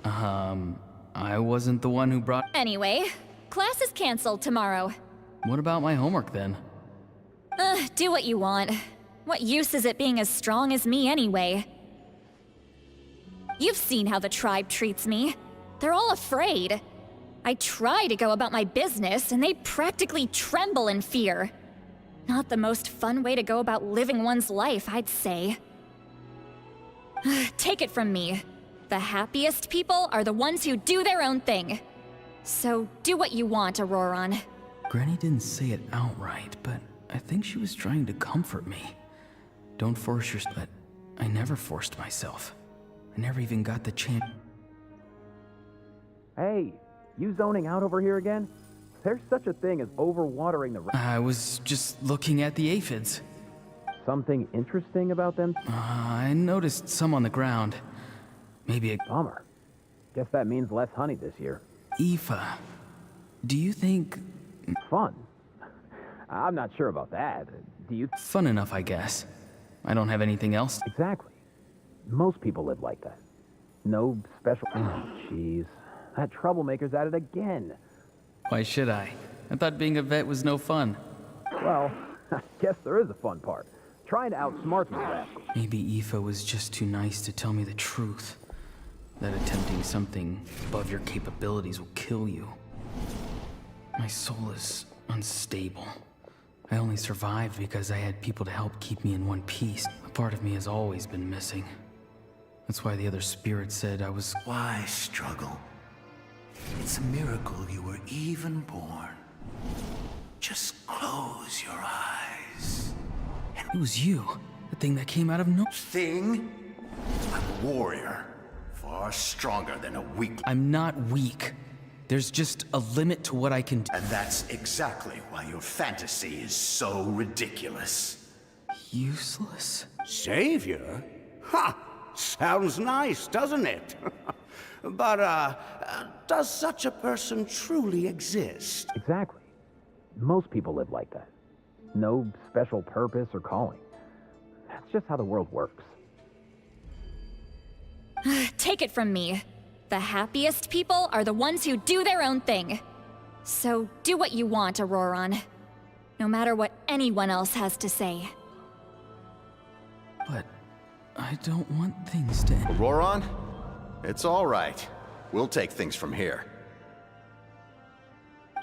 I wasn't the one who brought... Anyway, class is canceled tomorrow. What about my homework then? Do what you want. What use is it being as strong as me anyway? You've seen how the tribe treats me. They're all afraid. I try to go about my business, and they practically tremble in fear. Not the most fun way to go about living one's life, I'd say. Take it from me. The happiest people are the ones who do their own thing. So do what you want, Auroron. Granny didn't say it outright, but I think she was trying to comfort me. Don't force yourself, but I never forced myself. I never even got the chance. Hey, you zoning out over here again? There's such a thing as overwatering the... I was just looking at the aphids. Something interesting about them? I noticed some on the ground. Maybe a... Bummer. Guess that means less honey this year. Aoife, do you think... Fun? I'm not sure about that. Do you? Fun enough, I guess. I don't have anything else. Exactly. Most people live like that. No special... Oh, jeez. That troublemaker's at it again. Why should I? I thought being a vet was no fun. Well, I guess there is a fun part. Trying to outsmart these rascals. Maybe Aoife was just too nice to tell me the truth. That attempting something above your capabilities will kill you. My soul is unstable. I only survived because I had people to help keep me in one piece. A part of me has always been missing. That's why the other spirits said I was... Why struggle? It's a miracle you were even born. Just close your eyes. It was you. The thing that came out of no... Thing? I'm a warrior. Far stronger than a weak... I'm not weak. There's just a limit to what I can do. And that's exactly why your fantasy is so ridiculous. Useless? Savior? Ha! Sounds nice, doesn't it? But, does such a person truly exist? Exactly. Most people live like that. No special purpose or calling. That's just how the world works. Take it from me. The happiest people are the ones who do their own thing. So do what you want, Auroron. No matter what anyone else has to say. But I don't want things to... Auroron? It's all right. We'll take things from here.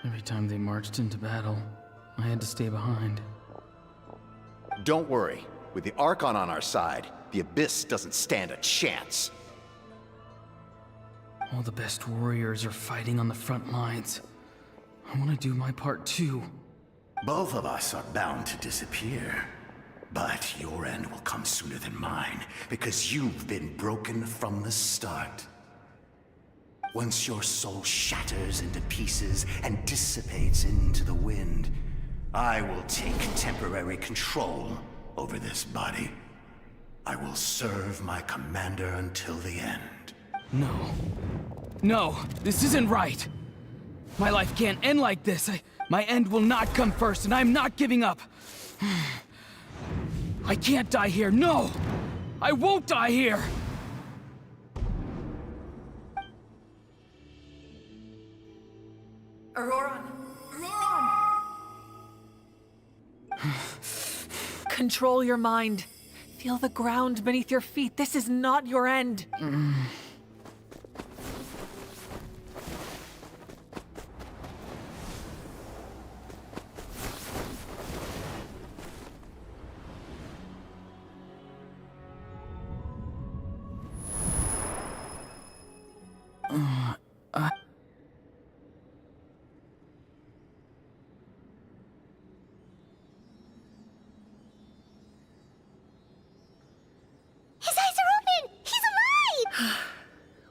Every time they marched into battle, I had to stay behind. Don't worry. With the Archon on our side, the Abyss doesn't stand a chance. All the best warriors are fighting on the front lines. I want to do my part too. Both of us are bound to disappear. But your end will come sooner than mine, because you've been broken from the start. Once your soul shatters into pieces and dissipates into the wind, I will take temporary control over this body. I will serve my commander until the end. No. No, this isn't right. My life can't end like this. My end will not come first, and I'm not giving up. I can't die here, no! I won't die here! Auroron! Control your mind. Feel the ground beneath your feet. This is not your end.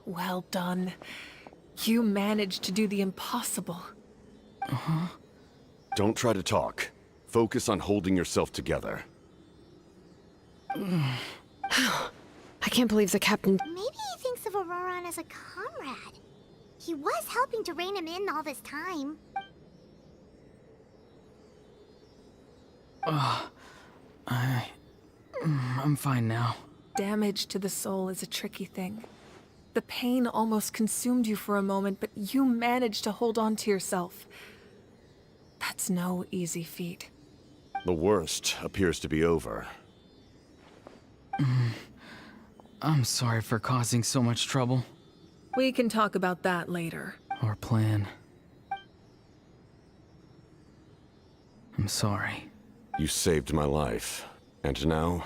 Well done. You managed to do the impossible. Uh-huh. Don't try to talk. Focus on holding yourself together. I can't believe the captain... Maybe he thinks of Auroron as a comrade. He was helping to rein him in all this time. I'm fine now. Damage to the soul is a tricky thing. The pain almost consumed you for a moment, but you managed to hold on to yourself. That's no easy feat. The worst appears to be over. I'm sorry for causing so much trouble. We can talk about that later. Our plan. I'm sorry. You saved my life, and now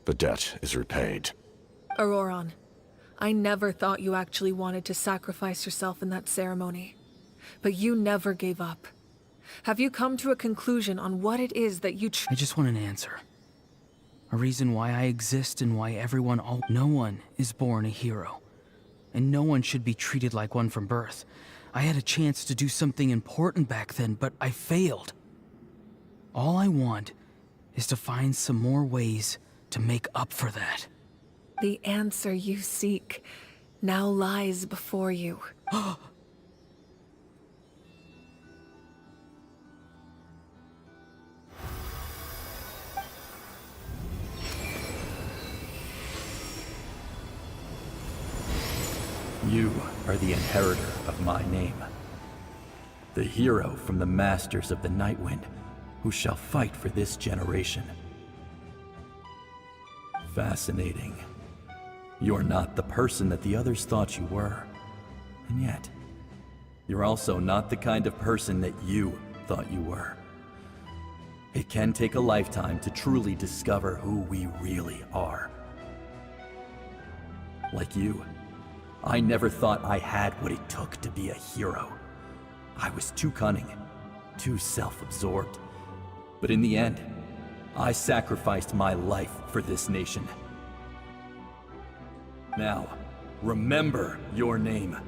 the debt is repaid. Auroron, I never thought you actually wanted to sacrifice yourself in that ceremony. But you never gave up. Have you come to a conclusion on what it is that you I just want an answer. A reason why I exist and why everyone No one is born a hero. And no one should be treated like one from birth. I had a chance to do something important back then, but I failed. All I want is to find some more ways to make up for that. The answer you seek now lies before you. You are the inheritor of my name. The hero from the Masters of the Nightwind, who shall fight for this generation. Fascinating. You're not the person that the others thought you were. And yet, you're also not the kind of person that you thought you were. It can take a lifetime to truly discover who we really are. Like you, I never thought I had what it took to be a hero. I was too cunning, too self-absorbed. But in the end, I sacrificed my life for this nation. Now, remember your name.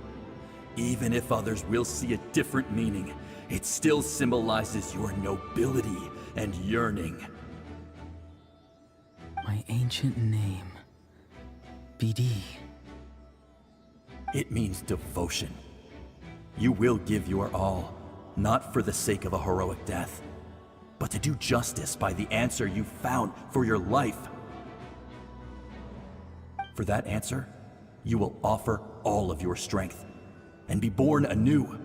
Even if others will see a different meaning, it still symbolizes your nobility and yearning. My ancient name. BD. It means devotion. You will give your all, not for the sake of a heroic death, but to do justice by the answer you found for your life. For that answer, you will offer all of your strength and be born anew.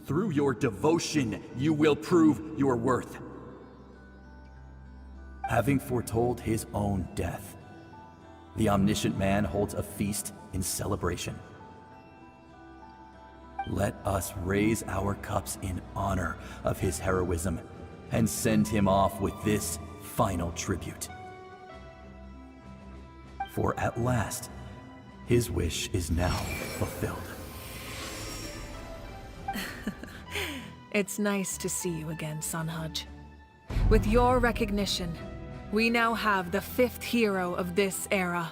Through your devotion, you will prove your worth. Having foretold his own death, the omniscient man holds a feast in celebration. Let us raise our cups in honor of his heroism and send him off with this final tribute. For at last, his wish is now fulfilled. It's nice to see you again, Sunhudge. With your recognition, we now have the 5th hero of this era.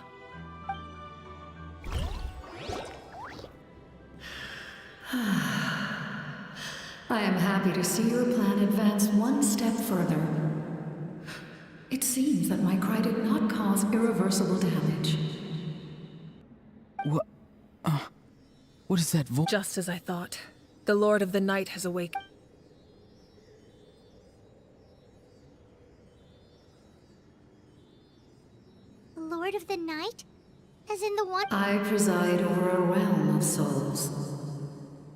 I am happy to see your plan advance one step further. It seems that my cry did not cause irreversible damage. What is that voice? Just as I thought. The Lord of the Night has awakened. The Lord of the Night? As in the one— I preside over a realm of souls.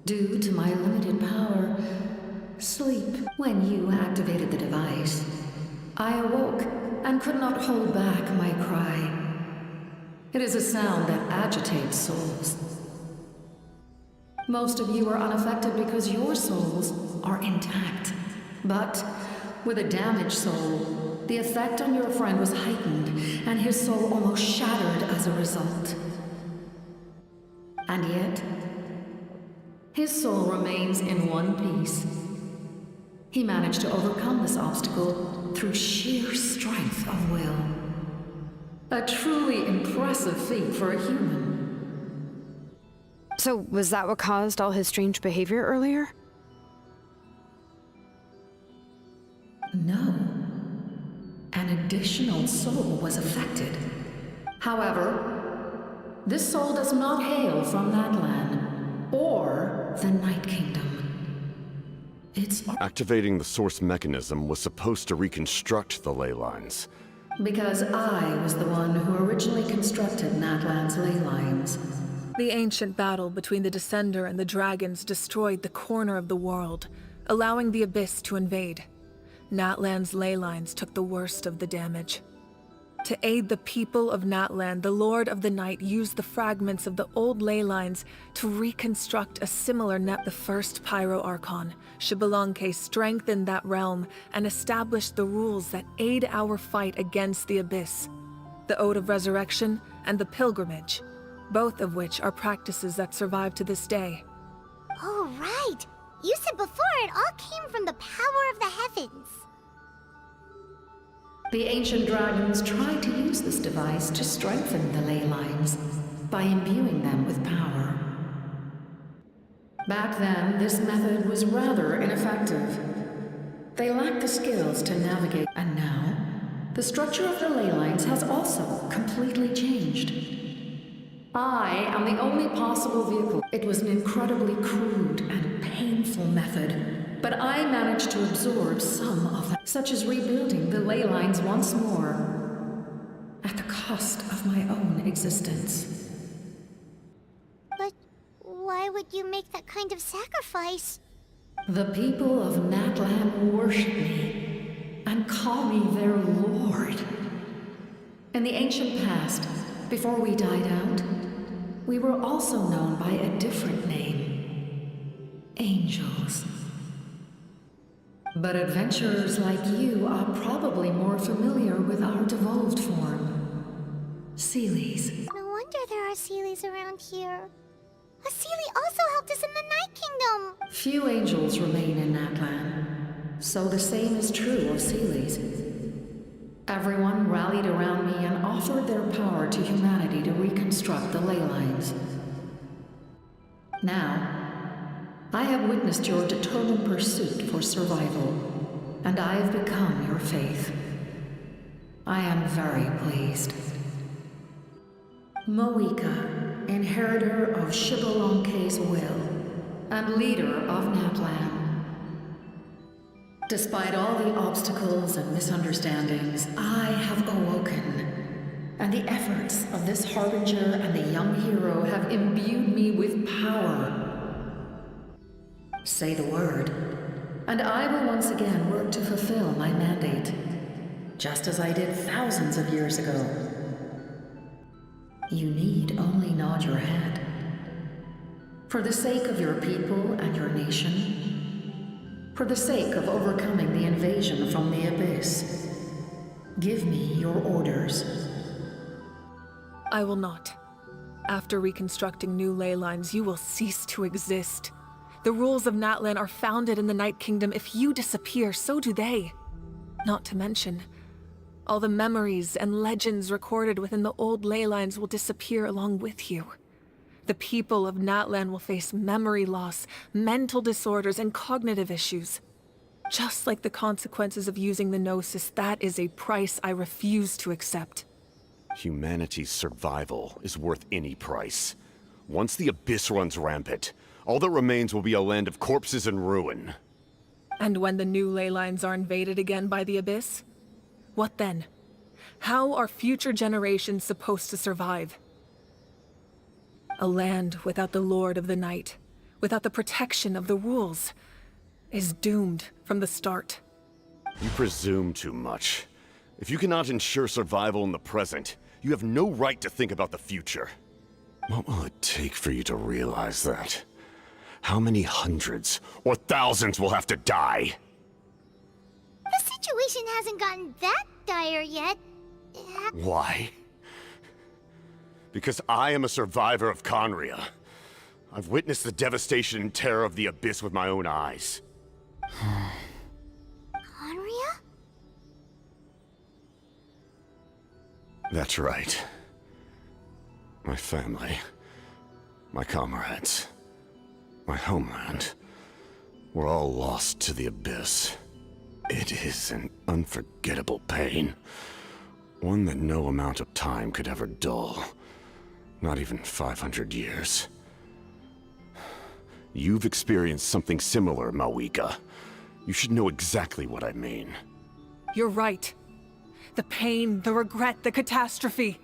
Due to my limited power, sleep. When you activated the device, I awoke and could not hold back my cry. It is a sound that agitates souls. Most of you are unaffected because your souls are intact. But with a damaged soul, the effect on your friend was heightened, and his soul almost shattered as a result. And yet, his soul remains in one piece. He managed to overcome this obstacle through sheer strength of will. A truly impressive feat for a human. So, was that what caused all his strange behavior earlier? No. An additional soul was affected. However, this soul does not hail from that land or the Night Kingdom. It's Activating the source mechanism was supposed to reconstruct the ley lines. because I was the one who originally constructed Natlan's ley lines. The ancient battle between the Descender and the dragons destroyed the corner of the world, allowing the Abyss to invade. Natlan's ley lines took the worst of the damage. To aid the people of Natlan, the Lord of the Night used the fragments of the old ley lines to reconstruct a similar net. The first Pyro Archon, Xilonen, strengthened that realm and established the rules that aid our fight against the Abyss. The Ode of Resurrection and the Pilgrimage, both of which are practices that survive to this day. Oh, right! You said before it all came from the power of the heavens. The ancient dragons tried to use this device to strengthen the ley lines by imbuing them with power. Back then, this method was rather ineffective. They lacked the skills to navigate, and now, the structure of the ley lines has also completely changed. I am the only possible vehicle. It was an incredibly crude and painful method, but I managed to absorb some of it, such as rebuilding the ley lines once more, at the cost of my own existence. But why would you make that kind of sacrifice? The people of Natlan worship me and call me their lord. In the ancient past, before we died out, we were also known by a different name. Angels. But adventurers like you are probably more familiar with our devolved form. Seelies. No wonder there are Seelies around here. A Seelie also helped us in the Night Kingdom! Few angels remain in Natlan, so the same is true of Seelies. Everyone rallied around me and offered their power to humanity to reconstruct the ley lines. Now, I have witnessed your determined pursuit for survival, and I have become your faith. I am very pleased. Moika, inheritor of Xilolen's will, and leader of Natlan. Despite all the obstacles and misunderstandings, I have awoken, and the efforts of this Harbinger and the young hero have imbued me with power. Say the word, and I will once again work to fulfill my mandate, just as I did thousands of years ago. You need only nod your head. For the sake of your people and your nation, for the sake of overcoming the invasion from the Abyss, give me your orders. I will not. After reconstructing new ley lines, you will cease to exist. The rules of Natlan are founded in the Night Kingdom. If you disappear, so do they. Not to mention, all the memories and legends recorded within the old ley lines will disappear along with you. The people of Natlan will face memory loss, mental disorders, and cognitive issues. Just like the consequences of using the Gnosis, that is a price I refuse to accept. Humanity's survival is worth any price. Once the Abyss runs rampant, all that remains will be a land of corpses and ruin. And when the new ley lines are invaded again by the Abyss? What then? How are future generations supposed to survive? A land without the Lord of the Night, without the protection of the rules, is doomed from the start. You presume too much. If you cannot ensure survival in the present, you have no right to think about the future. What will it take for you to realize that? How many hundreds or thousands will have to die? The situation hasn't gotten that dire yet. Why? Because I am a survivor of Conria. I've witnessed the devastation and terror of the Abyss with my own eyes. Conria? That's right. My family, my comrades, my homeland, were all lost to the Abyss. It is an unforgettable pain. One that no amount of time could ever dull. Not even 500 years. You've experienced something similar, Mawika. You should know exactly what I mean. You're right. The pain, the regret, the catastrophe.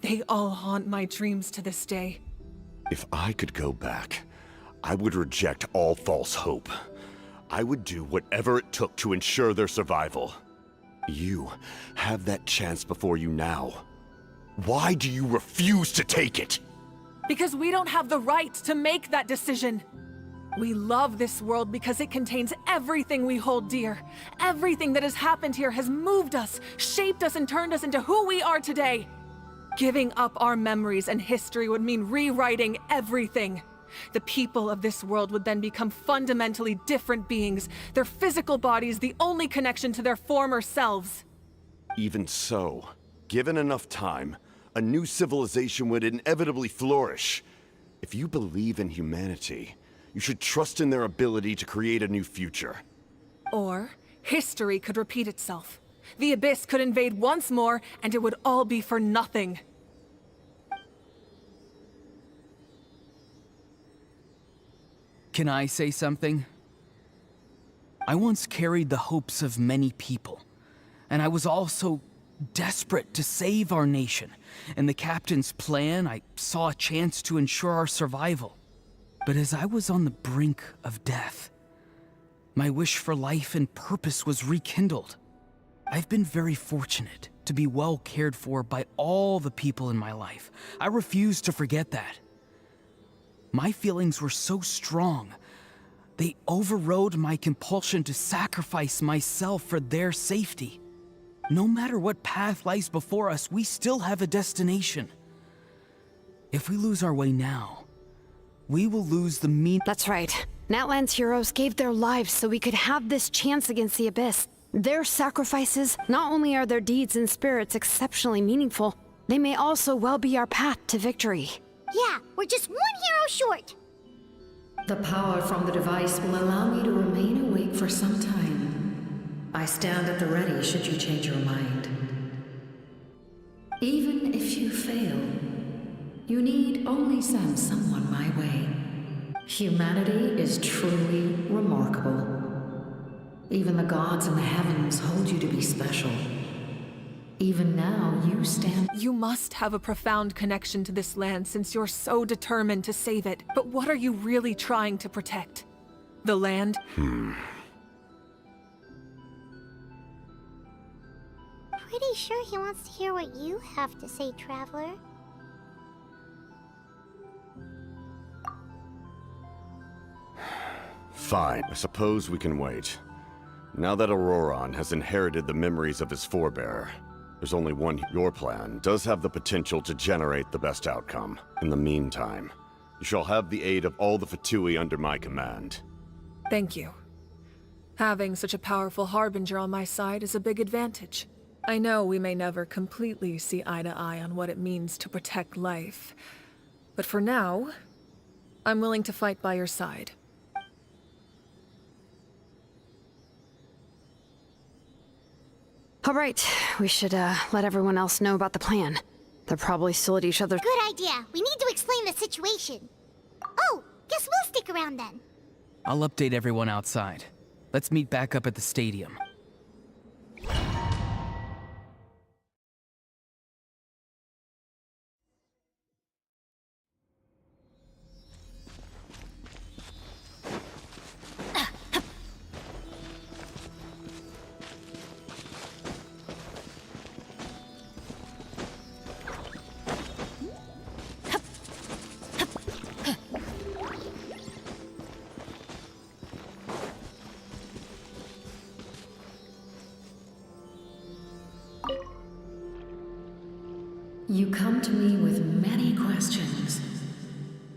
They all haunt my dreams to this day. If I could go back, I would reject all false hope. I would do whatever it took to ensure their survival. You have that chance before you now. Why do you refuse to take it? Because we don't have the right to make that decision. We love this world because it contains everything we hold dear. Everything that has happened here has moved us, shaped us, and turned us into who we are today. Giving up our memories and history would mean rewriting everything. The people of this world would then become fundamentally different beings, their physical bodies the only connection to their former selves. Even so, given enough time, a new civilization would inevitably flourish. If you believe in humanity, you should trust in their ability to create a new future. Or, history could repeat itself. The Abyss could invade once more, and it would all be for nothing. Can I say something? I once carried the hopes of many people, and I was also desperate to save our nation. In the captain's plan, I saw a chance to ensure our survival. But as I was on the brink of death, my wish for life and purpose was rekindled. I've been very fortunate to be well cared for by all the people in my life. I refuse to forget that. My feelings were so strong, they overrode my compulsion to sacrifice myself for their safety. No matter what path lies before us, we still have a destination. If we lose our way now, we will lose the meaning. That's right. Natlan's heroes gave their lives so we could have this chance against the Abyss. Their sacrifices, not only are their deeds and spirits exceptionally meaningful, they may also well be our path to victory. Yeah, we're just one hero short. The power from the device will allow me to remain awake for some time. I stand at the ready should you change your mind. Even if you fail, you need only send someone my way. Humanity is truly remarkable. Even the gods in the heavens hold you to be special. Even now, you stand... You must have a profound connection to this land since you're so determined to save it. But what are you really trying to protect? The land? Pretty sure he wants to hear what you have to say, Traveler. Fine, I suppose we can wait. Now that Auroron has inherited the memories of his forebearer, there's only one. Your plan does have the potential to generate the best outcome. In the meantime, you shall have the aid of all the Fatui under my command. Thank you. Having such a powerful harbinger on my side is a big advantage. I know we may never completely see eye to eye on what it means to protect life, but for now, I'm willing to fight by your side. All right, we should let everyone else know about the plan. They're probably still at each other's... Good idea. We need to explain the situation. Oh, guess we'll stick around then. I'll update everyone outside. Let's meet back up at the stadium. You come to me with many questions,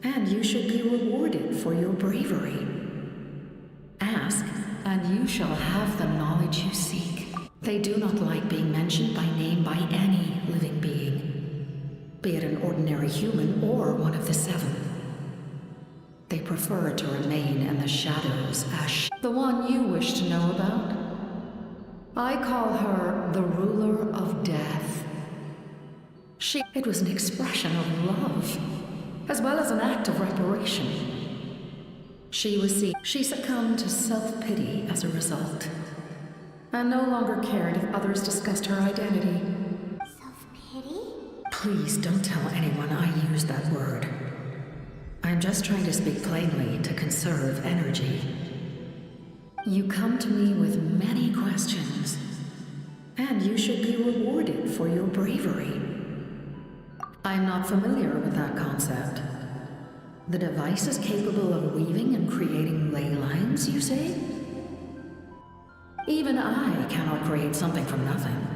and you should be rewarded for your bravery. Ask, and you shall have the knowledge you seek. They do not like being mentioned by name by any living being, be it an ordinary human or one of the seven. They prefer to remain in the shadows as the one you wish to know about. I call her the ruler of death. It was an expression of love, as well as an act of reparation. She succumbed to self-pity as a result, and no longer cared if others discussed her identity. Self-pity? Please don't tell anyone I used that word. I'm just trying to speak plainly to conserve energy. You come to me with many questions, and you should be rewarded for your bravery. I'm not familiar with that concept. The device is capable of weaving and creating ley lines, you say? Even I cannot create something from nothing.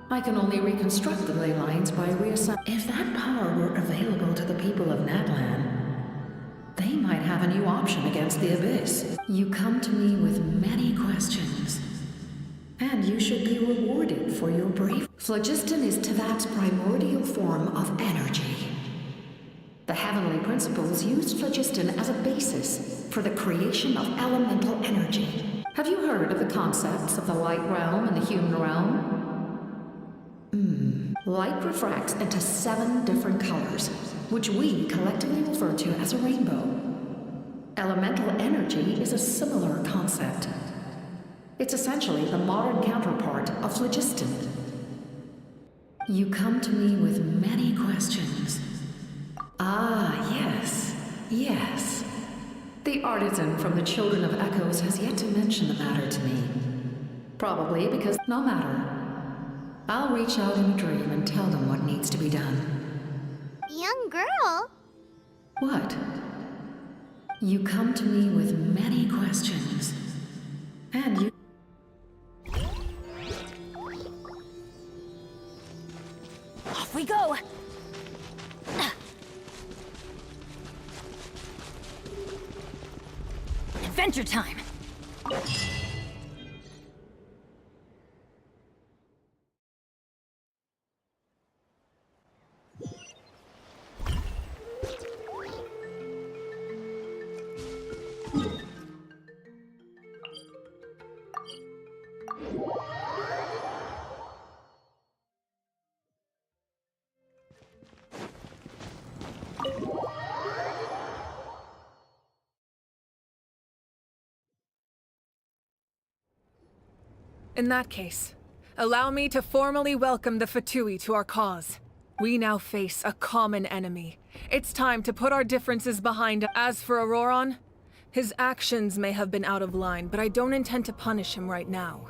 I can only reconstruct the ley lines by reassembling. If that power were available to the people of Natlan, they might have a new option against the Abyss. You come to me with many questions, and you should be rewarded for your bravery. Phlogiston is Teyvat's primordial form of energy. The heavenly principles used phlogiston as a basis for the creation of elemental energy. Have you heard of the concepts of the light realm and the human realm? Light refracts into 7 different colors, which we collectively refer to as a rainbow. Elemental energy is a similar concept. It's essentially the modern counterpart of phlogiston. You come to me with many questions. Ah, yes, yes. The artisan from the Children of Echoes has yet to mention the matter to me. Probably because no matter. I'll reach out in a dream and tell them what needs to be done. Young girl? What? You come to me with many questions. And you... Off we go! Adventure time! In that case, allow me to formally welcome the Fatui to our cause. We now face a common enemy. It's time to put our differences behind us. As for Auroron, his actions may have been out of line, but I don't intend to punish him right now.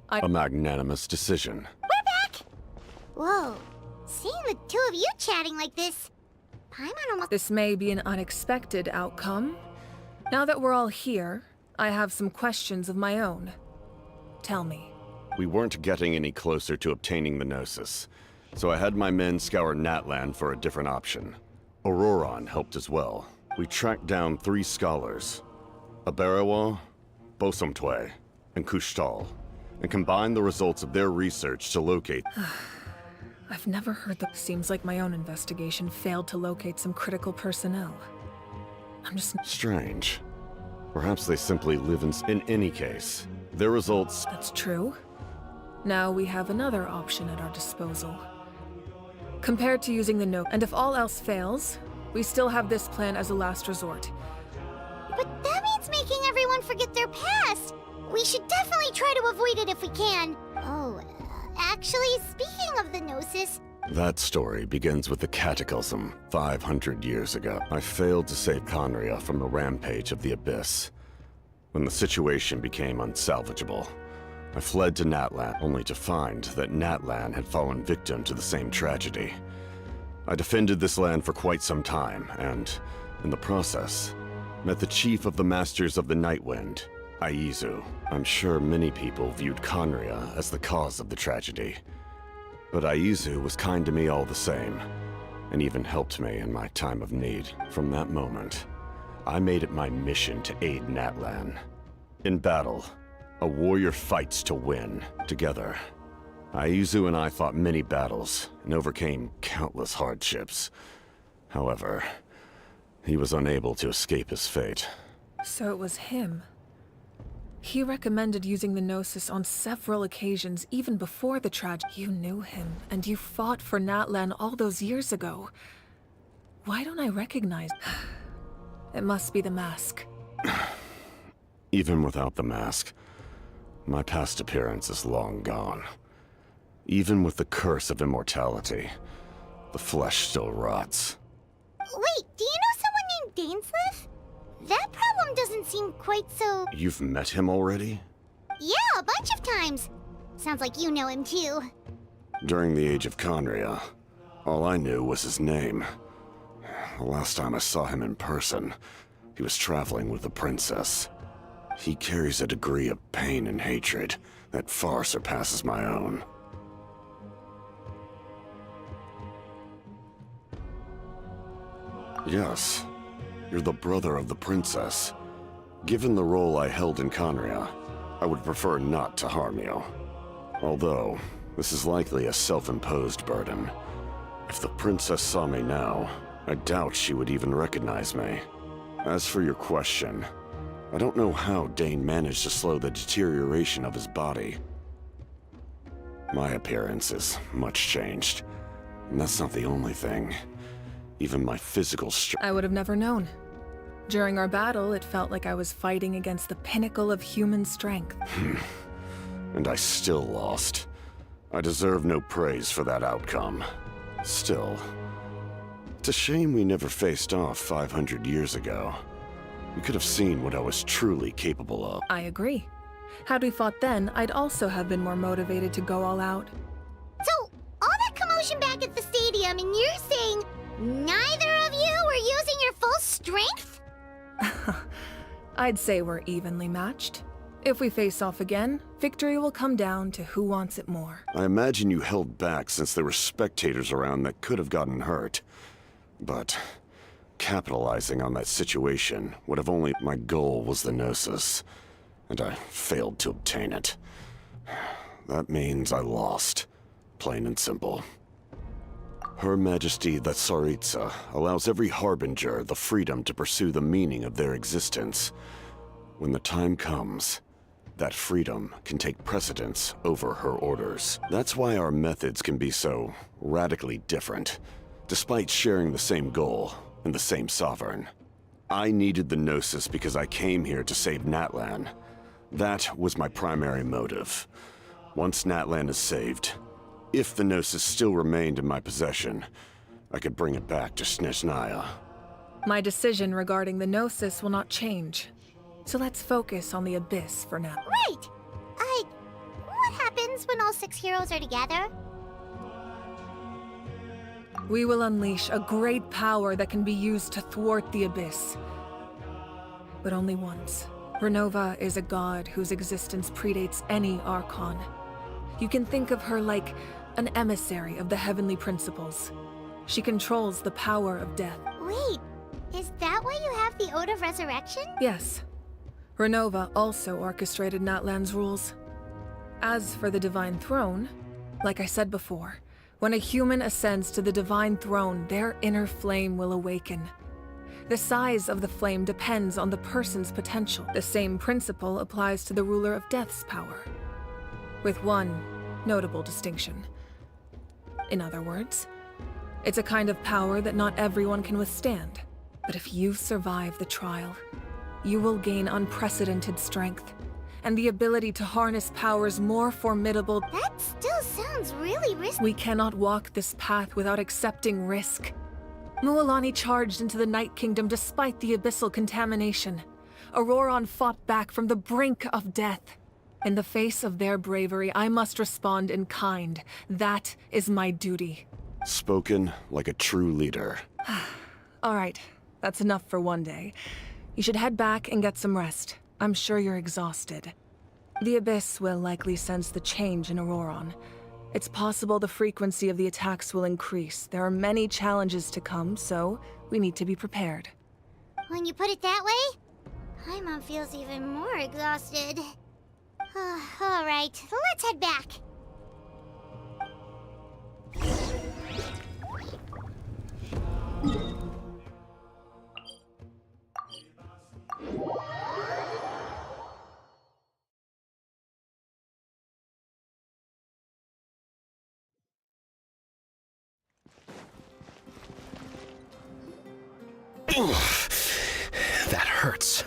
A magnanimous decision. We're back! Whoa. Seeing the two of you chatting like this, Paimon almost... This may be an unexpected outcome. Now that we're all here, I have some questions of my own. Tell me. We weren't getting any closer to obtaining the Gnosis, so I had my men scour Natlan for a different option. Auroron helped as well. We tracked down 3 scholars, Aberawa, Bosomtwe, and Kushtal, and combined the results of their research to locate... I've never heard that. Seems like my own investigation failed to locate some critical personnel. I'm just... Strange. Perhaps they simply live in any case, their results... That's true. Now we have another option at our disposal. Compared to using the note, and if all else fails, we still have this plan as a last resort. But that means making everyone forget their past! We should definitely try to avoid it if we can. Oh, actually, speaking of the Gnosis... That story begins with the Cataclysm 500 years ago. I failed to save Conria from the rampage of the Abyss. When the situation became unsalvageable, I fled to Natlan, only to find that Natlan had fallen victim to the same tragedy. I defended this land for quite some time, and, in the process, met the chief of the Masters of the Nightwind, Aizu. I'm sure many people viewed Conria as the cause of the tragedy. But Aizu was kind to me all the same, and even helped me in my time of need. From that moment, I made it my mission to aid Natlan. In battle, a warrior fights to win, together. Aizu and I fought many battles, and overcame countless hardships. However, he was unable to escape his fate. So it was him. He recommended using the Gnosis on several occasions, even before the tragedy. You knew him, and you fought for Natlan all those years ago. Why don't I recognize... It must be the mask. Even without the mask, my past appearance is long gone. Even with the curse of immortality, the flesh still rots. Wait, do you know someone named Dainsleif? That problem doesn't seem quite so... You've met him already? Yeah, a bunch of times. Sounds like you know him too. During the age of Conria, all I knew was his name. The last time I saw him in person, he was traveling with the princess. He carries a degree of pain and hatred that far surpasses my own. Yes, you're the brother of the princess. Given the role I held in Conria, I would prefer not to harm you. Although, this is likely a self-imposed burden. If the princess saw me now, I doubt she would even recognize me. As for your question, I don't know how Dane managed to slow the deterioration of his body. My appearance is much changed, and that's not the only thing. Even my physical strength. I would have never known. During our battle, it felt like I was fighting against the pinnacle of human strength. And I still lost. I deserve no praise for that outcome. Still, it's a shame we never faced off 500 years ago. We could have seen what I was truly capable of. I agree. Had we fought then, I'd also have been more motivated to go all out. So, all that commotion back at the stadium, and you're saying neither of you were using your full strength? I'd say we're evenly matched. If we face off again, victory will come down to who wants it more. I imagine you held back since there were spectators around that could have gotten hurt. But capitalizing on that situation would have only... My goal was the Gnosis, and I failed to obtain it. That means I lost, plain and simple. Her Majesty the Tsaritsa allows every Harbinger the freedom to pursue the meaning of their existence. When the time comes, that freedom can take precedence over her orders. That's why our methods can be so radically different, despite sharing the same goal and the same sovereign. I needed the Gnosis because I came here to save Natlan. That was my primary motive. Once Natlan is saved, if the Gnosis still remained in my possession, I could bring it back to Snezhnaya. My decision regarding the Gnosis will not change. So let's focus on the Abyss for now. Right! What happens when all 6 heroes are together? We will unleash a great power that can be used to thwart the Abyss. But only once. Renova is a god whose existence predates any Archon. You can think of her like an emissary of the heavenly principles. She controls the power of death. Wait, is that why you have the Ode of Resurrection? Yes. Renova also orchestrated Natlan's rules. As for the Divine Throne, like I said before, when a human ascends to the Divine Throne, their inner flame will awaken. The size of the flame depends on the person's potential. The same principle applies to the ruler of Death's power, with one notable distinction. In other words, it's a kind of power that not everyone can withstand. But if you survive the trial, you will gain unprecedented strength, and the ability to harness powers more formidable. That still sounds really risky. We cannot walk this path without accepting risk. Mualani charged into the Night Kingdom despite the abyssal contamination. Auroron fought back from the brink of death. In the face of their bravery, I must respond in kind. That is my duty. Spoken like a true leader. All right, that's enough for one day. You should head back and get some rest. I'm sure you're exhausted. The Abyss will likely sense the change in Auroron. It's possible the frequency of the attacks will increase. There are many challenges to come, so we need to be prepared. When you put it that way, Paimon feels even more exhausted. All right, let's head back. That hurts.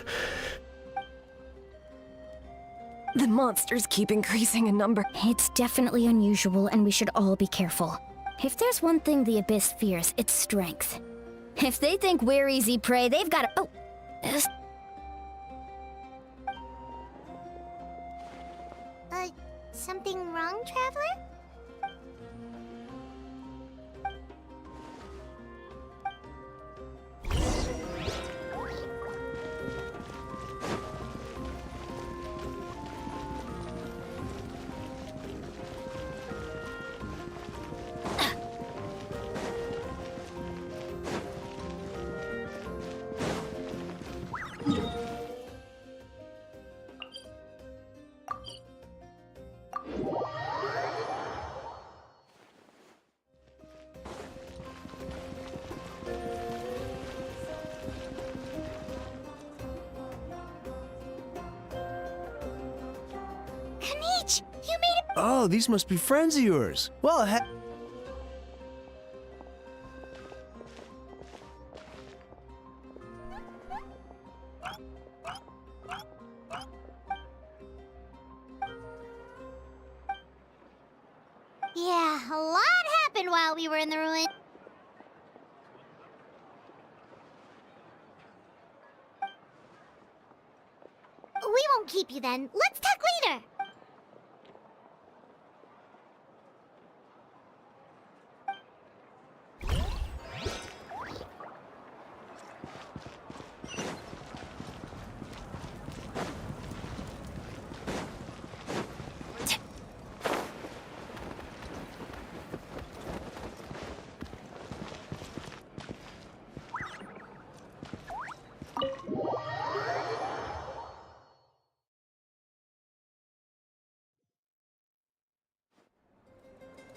The monsters keep increasing in number. It's definitely unusual, and we should all be careful. If there's one thing the Abyss fears, it's strength. If they think we're easy prey, they've got to... Oh! Something wrong, Traveler? Oh, these must be friends of yours. Well, A lot happened while we were in the ruin. We won't keep you then. Let's talk later.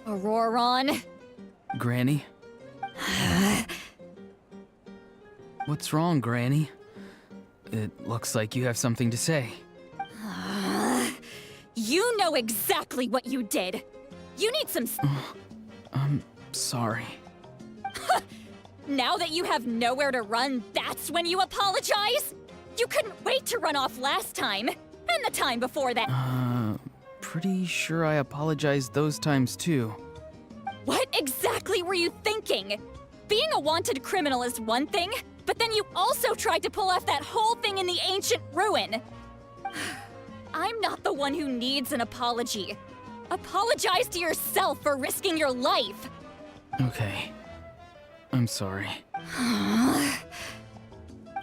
Auroron. Granny? What's wrong, Granny? It looks like you have something to say. You know exactly what you did. You need some. I'm sorry. Now that you have nowhere to run, that's when you apologize? You couldn't wait to run off last time. And the time before that. Pretty sure I apologized those times too. What exactly were you thinking? Being a wanted criminal is one thing, but then you also tried to pull off that whole thing in the ancient ruin. I'm not the one who needs an apology. Apologize to yourself for risking your life. Okay. I'm sorry.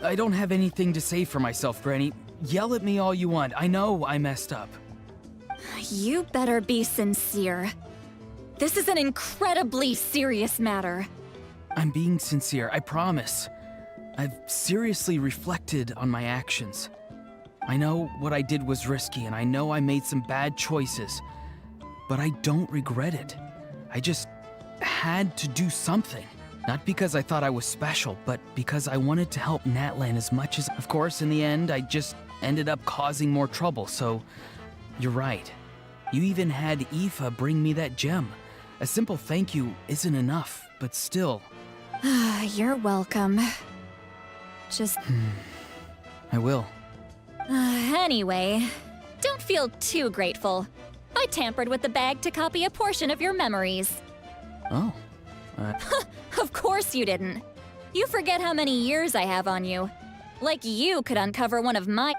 I don't have anything to say for myself, Granny. Yell at me all you want. I know I messed up. You better be sincere. This is an incredibly serious matter. I'm being sincere, I promise. I've seriously reflected on my actions. I know what I did was risky, and I know I made some bad choices. But I don't regret it. I just had to do something. Not because I thought I was special, but because I wanted to help Natlan as much as... Of course, in the end, I just ended up causing more trouble, so... You're right. You even had Aoife bring me that gem. A simple thank you isn't enough, but still... You're welcome. Just... I will. Anyway, don't feel too grateful. I tampered with the bag to copy a portion of your memories. Oh. Of course you didn't. You forget how many years I have on you. Like you could uncover one of my...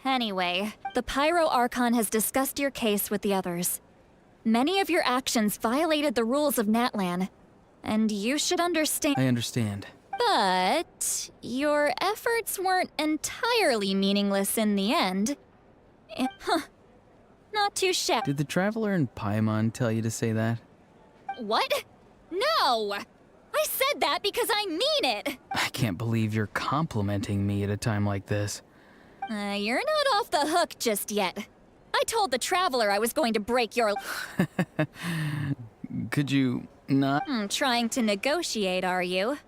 Anyway, the Pyro Archon has discussed your case with the others. Many of your actions violated the rules of Natlan, and you should understand... I understand. But your efforts weren't entirely meaningless in the end. Not too shabby. Did the Traveler in Paimon tell you to say that? What? No! I said that because I mean it! I can't believe you're complimenting me at a time like this. You're not off the hook just yet. I told the Traveler I was going to break your... Could you not? Trying to negotiate, are you?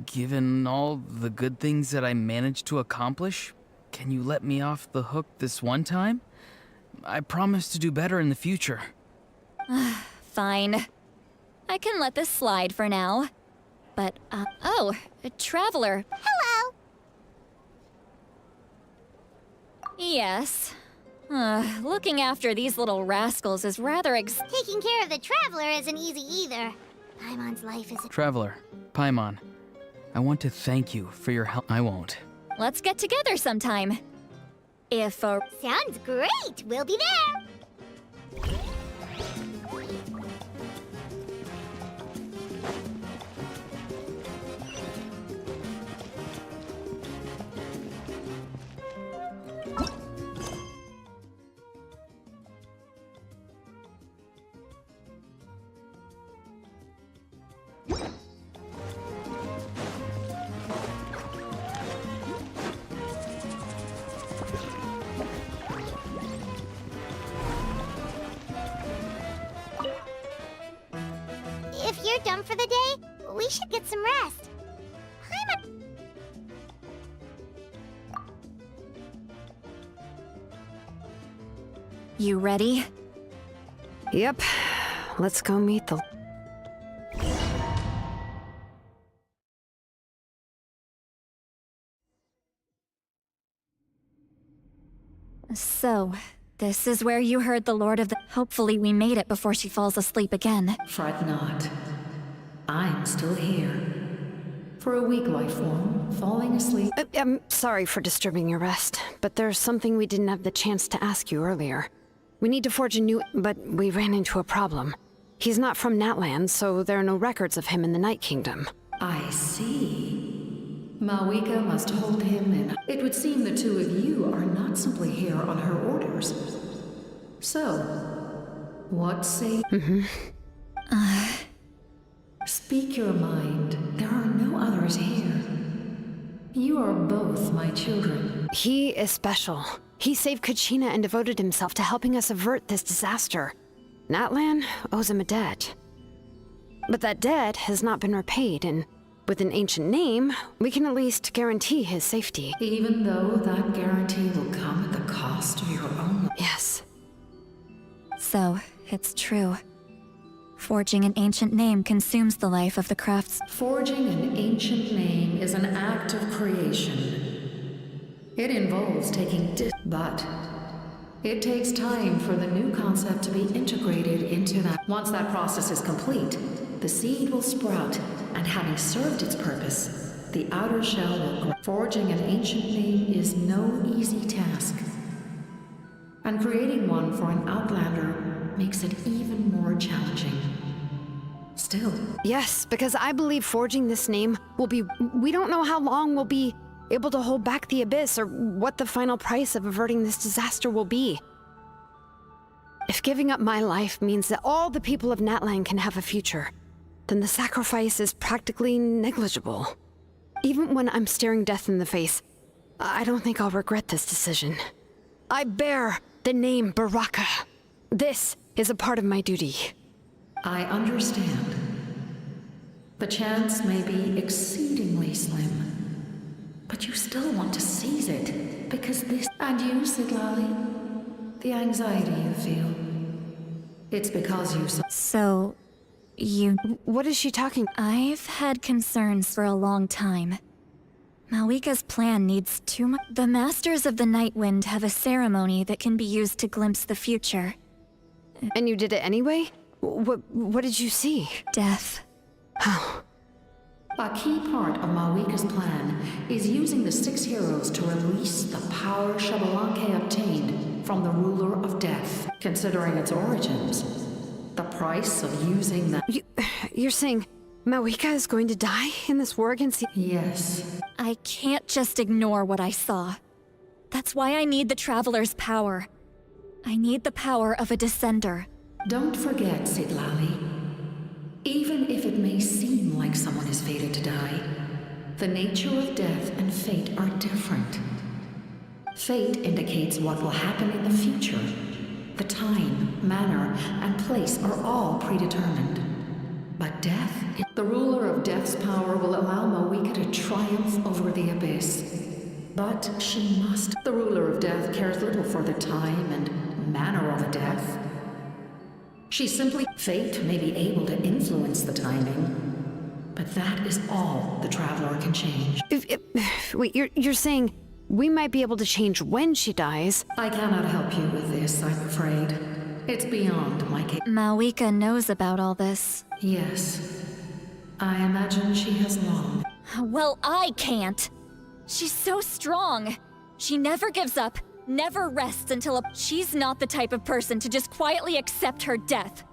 Given all the good things that I managed to accomplish, can you let me off the hook this one time? I promise to do better in the future. Fine. I can let this slide for now. But, oh, a Traveler. Hello! Yes. Looking after these little rascals is rather Taking care of the Traveler isn't easy either. Paimon's life is... Traveler, Paimon, I want to thank you for your help. I won't. Let's get together sometime. If Sounds great! We'll be there! If you're done for the day, we should get some rest. You ready? Yep. Let's go meet the... So, This is where you heard the Lord of the... Hopefully we made it before she falls asleep again. Fret not. I'm still here. For a weak life form, falling asleep... I'm sorry for disturbing your rest, but there's something we didn't have the chance to ask you earlier. We need to forge a new... but we ran into a problem. He's not from Natland, so there are no records of him in the Night Kingdom. I see. Malwika must hold him in. It would seem the two of you are not simply here on her orders. So, what say... Speak your mind. There are no others here. You are both my children. He is special. He saved Kachina and devoted himself to helping us avert this disaster. Natlan owes him a debt. But that debt has not been repaid, and with an ancient name, we can at least guarantee his safety. Even though that guarantee will come at the cost of your own... Yes. So, it's true. Forging an ancient name consumes the life of the crafts. Forging an ancient name is an act of creation. It involves taking but it takes time for the new concept to be integrated into that. Once that process is complete, the seed will sprout, and having served its purpose, the outer shell will grow. Forging an ancient name is no easy task. And creating one for an outlander makes it even more challenging. Still. Yes, because I believe forging this name will be... We don't know how long we'll be able to hold back the Abyss, or what the final price of averting this disaster will be. If giving up my life means that all the people of Natlan can have a future, then the sacrifice is practically negligible. Even when I'm staring death in the face, I don't think I'll regret this decision. I bear the name Baraka. This is a part of my duty. I understand. The chance may be exceedingly slim, but you still want to seize it, because this... And you, Sidlali? The anxiety you feel. It's because you... So... you... What is she talking... I've had concerns for a long time. Malwika's plan needs too much... The Masters of the Night Wind have a ceremony that can be used to glimpse the future. And you did it anyway? What did you see? Death. How? A key part of Malwika's plan is using the 6 heroes to release the power Xbalanque obtained from the ruler of death. Considering its origins, the price of using that... You're saying Malwika is going to die in this war against the... Yes. I can't just ignore what I saw. That's why I need the Traveler's power. I need the power of a Descender. Don't forget, Sidlali. Even if it may seem like someone is fated to die, the nature of death and fate are different. Fate indicates what will happen in the future. The time, manner, and place are all predetermined. But death, the ruler of death's power will allow Malwika to triumph over the Abyss. But she must. The ruler of death cares little for the time and manner of a death. She simply... Fate may be able to influence the timing, but that is all the Traveler can change. Wait, you're saying we might be able to change when she dies? I cannot help you with this, I'm afraid. It's beyond my capability. Malwika knows about all this. Yes. I imagine she has long. Well, I can't. She's so strong. She never gives up. Never rests until She's not the type of person to just quietly accept her death.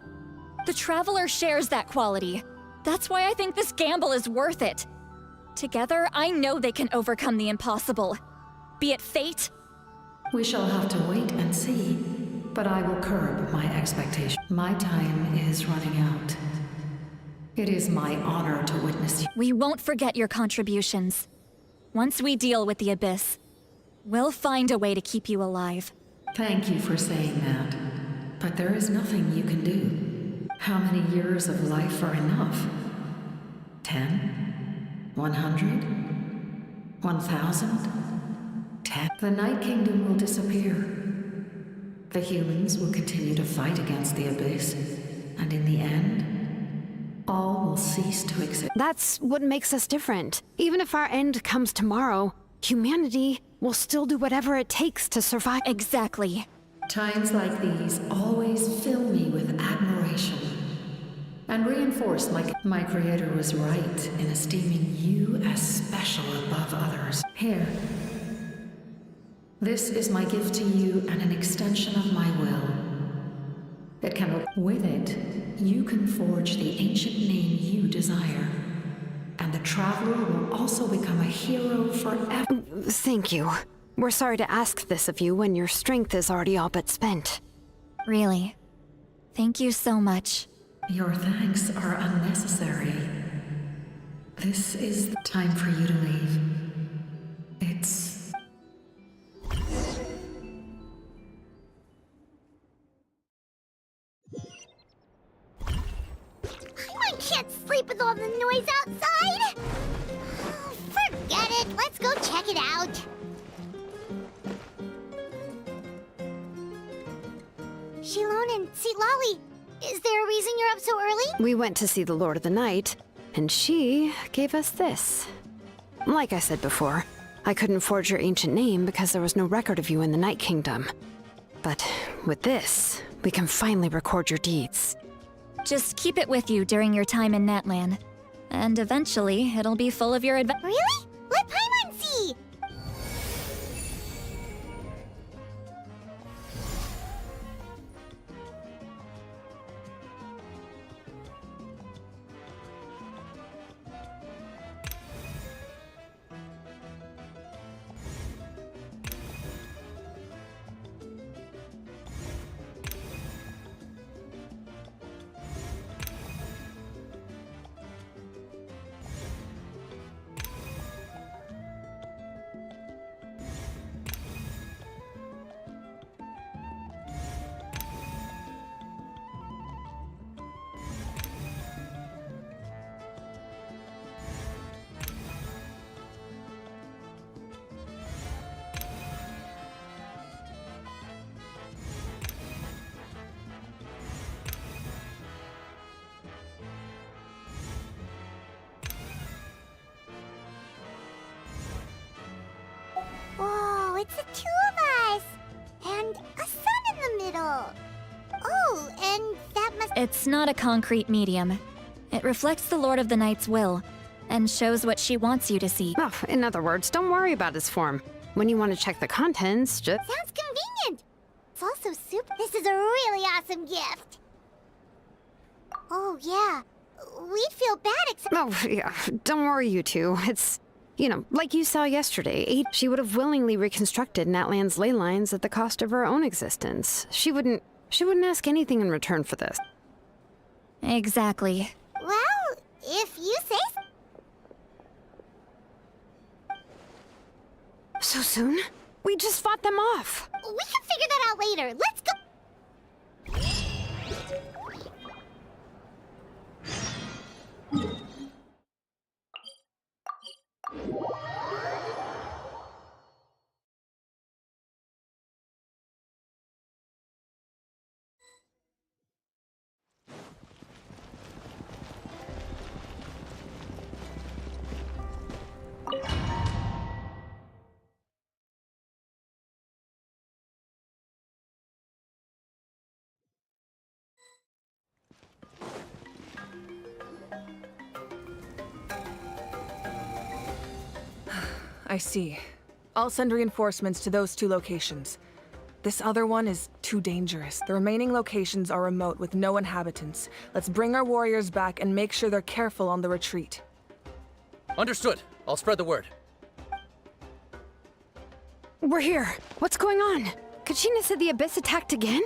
The Traveler shares that quality. That's why I think this gamble is worth it. Together, I know they can overcome the impossible. Be it fate... We shall have to wait and see, but I will curb my expectation. My time is running out. It is my honor to witness you. We won't forget your contributions. Once we deal with the Abyss, we'll find a way to keep you alive. Thank you for saying that. But there is nothing you can do. How many years of life are enough? 10? 100? 1,000? 10? The Night Kingdom will disappear. The humans will continue to fight against the Abyss. And in the end, all will cease to exist. That's what makes us different. Even if our end comes tomorrow, humanity will still do whatever it takes to survive. Exactly. Times like these always fill me with admiration and reinforce my creator was right in esteeming you as special above others. Here. This is my gift to you and an extension of my will. It can, with it, you can forge the ancient name you desire. And the Traveler will also become a hero forever. Thank you. We're sorry to ask this of you when your strength is already all but spent. Really. Thank you so much. Your thanks are unnecessary. This is the time for you to leave. It's... I can't sleep with all the noise outside! Oh, forget it, let's go check it out. Xilonen, Lolly, is there a reason you're up so early? We went to see the Lord of the Night, and she gave us this. Like I said before, I couldn't forge your ancient name because there was no record of you in the Night Kingdom. But with this, we can finally record your deeds. Just keep it with you during your time in Natlan. And eventually, it'll be full of your adventures. Really? Let Paimon see! Whoa, it's the two of us! And a sun in the middle! Oh, and that must... It's not a concrete medium. It reflects the Lord of the Night's will, and shows what she wants you to see. Oh, in other words, don't worry about its form. When you want to check the contents, just... Sounds convenient! It's also super... This is a really awesome gift! Oh, yeah. We'd feel bad except... Oh, yeah. Don't worry, you two. It's... You know, like you saw yesterday, she would have willingly reconstructed Natlan's ley lines at the cost of her own existence. She wouldn't ask anything in return for this. Exactly. Well, if you say so. So soon? We just fought them off. We can figure that out later. Let's go. I see. I'll send reinforcements to those two locations. This other one is too dangerous. The remaining locations are remote with no inhabitants. Let's bring our warriors back and make sure they're careful on the retreat. Understood. I'll spread the word. We're here. What's going on? Kachina said the Abyss attacked again?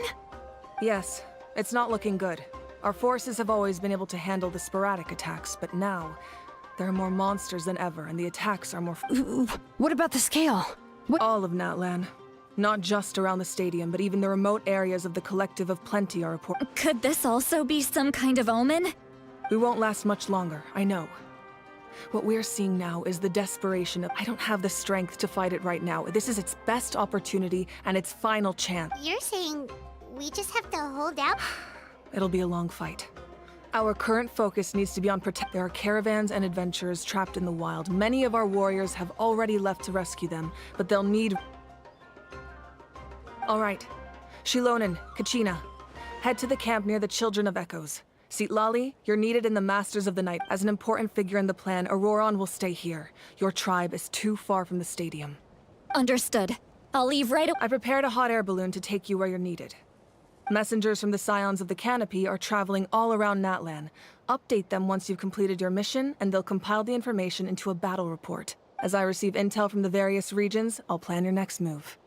Yes, it's not looking good. Our forces have always been able to handle the sporadic attacks, but now there are more monsters than ever, and the attacks are more... What about the scale? All of Natlan. Not just around the stadium, but even the remote areas of the Collective of Plenty are reported. Could this also be some kind of omen? We won't last much longer, I know. What we're seeing now is the desperation of, I don't have the strength to fight it right now. This is its best opportunity and its final chance. You're saying we just have to hold out? It'll be a long fight. Our current focus needs to be on There are caravans and adventurers trapped in the wild. Many of our warriors have already left to rescue them, but they'll need... All right. Xilonen, Kachina. Head to the camp near the Children of Echoes. Xilonen, you're needed in the Masters of the Night. As an important figure in the plan, Auroron will stay here. Your tribe is too far from the stadium. Understood. I'll leave right away. I prepared a hot air balloon to take you where you're needed. Messengers from the Scions of the Canopy are traveling all around Natlan. Update them once you've completed your mission, and they'll compile the information into a battle report. As I receive intel from the various regions, I'll plan your next move.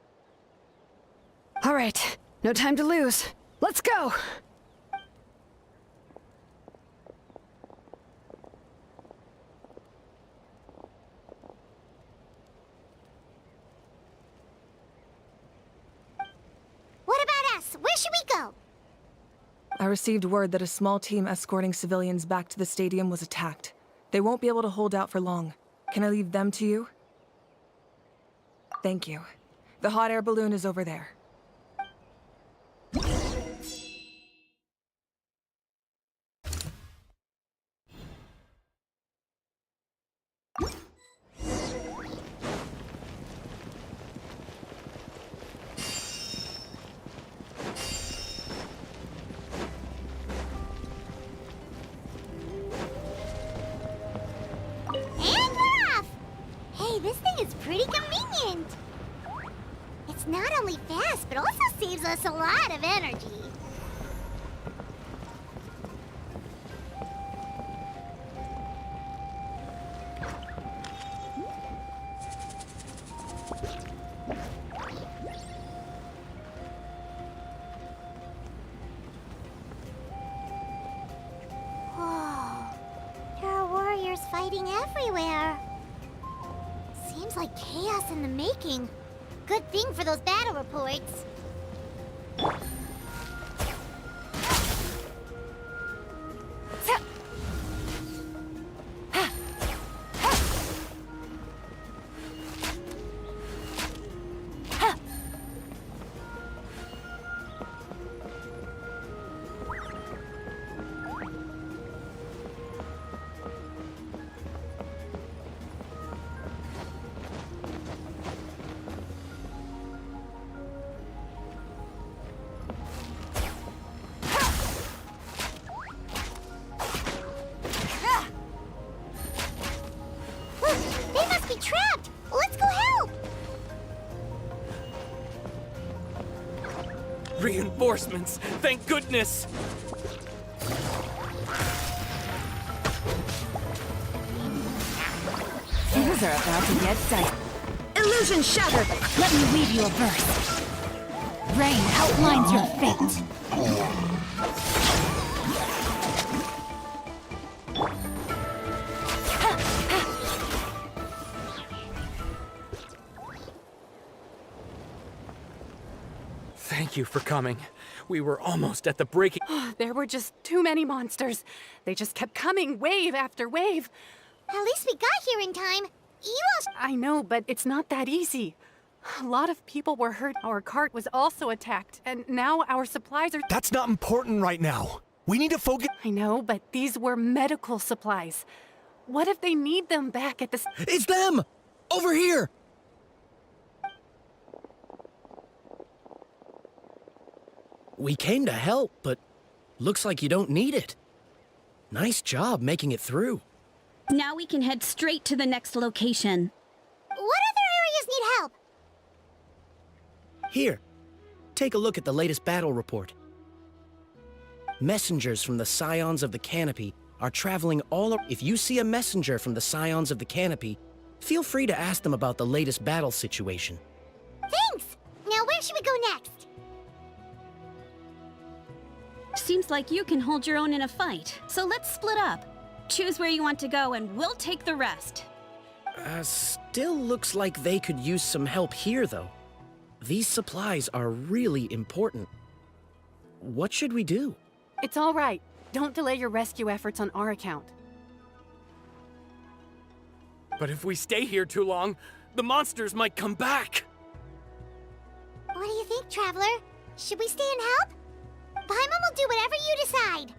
All right, no time to lose. Let's go! What about us? Where should we go? I received word that a small team escorting civilians back to the stadium was attacked. They won't be able to hold out for long. Can I leave them to you? Thank you. The hot air balloon is over there. This thing is pretty convenient. It's not only fast, but also saves us a lot of energy. Whoa. There are warriors fighting everywhere. Seems like chaos in the making. Good thing for those battle reports. Trapped! Let's go help! Reinforcements! Thank goodness! Things are about to get dicey. Illusion shattered! Let me weave you a verse. Rain outlines your fate. Thank you for coming. We were almost at the breaking. There were just too many monsters. They just kept coming, wave after wave. At least we got here in time. I know, but it's not that easy. A lot of people were hurt. Our cart was also attacked, and now our supplies are... That's not important right now. We need to focus... I know, but these were medical supplies. What if they need them back at the... It's them! Over here! We came to help, but looks like you don't need it. Nice job making it through. Now we can head straight to the next location. What other areas need help? Here, take a look at the latest battle report. Messengers from the Scions of the Canopy are traveling If you see a messenger from the Scions of the Canopy, feel free to ask them about the latest battle situation. Thanks! Now where should we go next? Seems like you can hold your own in a fight, so let's split up. Choose where you want to go and we'll take the rest. Still looks like they could use some help here, though. These supplies are really important. What should we do? It's all right. Don't delay your rescue efforts on our account. But if we stay here too long, the monsters might come back. What do you think, Traveler? Should we stay and help? Paimon will do whatever you decide.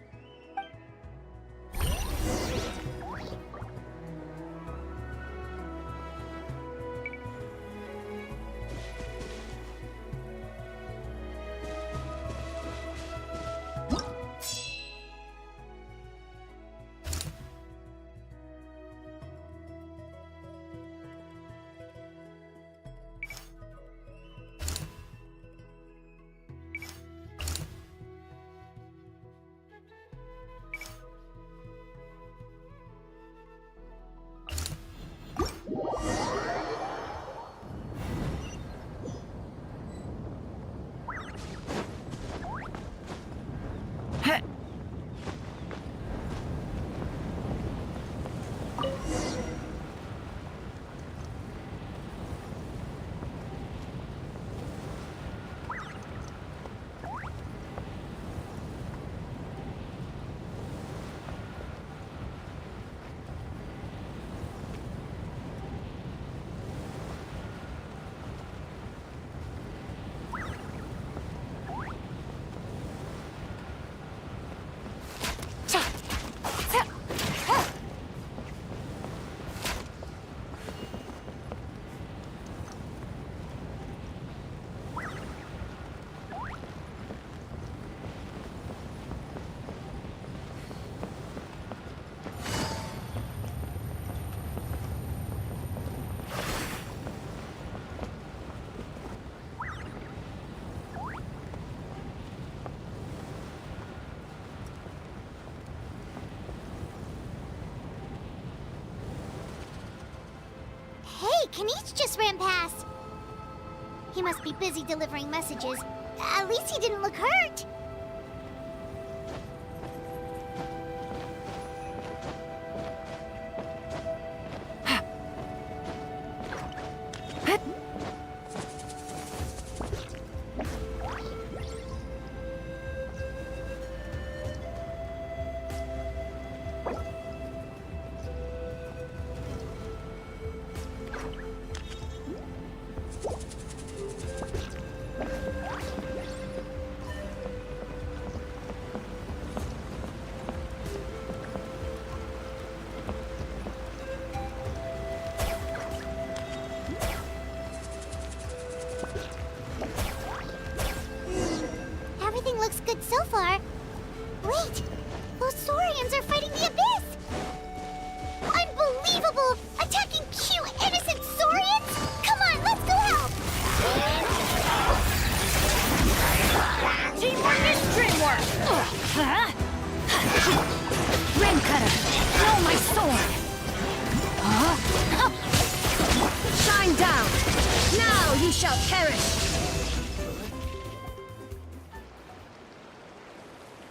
Hey, Kanish just ran past. He must be busy delivering messages. At least he didn't look hurt. Everything looks good so far. Wait, those Saurians are fighting the Abyss! Unbelievable! Attacking cute, innocent Saurians? Come on, let's go help! Teamwork is dreamwork! Ring cutter, throw my sword! Shine down! Now you shall perish!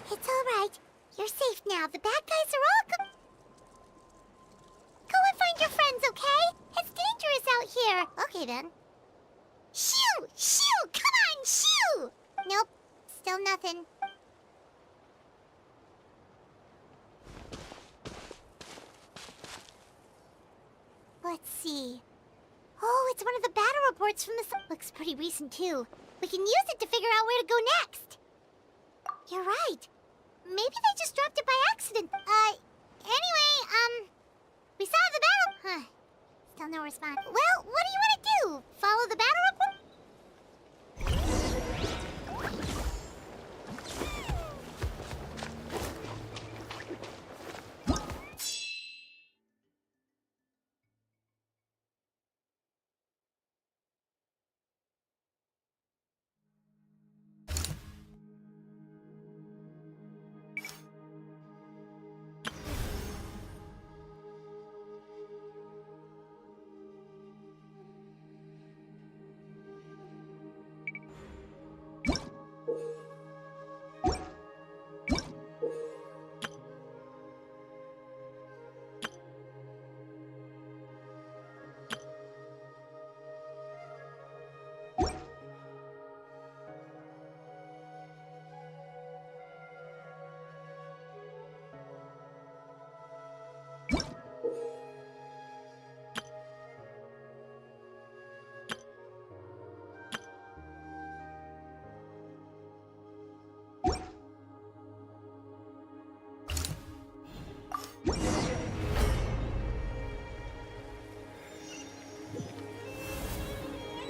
It's all right. You're safe now. The bad guys are all Go and find your friends, okay? It's dangerous out here. Okay, then. Shoo! Shoo! Come on, shoo! Nope. Still nothing. Let's see. Oh, it's one of the battle reports from the... Looks pretty recent, too. We can use it to figure out where to go next. You're right. Maybe they just dropped it by accident. Anyway, we saw the battle... Huh. Still no response. Well, what do you want to do? Follow the battle report?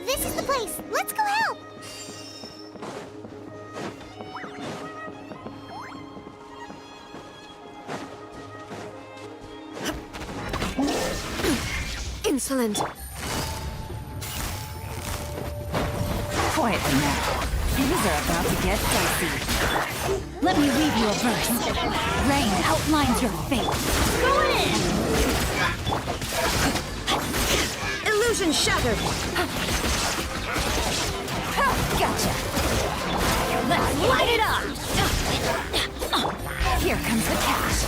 This is the place. Let's go help. Insolent. Quietly now. Things are about to get dicey. Let me read you a verse. Rain outlines your fate. Going in! Illusion shattered. Gotcha. Let's light it up. Here comes the cash.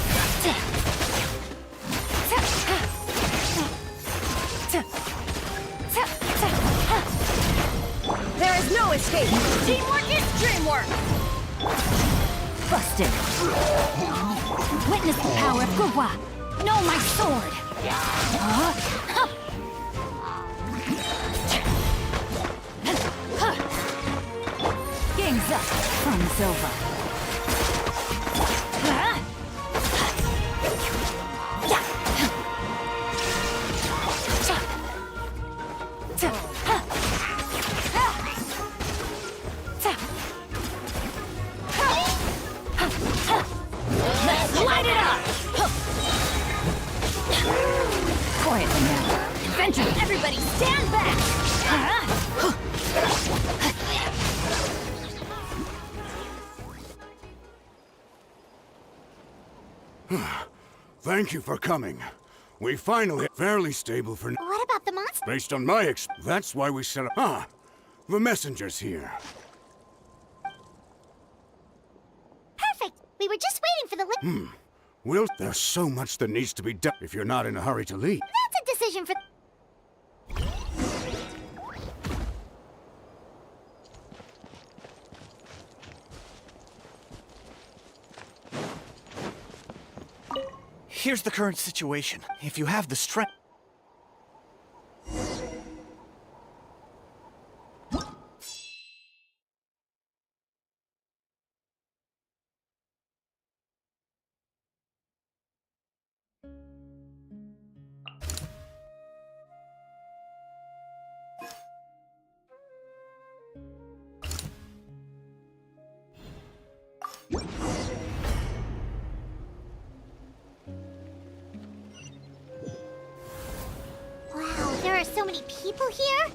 There is no escape. Teamwork is dreamwork. Busted. Witness the power of Gugwa. Know my sword. Game's up. Fun's over. Let's light it up! Quietly now. Adventure, everybody stand back! Thank you for coming. We finally fairly stable for now. What about stop the monster. Based on my that's why we set up. Ah, the messenger's here. Perfect. We were just waiting for the Well, there's so much that needs to be done if you're not in a hurry to leave. That's a decision for... Here's the current situation. If you have the strength... Wow, there are so many people here.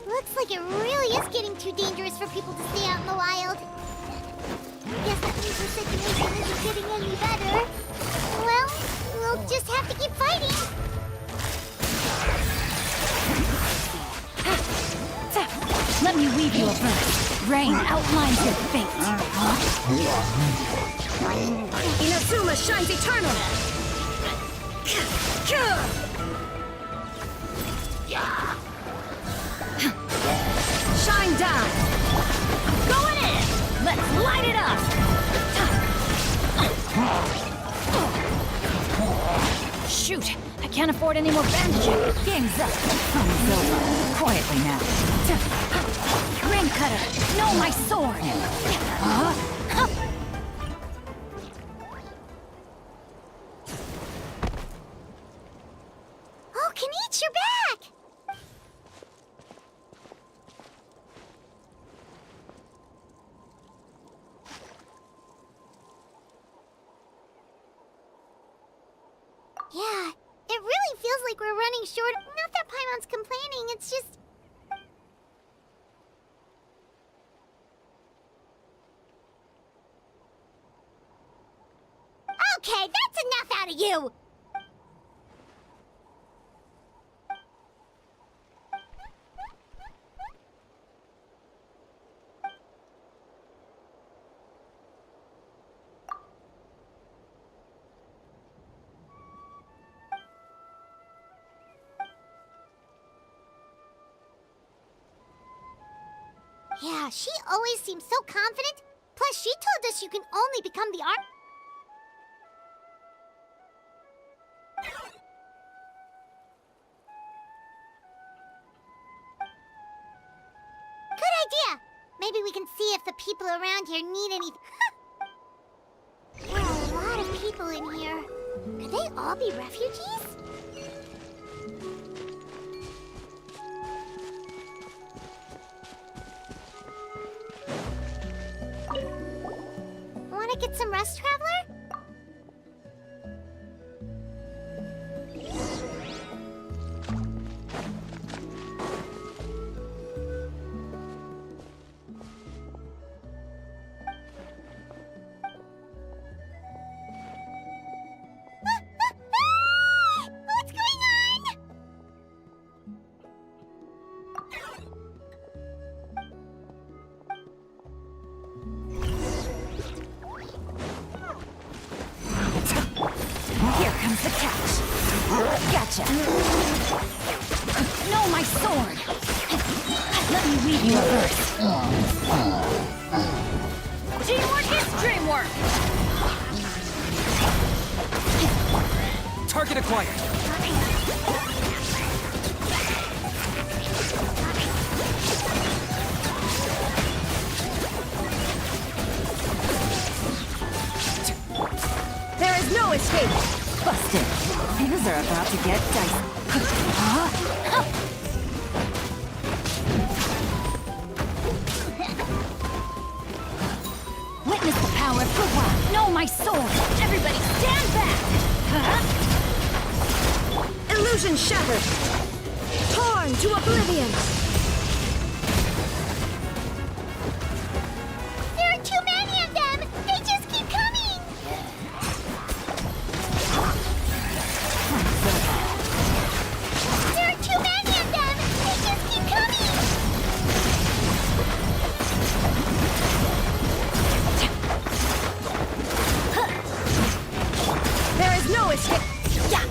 Looks like it really is getting too dangerous for people to stay out in the wild. I guess that means the situation isn't getting any better. Well, we'll just have to keep fighting. Let me weave you a verse. Rain outlines your fate. Inazuma shines eternal! Shine down. Going in. Let's light it up. Shoot, I can't afford any more bandaging. Game's up. Fun's over. Quietly now. Ring cutter, no, my sword. Oh, Kenichi, you're back! Yeah, it really feels like we're running short. Not that Paimon's complaining, it's just... Okay, that's enough out of you! Yeah, she always seems so confident. Plus, she told us you can only become the art... Good idea! Maybe we can see if the people around here need any... There are a lot of people in here. Could they all be refugees? Wanna get some rest, Traveler? What's going on? Here comes the catch. Gotcha. No, my sword. Let me weave you a verse. Teamwork is dreamwork. Target acquired. There is no escape. Busted. Things are about to get dicey. Witness the power of Fuwa. No, my sword. Everybody stand back. Illusion shattered! Torn to oblivion! There are too many of them! They just keep coming! There are too many escape. Yeah.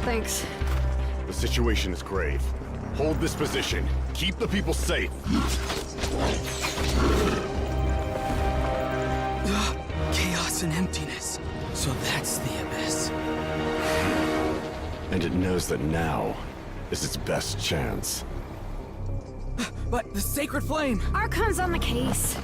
Thanks. The situation is grave. Hold this position. Keep the people safe. Chaos and emptiness. So that's the abyss. And it knows that now is its best chance. But the sacred flame! Archon's on the case.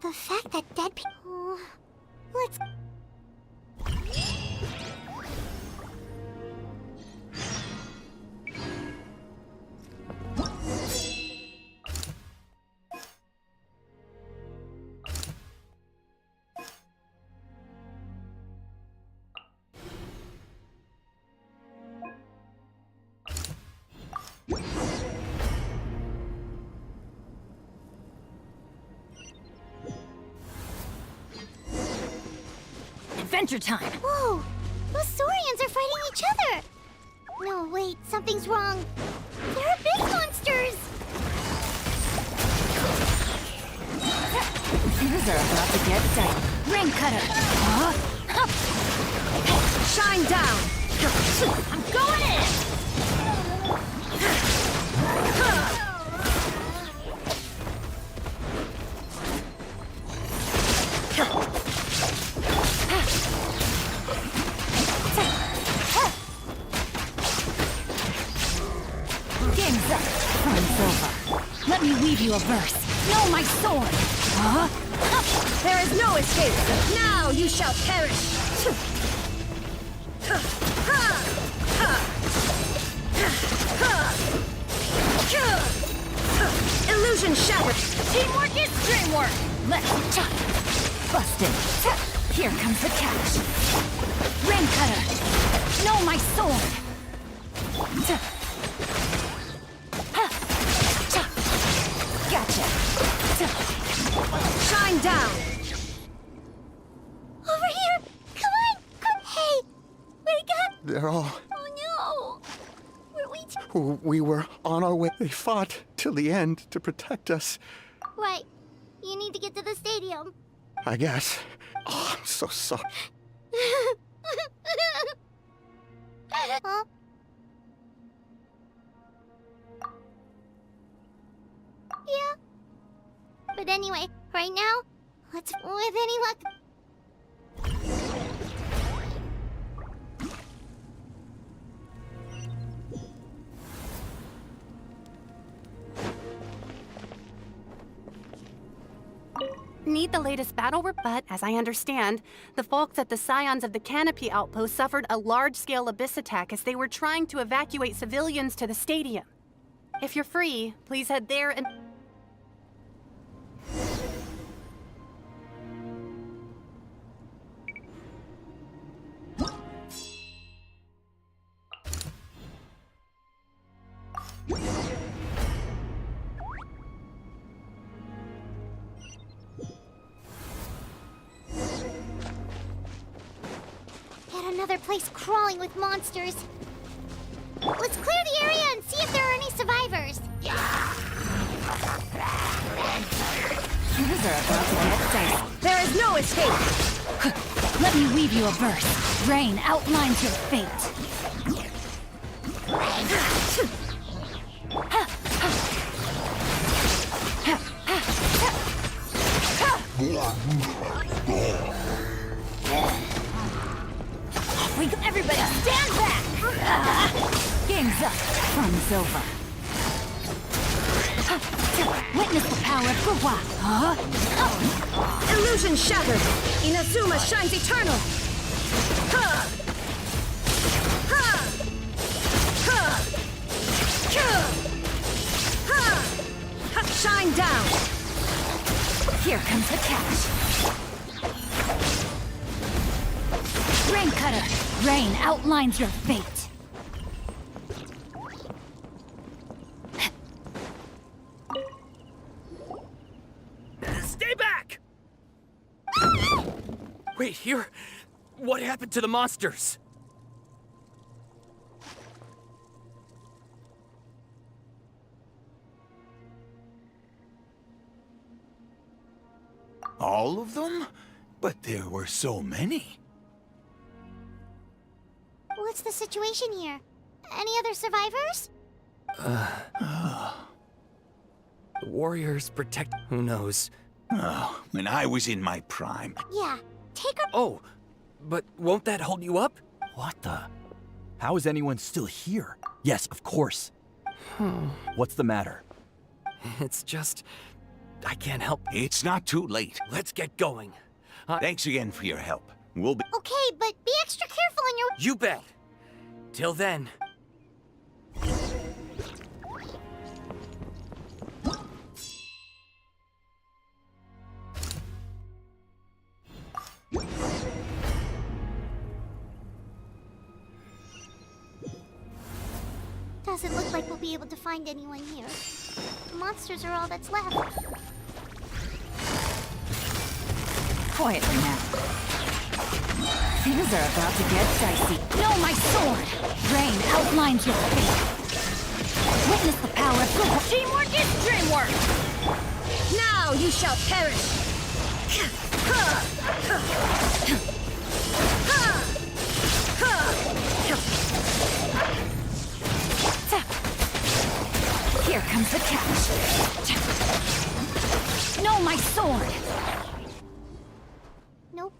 The fact that dead people... Let's... Adventure time! Whoa! Those Saurians are fighting each other! No, wait, something's wrong. They're big monsters! Things are about to get dicey. Rain cutter! Shine down! I'm going in! Game's up. Time's over. Let me weave you a verse. Know my sword! Huh? There is no escape! Now you shall perish! Illusion shattered! Teamwork is dreamwork! Let's chop! Busted! Here comes the catch! Rain cutter! Know my sword! Gotcha! Shine down! Over here! Come on! Hey! Wake up! They're all... Oh no! We were on our way. They fought till the end to protect us. Right. You need to get to the stadium. I guess. Oh, I'm so sorry. Huh? Yeah. But anyway, right now, with any luck... Need the latest battle but as I understand, the folks at the Scions of the Canopy Outpost suffered a large-scale abyss attack as they were trying to evacuate civilians to the stadium. If you're free, please head there and... Another place crawling with monsters. Let's clear the area and see if there are any survivors. These are about to get dicey. There is no escape! Let me weave you a verse. Rain outlines your fate. Everybody stand back! Game's up. Fun's over. Witness the power of Guhua. Illusion shattered. Inazuma shines eternal. Shine down. Here comes the catch. Rain Cutter! Rain outlines your fate! Stay back! Wait, here? What happened to the monsters? All of them? But there were so many. What's the situation here? Any other survivors? The warriors protect... Who knows? Oh, when I was in my prime. Yeah, take her... Oh, but won't that hold you up? What the? How is anyone still here? Yes, of course. What's the matter? It's just... I can't help... It's not too late. Let's get going. Thanks again for your help. We'll be... Okay, but be extra careful in your... You bet. Till then. Doesn't look like we'll be able to find anyone here. The monsters are all that's left. Quietly now. Things are about to get dicey. No, my sword! Rain outlines your fate. Witness the power of good. Teamwork is dreamwork! Now you shall perish! Here comes the catch. No, my sword! Nope.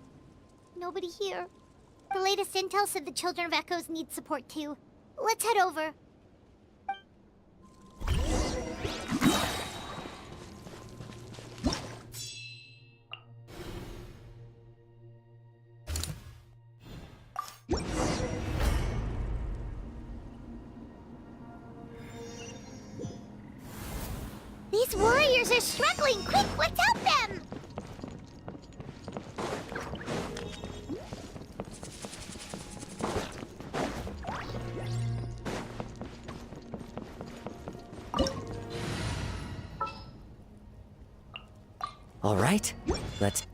Nobody here. The latest intel said the Children of Echoes need support too. Let's head over. These warriors are struggling! Quick, let's help them! All right, let's...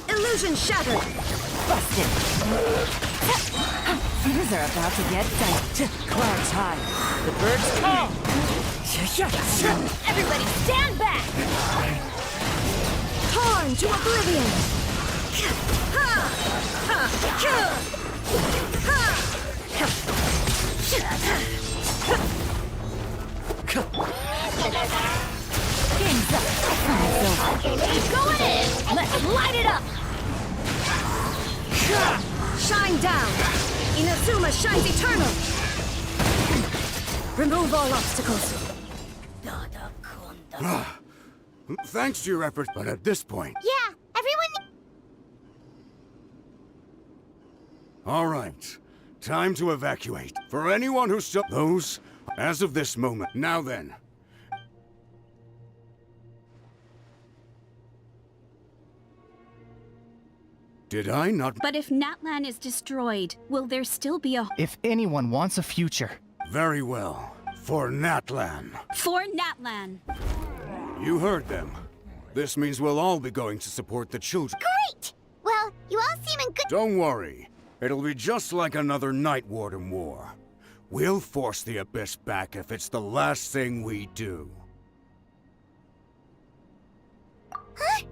Illusion shattered! Busted! Things are about to get dicey. Clouds high. The birds call! Everybody stand back! Torn to oblivion! Game's up. Keep going in! Let's light it up! Shine down! Inazuma shines eternal! Remove all obstacles. Thanks to your efforts, but at this point... Yeah, everyone... All right. Time to evacuate. For anyone who's still... Those, as of this moment. Now then. Did I not... But if Natlan is destroyed, will there still be a... If anyone wants a future. Very well. For Natlan. For Natlan. You heard them. This means we'll all be going to support the children. Great! Well, you all seem in good... Don't worry. It'll be just like another Night Warden war. We'll force the Abyss back if it's the last thing we do. Huh?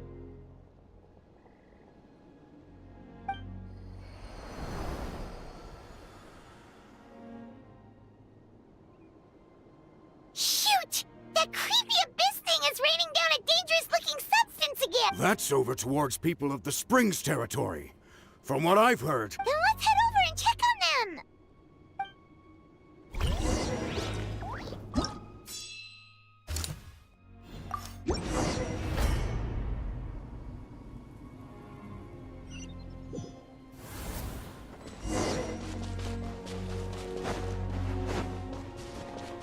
Shoot! That creepy Abyss thing is raining down a dangerous-looking substance again! That's over towards people of the Springs territory. From what I've heard... Then let's head over and check on them!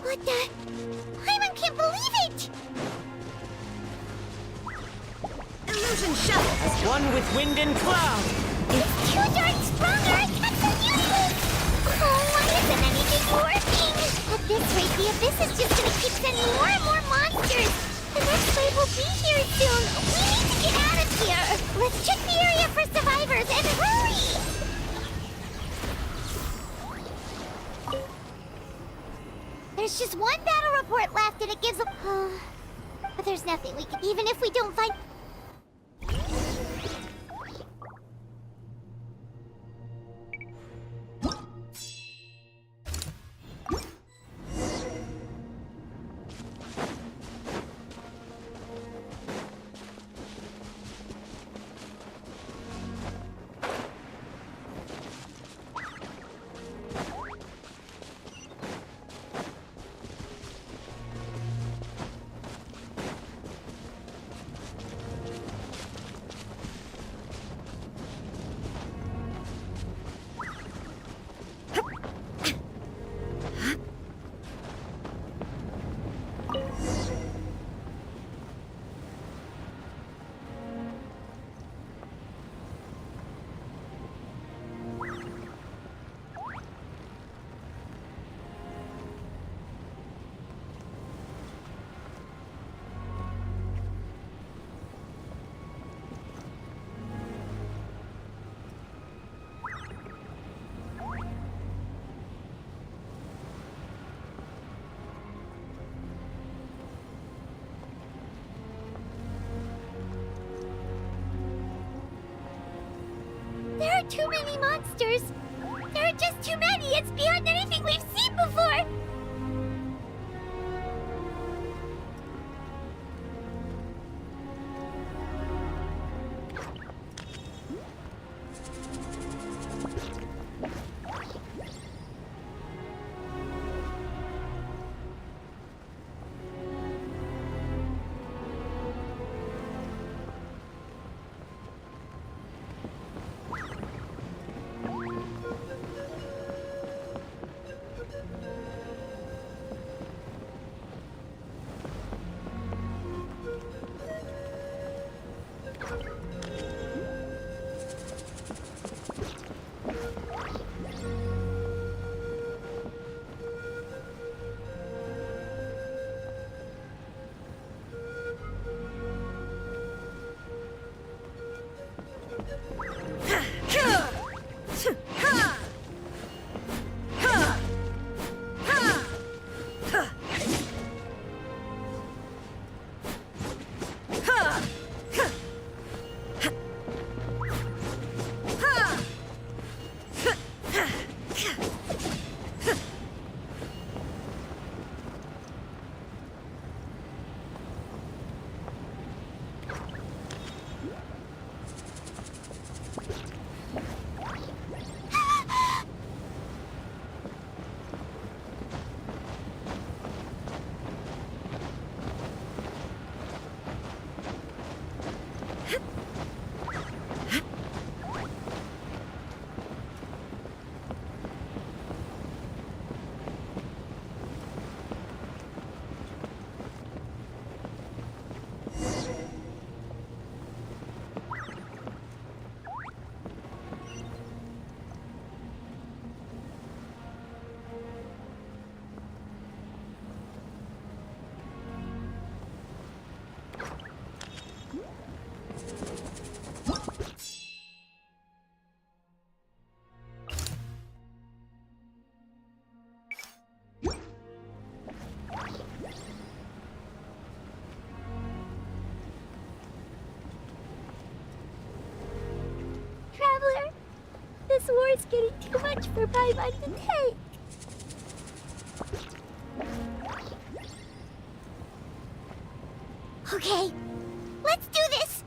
What the... Paimon can't believe it! Illusion shuttle! As one with wind and cloud! It's too darn stronger! I can't so useless! Oh, why isn't anything working? At this rate, the Abyss is just gonna keep sending more and more monsters! The next wave will be here soon! We need to get out of here! Let's check the area for survivors and hurry! There's just one battle report left and it gives a... but there's nothing we can... Even if we don't find... There are too many monsters! There are just too many! It's beyond anything we've seen before! war's getting too much for Paimon to take. Okay, let's do this!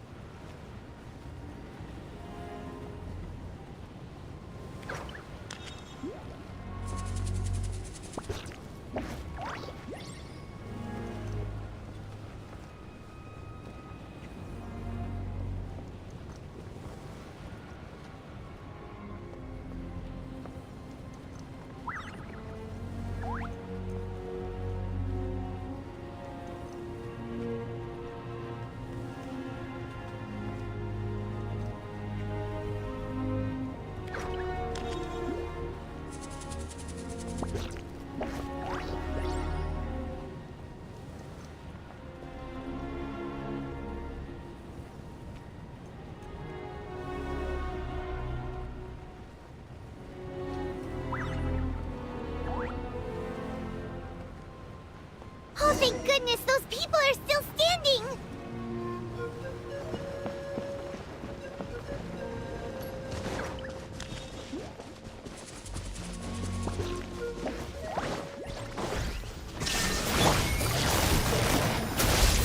Oh, thank goodness, those people are still standing!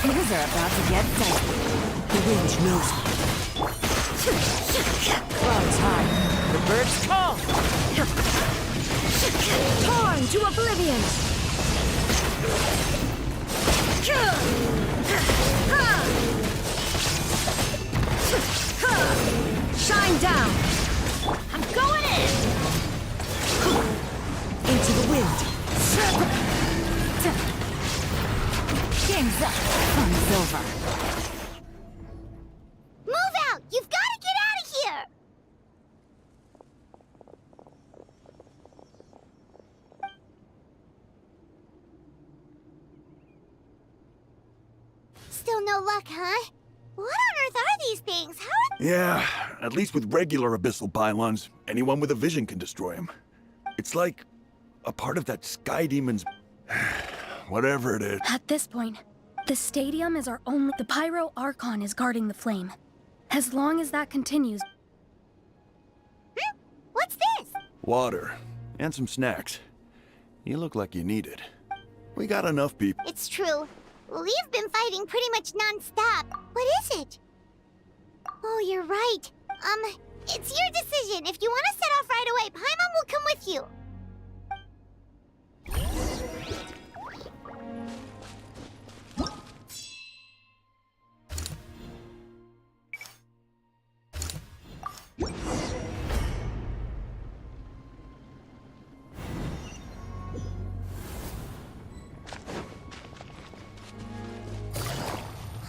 Things are about to get dicey. The wind knows me. Clouds high. The birds call. Torn to oblivion. Shine down. I'm going in. Into the wind. Game's up. Fun's over. Move out! You've got to get out of here! Still no luck, huh? What on earth are these things? How are... Yeah, at least with regular abyssal pylons, anyone with a vision can destroy them. It's like a part of that sky demon's... whatever it is. At this point, the stadium is our only... The Pyro Archon is guarding the flame. As long as that continues... What's this? Water. And some snacks. You look like you need it. We got enough people. It's true. We've been fighting pretty much non-stop. What is it? Oh, you're right. It's your decision. If you want to set off right away, Paimon will come with you.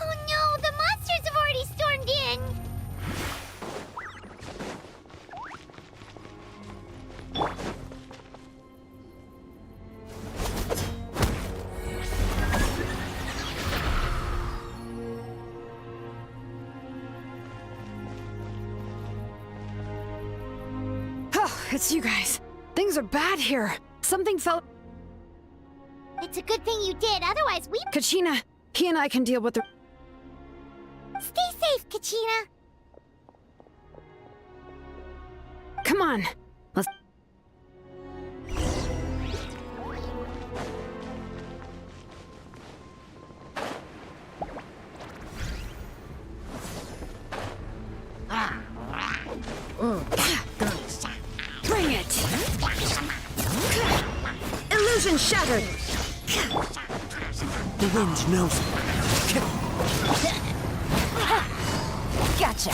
Oh no, the monsters have already stormed in! Oh, it's you guys. Things are bad here. Something felt... It's a good thing you did, otherwise we... Kachina, he and I can deal with the... Stay safe, Kachina! Come on. Let's... Bring it! Illusion shattered! The wind knows me. Gotcha.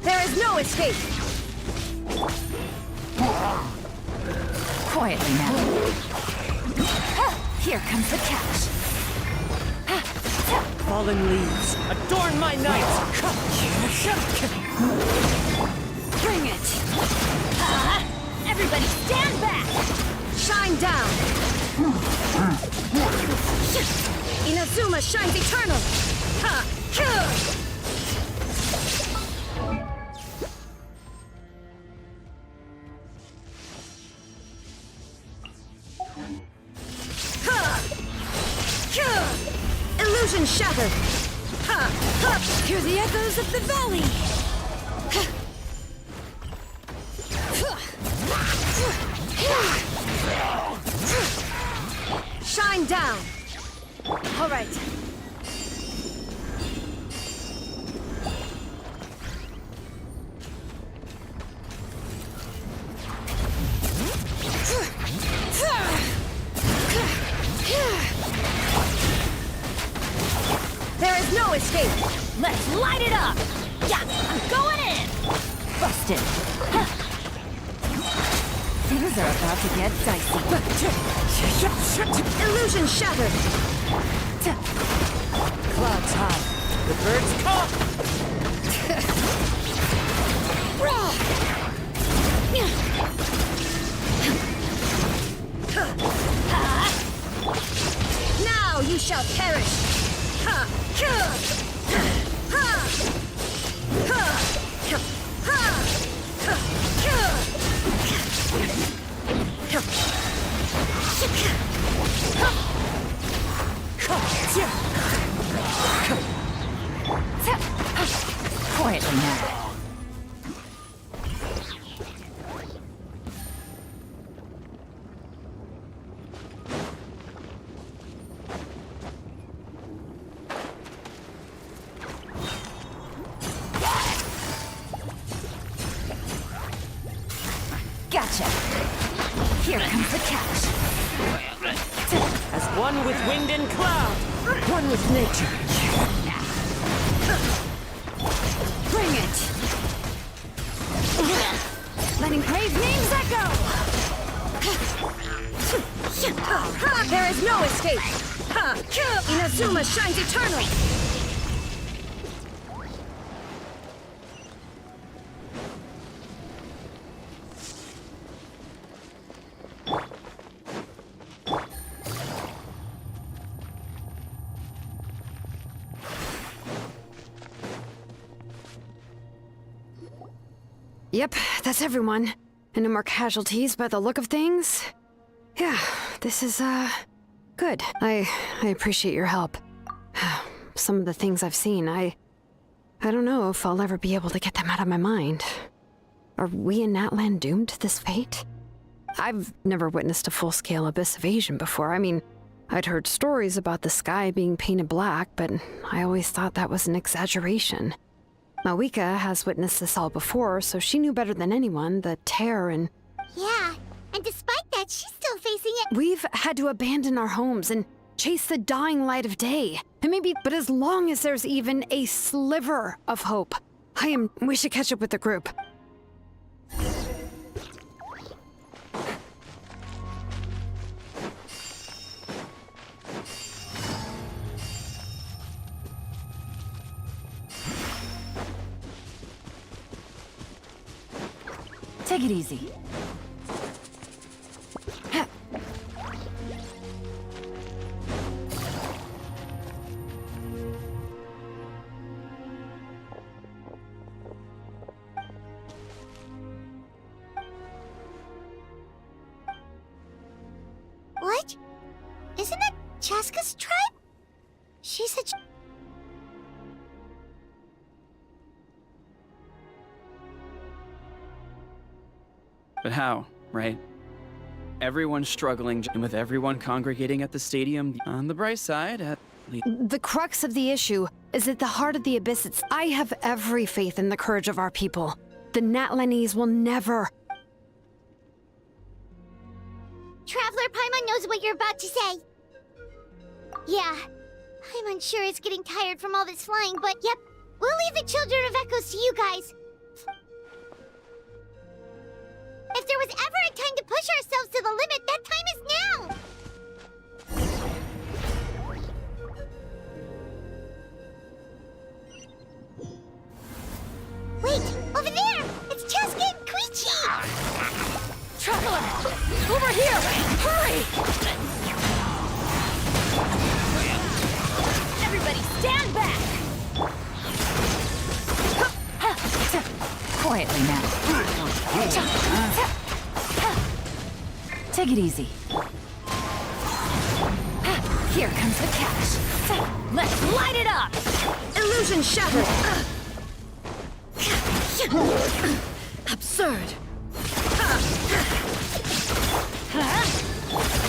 There is no escape! Quietly now. Here comes the catch. Fallen leaves, adorn my night! Bring it! Everybody stand back! Shine down! Inazuma shines eternal! Ha! Illusion shattered! Ha! Ha! Hear the echoes of the valley! Shine down! All right. There is no escape! Let's light it up! Yeah, I'm going in! Busted! Things are about to get dicey. Illusion shattered! Cloud's high. The birds come! Now you shall perish! Ha! Ha! Ha! Quietly now. Gotcha. Here comes the catch. As one with wind and cloud, one with nature. Bring it! Letting brave names echo! There is no escape! Inazuma shines eternal! Yep, that's everyone. And no more casualties by the look of things. Yeah, this is, good. I appreciate your help. Some of the things I've seen, I don't know if I'll ever be able to get them out of my mind. Are we in Natlan doomed to this fate? I've never witnessed a full-scale abyss invasion before. I mean, I'd heard stories about the sky being painted black, but I always thought that was an exaggeration. Mawika has witnessed this all before, so she knew better than anyone the terror and... Yeah, and despite that, she's still facing it. We've had to abandon our homes and chase the dying light of day. And maybe, but as long as there's even a sliver of hope, we should catch up with the group. Take it easy. What? Isn't that Chaska's tribe? She said But how, right? Everyone's struggling, and with everyone congregating at the stadium, on the bright side, at least... The crux of the issue is at the heart of the abyss. I have every faith in the courage of our people. The Natlanese will never... Traveler Paimon knows what you're about to say. Yeah, Paimon sure is getting tired from all this flying, but yep, we'll leave the Children of Echoes to you guys. If there was ever a time to push ourselves to the limit, that time is now! Wait, over there! It's Chaska and Koichi! Traveler! Over here! Hurry! Everybody stand back! Quietly now. Take it easy. Here comes the catch. Let's Illusion shattered! Absurd!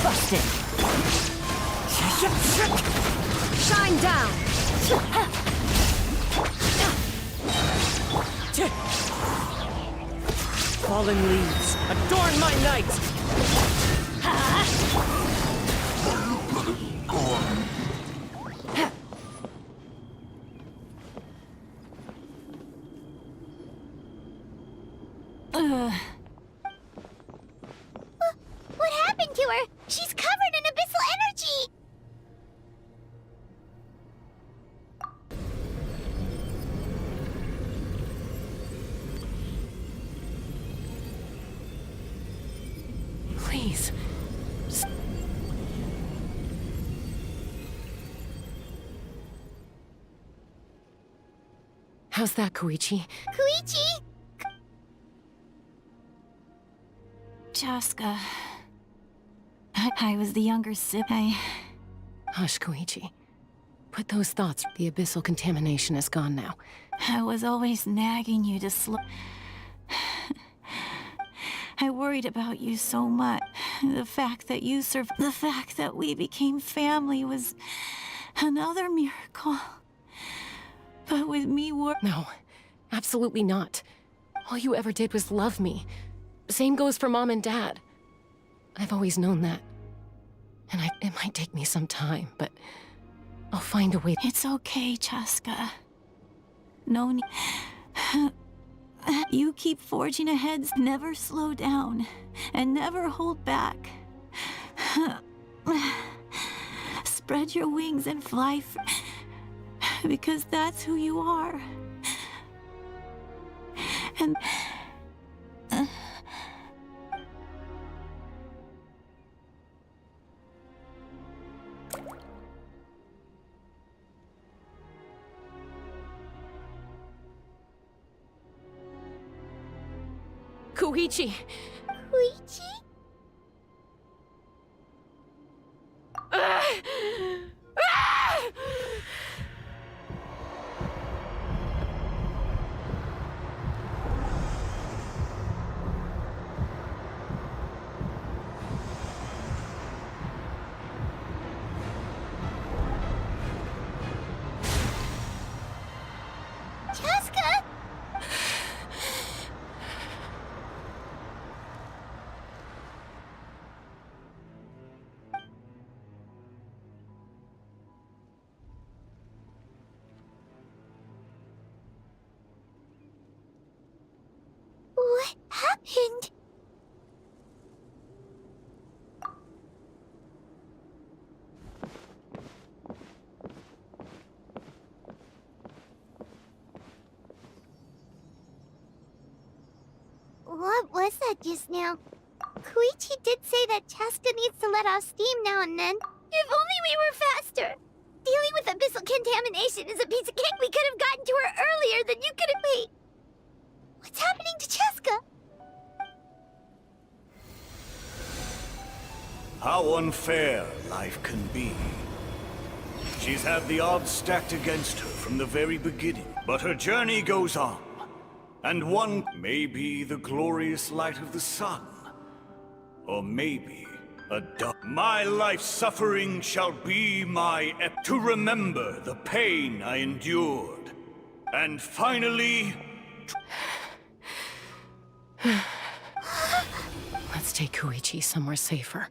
Busted! Shine down! Fallen leaves, adorn my night! What happened to her? She's covered in abyssal energy! Please. How's that, Koichi? Koichi? Chaska. I was the younger sibling. Hush, Koichi. Put those thoughts. The abyssal contamination is gone now. I was always nagging you to slow. I worried about you so much. The fact that you survived, the fact that we became family was another miracle. But with me, No, absolutely not. All you ever did was love me. Same goes for Mom and Dad. I've always known that. And it might take me some time, but I'll find a way. It's okay, Chaska. No need. You keep forging ahead, never slow down, and never hold back. Spread your wings and fly, because that's who you are. And... Koichi! Koichi? Chaska? What happened? What was that just now? Koichi did say that Chaska needs to let off steam now and then. If only we were faster! Dealing with abyssal contamination is a piece of cake. We could have gotten to her earlier than you could have. Wait. What's happening to Chaska? How unfair life can be. She's had the odds stacked against her from the very beginning, but her journey goes on. And one may be the glorious light of the sun, or maybe a dark. My life's suffering shall be my to remember the pain I endured, and finally. Let's take Koichi somewhere safer.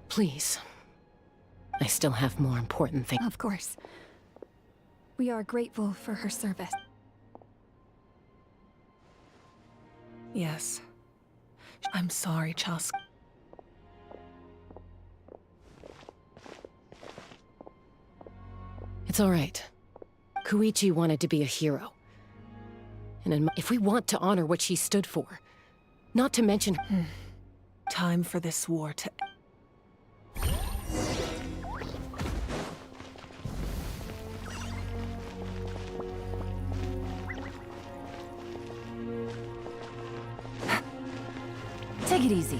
Please. I still have more important things. Of course. We are grateful for her service. Yes. I'm sorry, Chask. It's all right. Koichi wanted to be a hero. And if we want to honor what she stood for, not to mention... Time for this war to... Take it easy.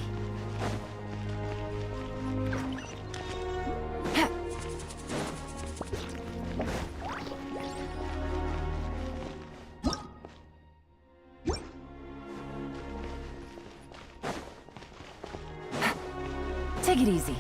Take it easy.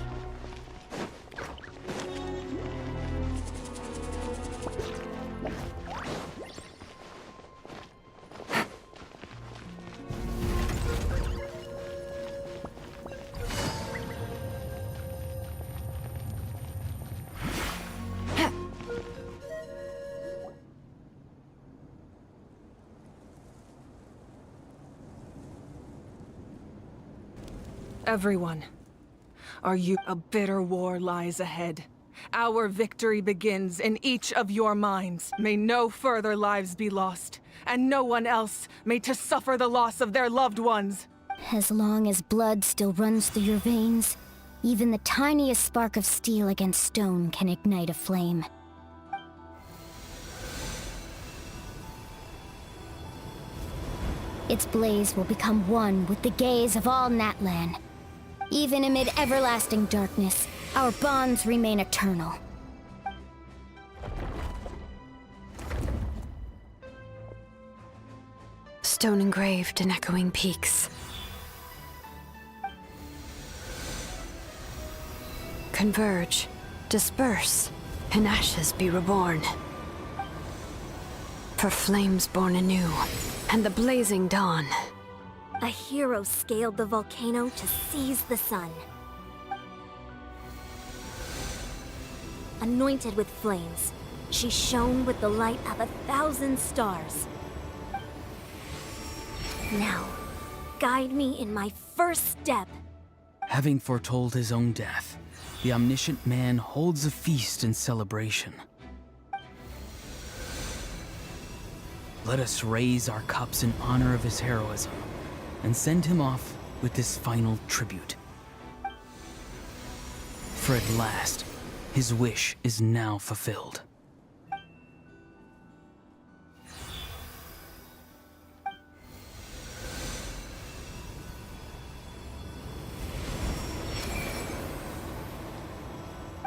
Everyone, are you... A bitter war lies ahead. Our victory begins in each of your minds. May no further lives be lost, and no one else may to suffer the loss of their loved ones. As long as blood still runs through your veins, even the tiniest spark of steel against stone can ignite a flame. Its blaze will become one with the gaze of all Natlan. Even amid everlasting darkness, our bonds remain eternal. Stone engraved in echoing peaks. Converge, disperse, in ashes be reborn. For flames born anew, and the blazing dawn. A hero scaled the volcano to seize the sun. Anointed with flames, she shone with the light of 1,000 stars. Now, guide me in my first step. Having foretold his own death, the omniscient man holds a feast in celebration. Let us raise our cups in honor of his heroism, and send him off with this final tribute. For at last, his wish is now fulfilled.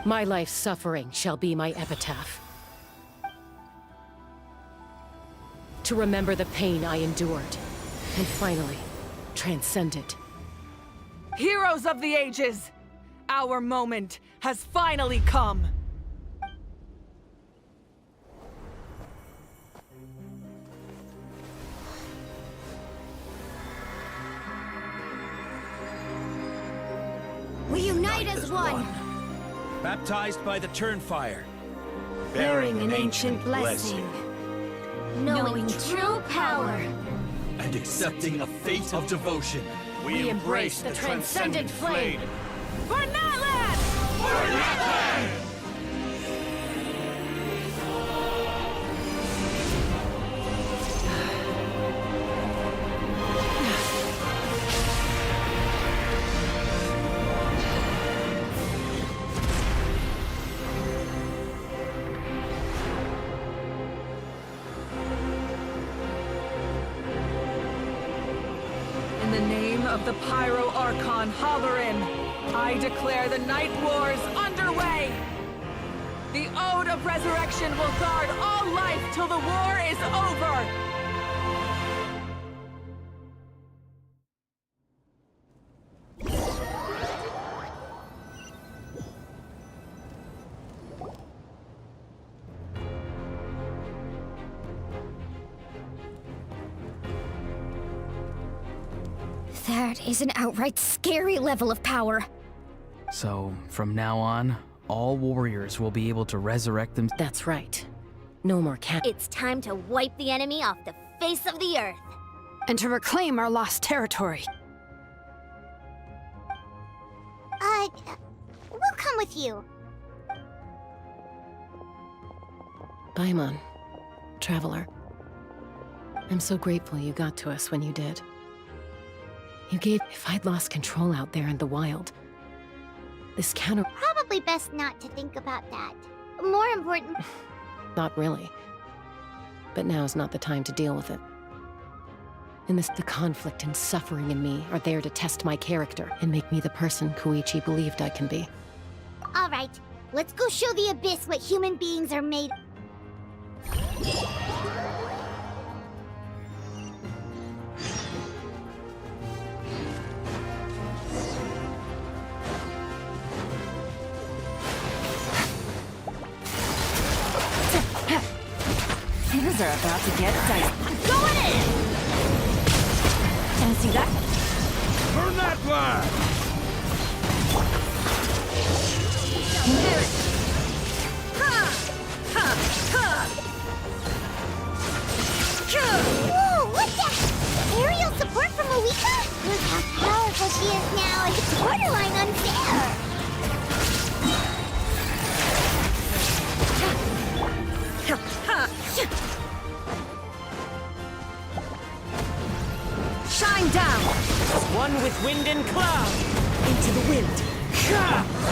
My life's suffering shall be my epitaph. To remember the pain I endured, and finally, transcend it. Heroes of the ages! Our moment has finally come! We unite as one! Baptized by the Turnfire. Bearing an ancient blessing. Knowing true power. And accepting a fate of devotion. We embrace the transcendent flame. For Natlan! For Natlan! In the name of the Pyro Archon Xilonen, I declare the Night Wars underway! The Ode of Resurrection will guard all life till the war is over! That is an outright scary level of power. So, from now on, all warriors will be able to resurrect them. That's right. No more cat. It's time to wipe the enemy off the face of the earth. And to reclaim our lost territory. We'll come with you. Paimon, traveler. I'm so grateful you got to us when you did. You gave... If I'd lost control out there in the wild, this counter... Probably best not to think about that. More important... Not really. But now's not the time to deal with it. And the conflict and suffering in me are there to test my character and make me the person Koichi believed I can be. Alright, let's go show the Abyss what human beings are made. Things are about to get dicey. Going in! Can see that? Burn that flag! Whoa, what the? Aerial support from Moika? Look how powerful she is now. It's borderline unfair. Shine down! One with wind and cloud. Into the wind.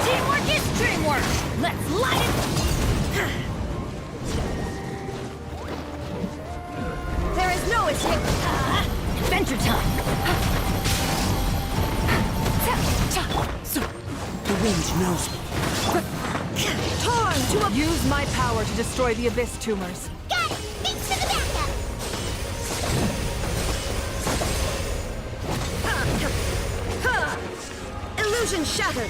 Teamwork is dreamwork! Let's light it! There is no escape! Adventure time! The wind knows me. Time to use my power to destroy the Abyss tumors. Got it! Thanks for the backup! Illusion shattered!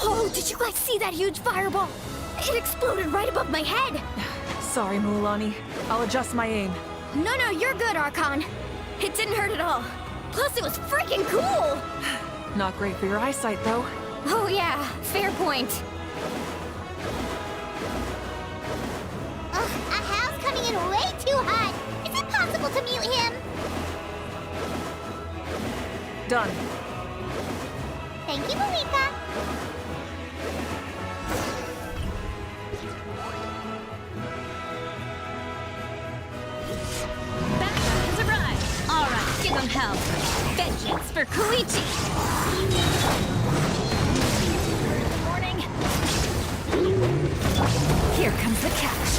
Oh, did you guys see that huge fireball? It exploded right above my head! Sorry, Mulan. I'll adjust my aim. No, you're good, Archon. It didn't hurt at all. Plus, it was freaking cool! Not great for your eyesight, though. Oh yeah, fair point. Ugh, Ahal's coming in way too hot. Is it possible to mute him? Done. Thank you, Moika. Backup has arrived. All right, give them hell. Vengeance for Koichi. Morning. Here comes the catch.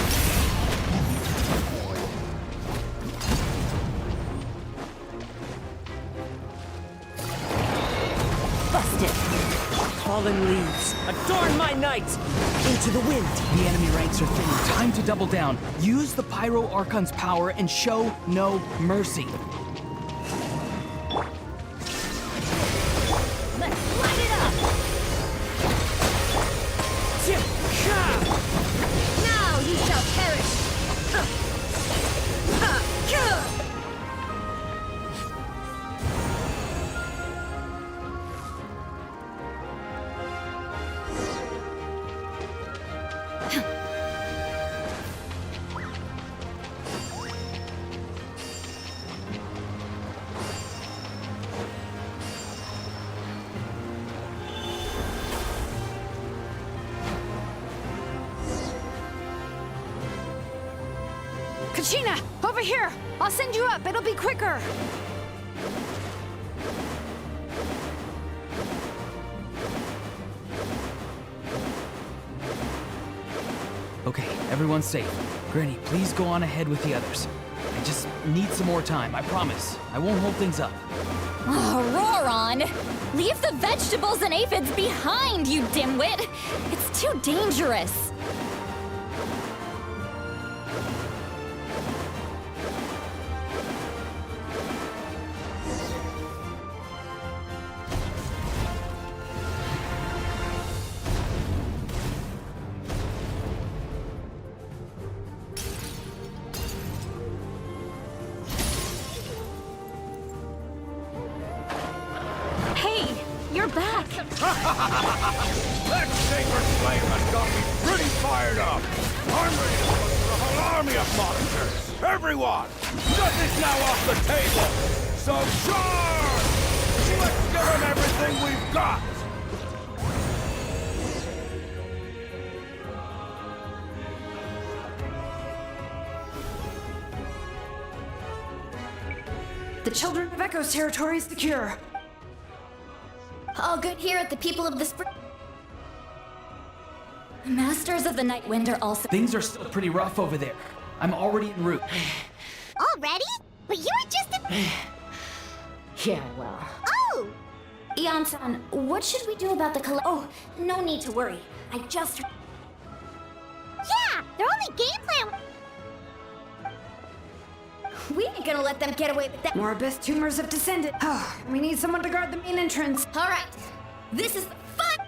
Busted. Fallen leaves. Adorn my night. Into the wind. The enemy ranks are thinning. Time to double down. Use the Pyro Archon's power and show no mercy. Let's light it up! Now you shall perish! Kachina, over here! I'll send you up, it'll be quicker! Okay, everyone's safe. Granny, please go on ahead with the others. I just need some more time, I promise. I won't hold things up. Oh, roar on! Leave the vegetables and aphids behind, you dimwit! It's too dangerous! That sacred flame has got me pretty fired up! I'm ready to look for a whole army of monsters! Everyone! Nothing's now off the table! So charge! Let's give them everything we've got! The Children of Echo's territory is secure. All good here at the People of the Spring. Masters of the Night Wind are also. Things are still pretty rough over there. I'm already en route. Already? But you were just a... Yeah, well. Oh! Ian-san, what should we do about the Oh, no need to worry. I just. Yeah! Their only game plan... We ain't gonna let them get away with that. More abyss tumors have descended. We need someone to guard the main entrance. All right, this is fun.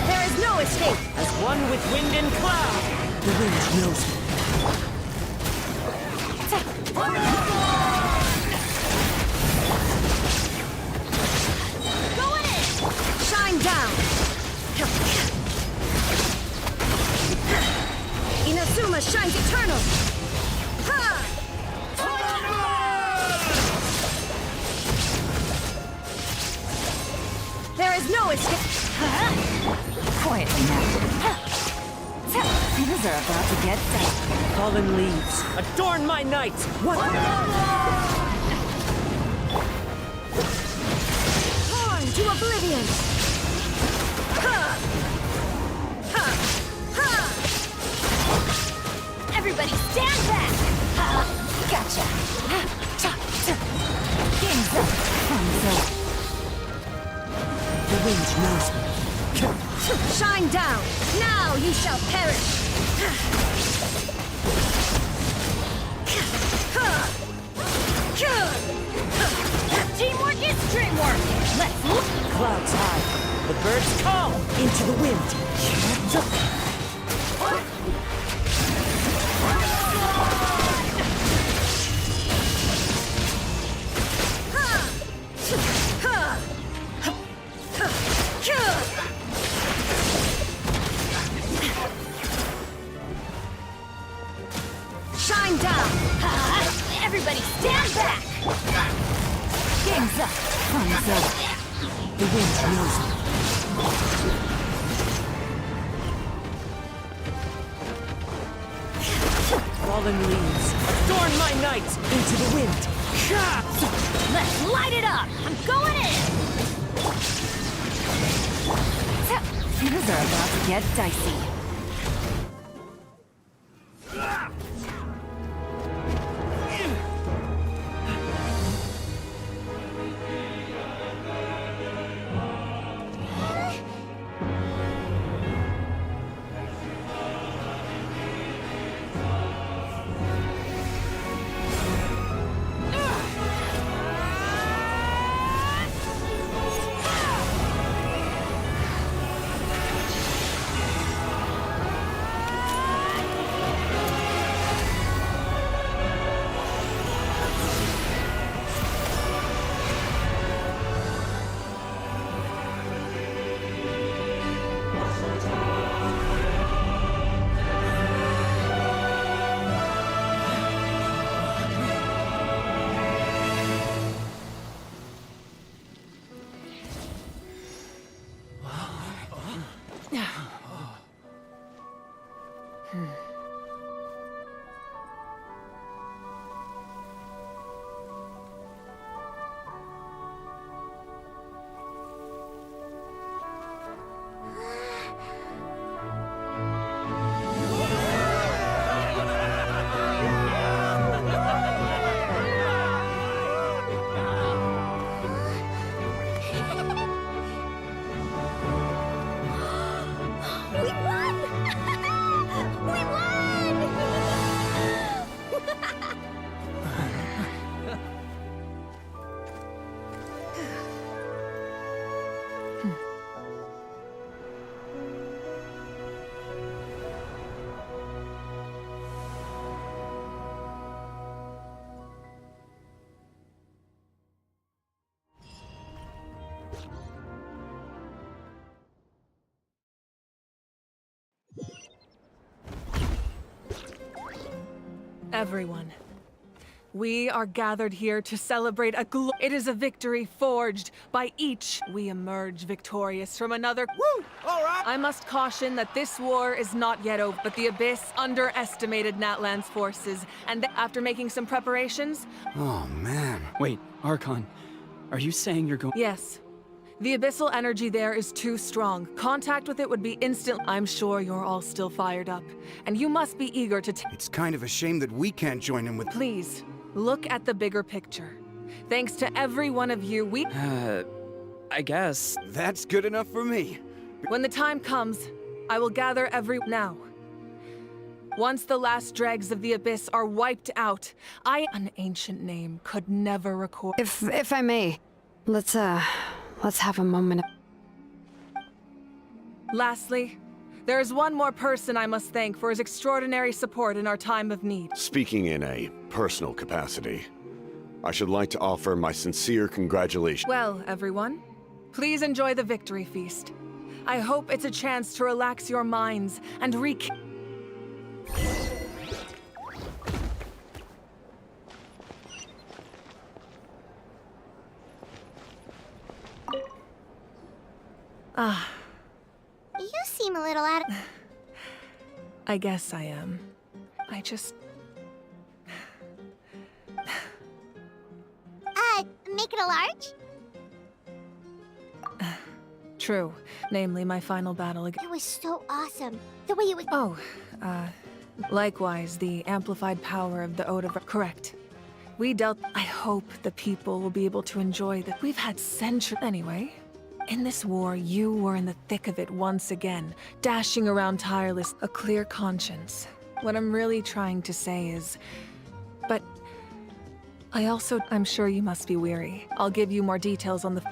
There is no escape! As one with wind and cloud, the wind knows me. Going in! Shine down! Inazuma shines eternal! Ha! There is no escape! Quietly now. Things are about to get dicey. Fallen leaves, adorn my night! What? Torn to oblivion! Ha! Ha! Ha! Everybody stand back! Gotcha. Game's up. Thumbs The wind knows me. Shine down! Now you shall perish! Teamwork is dreamwork! Let's look! Clouds high. The birds call into the wind. Shine down! Everybody stand back! Game's up. Fun's over. The wind knows me. Fallen leaves, adorn my night into the wind. Let's light it up! I'm going in! Things are about to get dicey. Everyone, we are gathered here to celebrate it is a victory forged by each. We emerge victorious from another. Woo! All right! I must caution that this war is not yet over, but the Abyss underestimated Natlan's forces, and after making some preparations... Oh, man. Wait, Archon, are you saying you're going... Yes. The abyssal energy there is too strong. Contact with it would be instant. I'm sure you're all still fired up, and you must be eager to It's kind of a shame that we can't join in with... Please, look at the bigger picture. Thanks to every one of you, I guess. That's good enough for me. When the time comes, I will gather now. Once the last dregs of the Abyss are wiped out, an ancient name could never record... If I may, let's have a moment. Lastly, there is one more person I must thank for his extraordinary support in our time of need. Speaking in a personal capacity, I should like to offer my sincere congratulations. Well, everyone, please enjoy the victory feast. I hope it's a chance to relax your minds and You seem a little out of... I guess I am. I just... Make it a large? True. Namely, my final battle again. It was so awesome. The way it was... Likewise, the amplified power of the Ode of... Correct. We dealt... I hope the people will be able to enjoy that. We've had centuries... Anyway, in this war, you were in the thick of it once again, dashing around tireless, a clear conscience. What I'm really trying to say is... But... I'm sure you must be weary. I'll give you more details on the...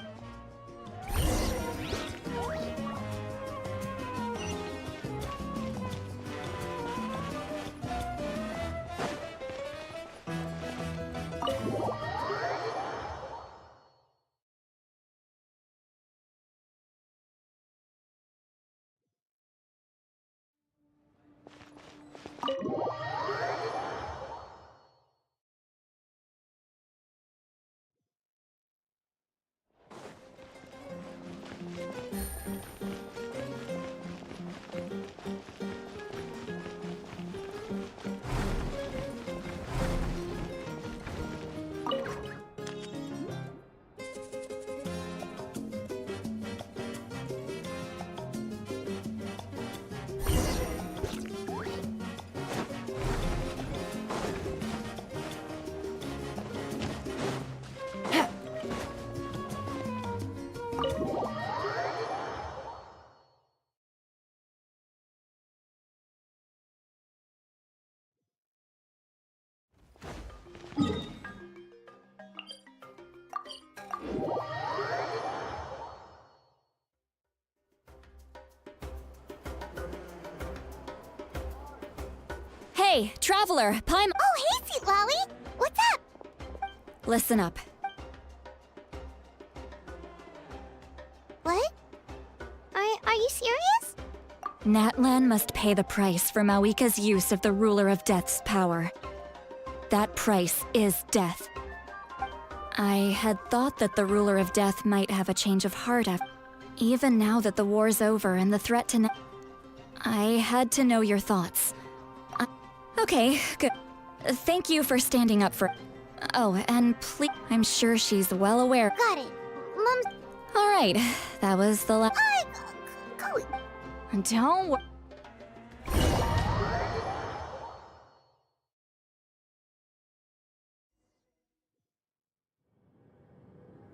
Hey, traveler, Paimon. Oh, hey, Sweet Lolly! What's up? Listen up. What? Are you serious? Natlan must pay the price for Mawika's use of the Ruler of Death's power. That price is death. I had thought that the Ruler of Death might have a change of heart even now that the war's over and the threat to I had to know your thoughts. Okay, good. Thank you for standing up for... Oh, and please... I'm sure she's well aware... Got it. Mom's... Alright, that was the last... Go... Don't worry.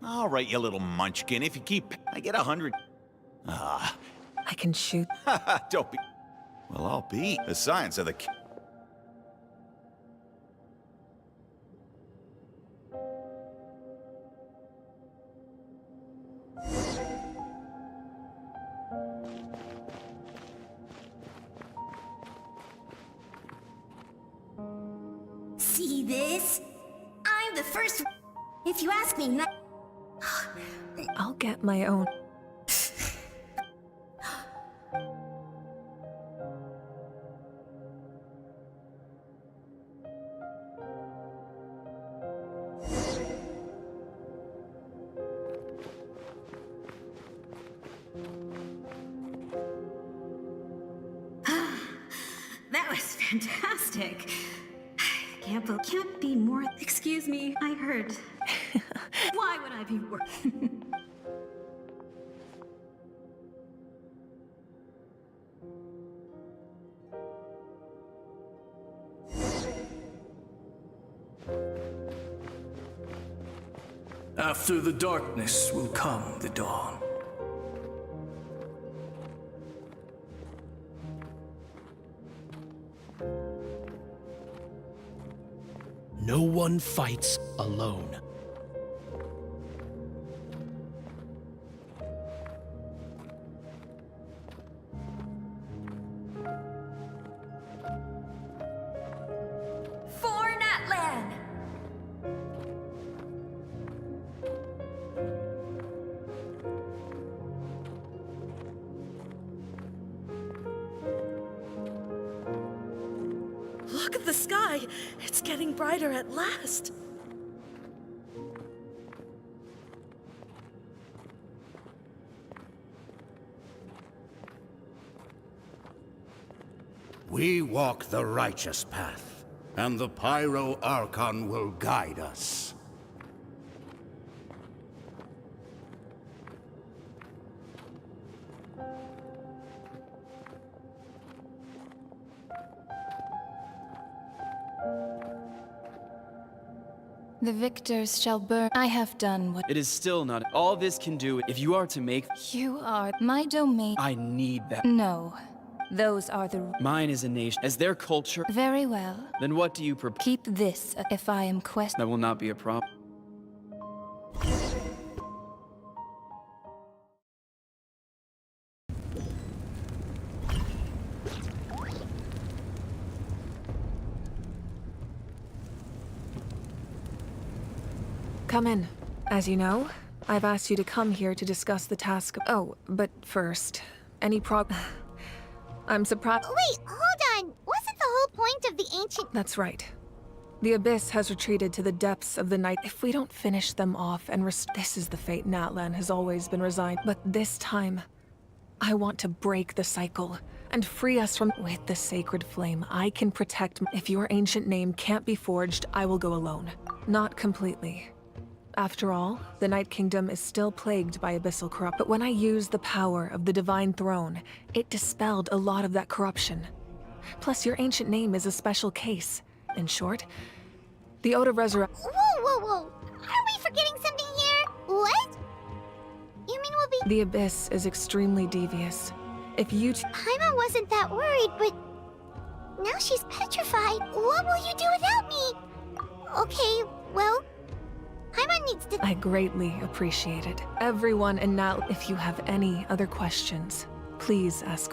All right, you little munchkin. If you keep... I get 100... I can shoot. Don't be... Well, I'll be. The science of the... See this? I'm the first... If you ask me... I'll get my own. fantastic. Can't be more. Excuse me, I heard. Why would I be worried? After the darkness will come the dawn. No one fights alone. For Natlan! Look at the sky! It's getting brighter at last! We walk the righteous path, and the Pyro Archon will guide us. The victors shall burn. I have done what... It is still not. All this can do, if you are to make... You are my domain. I need that. No. Those are the... Mine is a nation. As their culture... Very well. Then what do you propose? Keep this if I am questioned. That will not be a problem. Come in. As you know, I've asked you to come here to discuss the task of... Oh, but first, any I'm surprised... Wait, hold on! Wasn't the whole point of the ancient... That's right. The Abyss has retreated to the depths of the night. If we don't finish them off and This is the fate Natlan has always been resigned. But this time, I want to break the cycle and free us from... With the sacred flame, I can protect... If your ancient name can't be forged, I will go alone. Not completely. After all, the Night Kingdom is still plagued by abyssal corrupt. But when I used the power of the Divine Throne, it dispelled a lot of that corruption. Plus, your ancient name is a special case. In short, the Ode of Resurrection... Whoa! Are we forgetting something here? What? You mean we'll be... The Abyss is extremely devious. If you... Paimon wasn't that worried, but... Now she's petrified. What will you do without me? Okay, well... Paimon needs to... I greatly appreciate it. Everyone in Nat... If you have any other questions, please ask...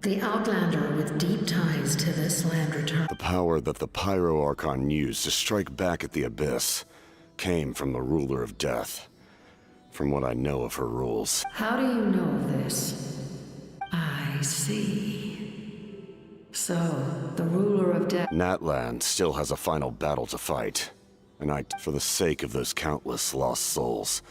The Outlander with deep ties to this land returned. The power that the Pyro Archon used to strike back at the Abyss came from the Ruler of Death. From what I know of her rules. How do you know this? I see. So, the Ruler of Death... Natlan still has a final battle to fight. And for the sake of those countless lost souls,